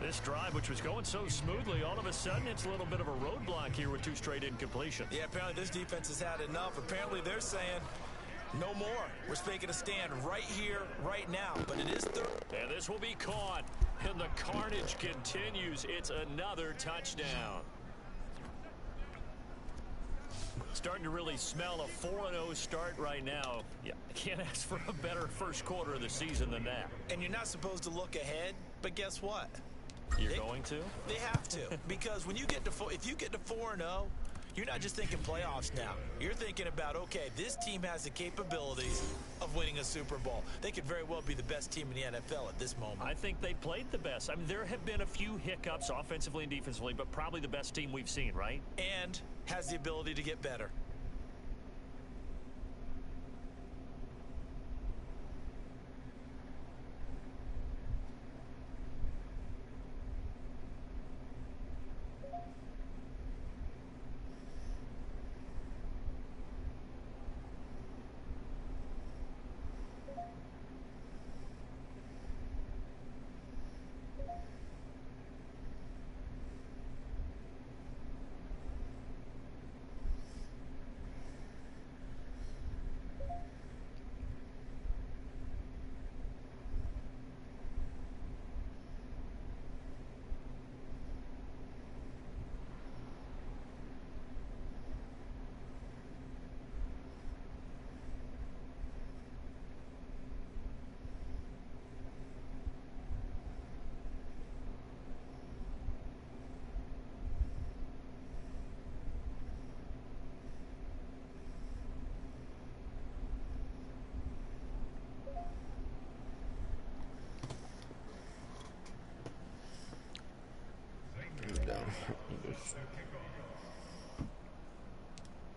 C: This drive, which was going so smoothly, all of a sudden it's a little bit of a roadblock here with 2 straight incompletions.
D: Yeah, apparently this defense has had enough. Apparently they're saying no more. We're making a stand right here, right now. But it is third.
C: And this will be caught. And the carnage continues. It's another touchdown. Starting to really smell a 4-0 start right now. Yeah, I can't ask for a better first quarter of the season than that.
D: And you're not supposed to look ahead, but guess what?
C: You're going to?
D: They have to. Because when you get to if you get to 4-0, you're not just thinking playoffs now. You're thinking about, okay, this team has the capabilities of winning a Super Bowl. They could very well be the best team in the NFL at this moment.
C: I think they played the best. I mean, there have been a few hiccups offensively and defensively, but probably the best team we've seen, right?
D: And has the ability to get better.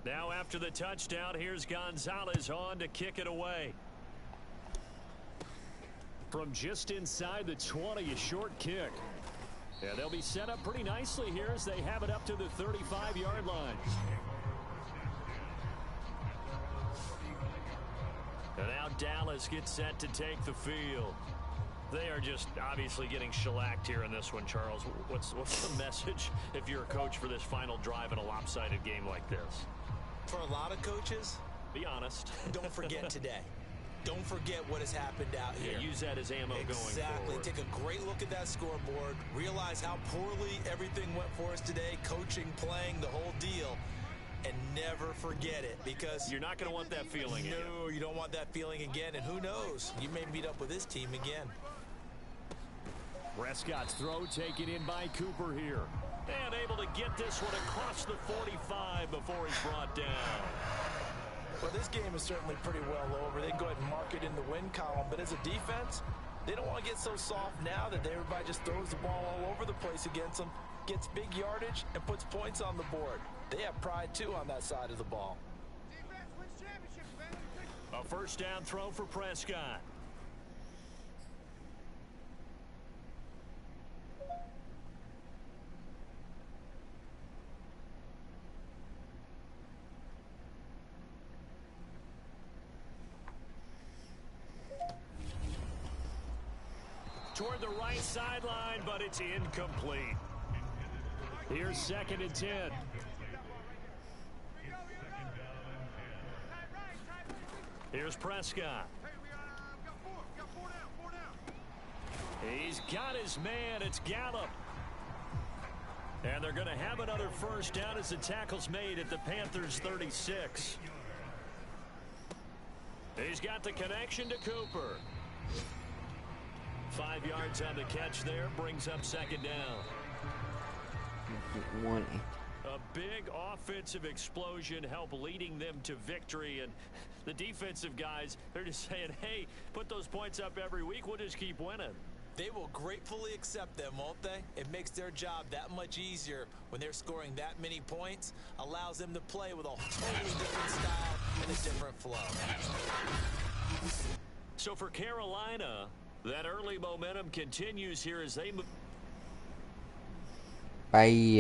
C: Now after the touchdown, here's Gonzalez on to kick it away. From just inside the 20, a short kick. Yeah, they'll be set up pretty nicely here as they have it up to the 35-yard line. And now Dallas gets set to take the field. They are just obviously getting shellacked here in this one, Charles. What's the message if you're a coach for this final drive in a lopsided game like this?
D: For a lot of coaches,
C: be honest.
D: Don't forget today. Don't forget what has happened out here.
C: Yeah, use that as ammo going forward.
D: Exactly. Take a great look at that scoreboard. Realize how poorly everything went for us today. Coaching, playing, the whole deal. And never forget it, because
C: you're not going to want that feeling again.
D: No, you don't want that feeling again. And who knows? You may meet up with this team again.
C: Prescott's throw taken in by Cooper here. And able to get this one across the 45 before he's brought down.
D: Well, this game is certainly pretty well over. They can go ahead and mark it in the win column. But as a defense, they don't want to get so soft now that everybody just throws the ball all over the place against them, gets big yardage, and puts points on the board. They have pride, too, on that side of the ball.
C: A first down throw for Prescott. Toward the right sideline, but it's incomplete. Here's 2nd and 10. Here's Prescott. He's got his man. It's Gallup. And they're going to have another first down as the tackle's made at the Panthers' 36. He's got the connection to Cooper. 5 yards on the catch there, brings up 2nd down. A big offensive explosion help leading them to victory, and the defensive guys, they're just saying, hey, put those points up every week, we'll just keep winning.
D: They will gratefully accept them, won't they? It makes their job that much easier when they're scoring that many points, allows them to play with a totally different style and a different flow.
C: So for Carolina, that early momentum continues here as they move.
G: Bye.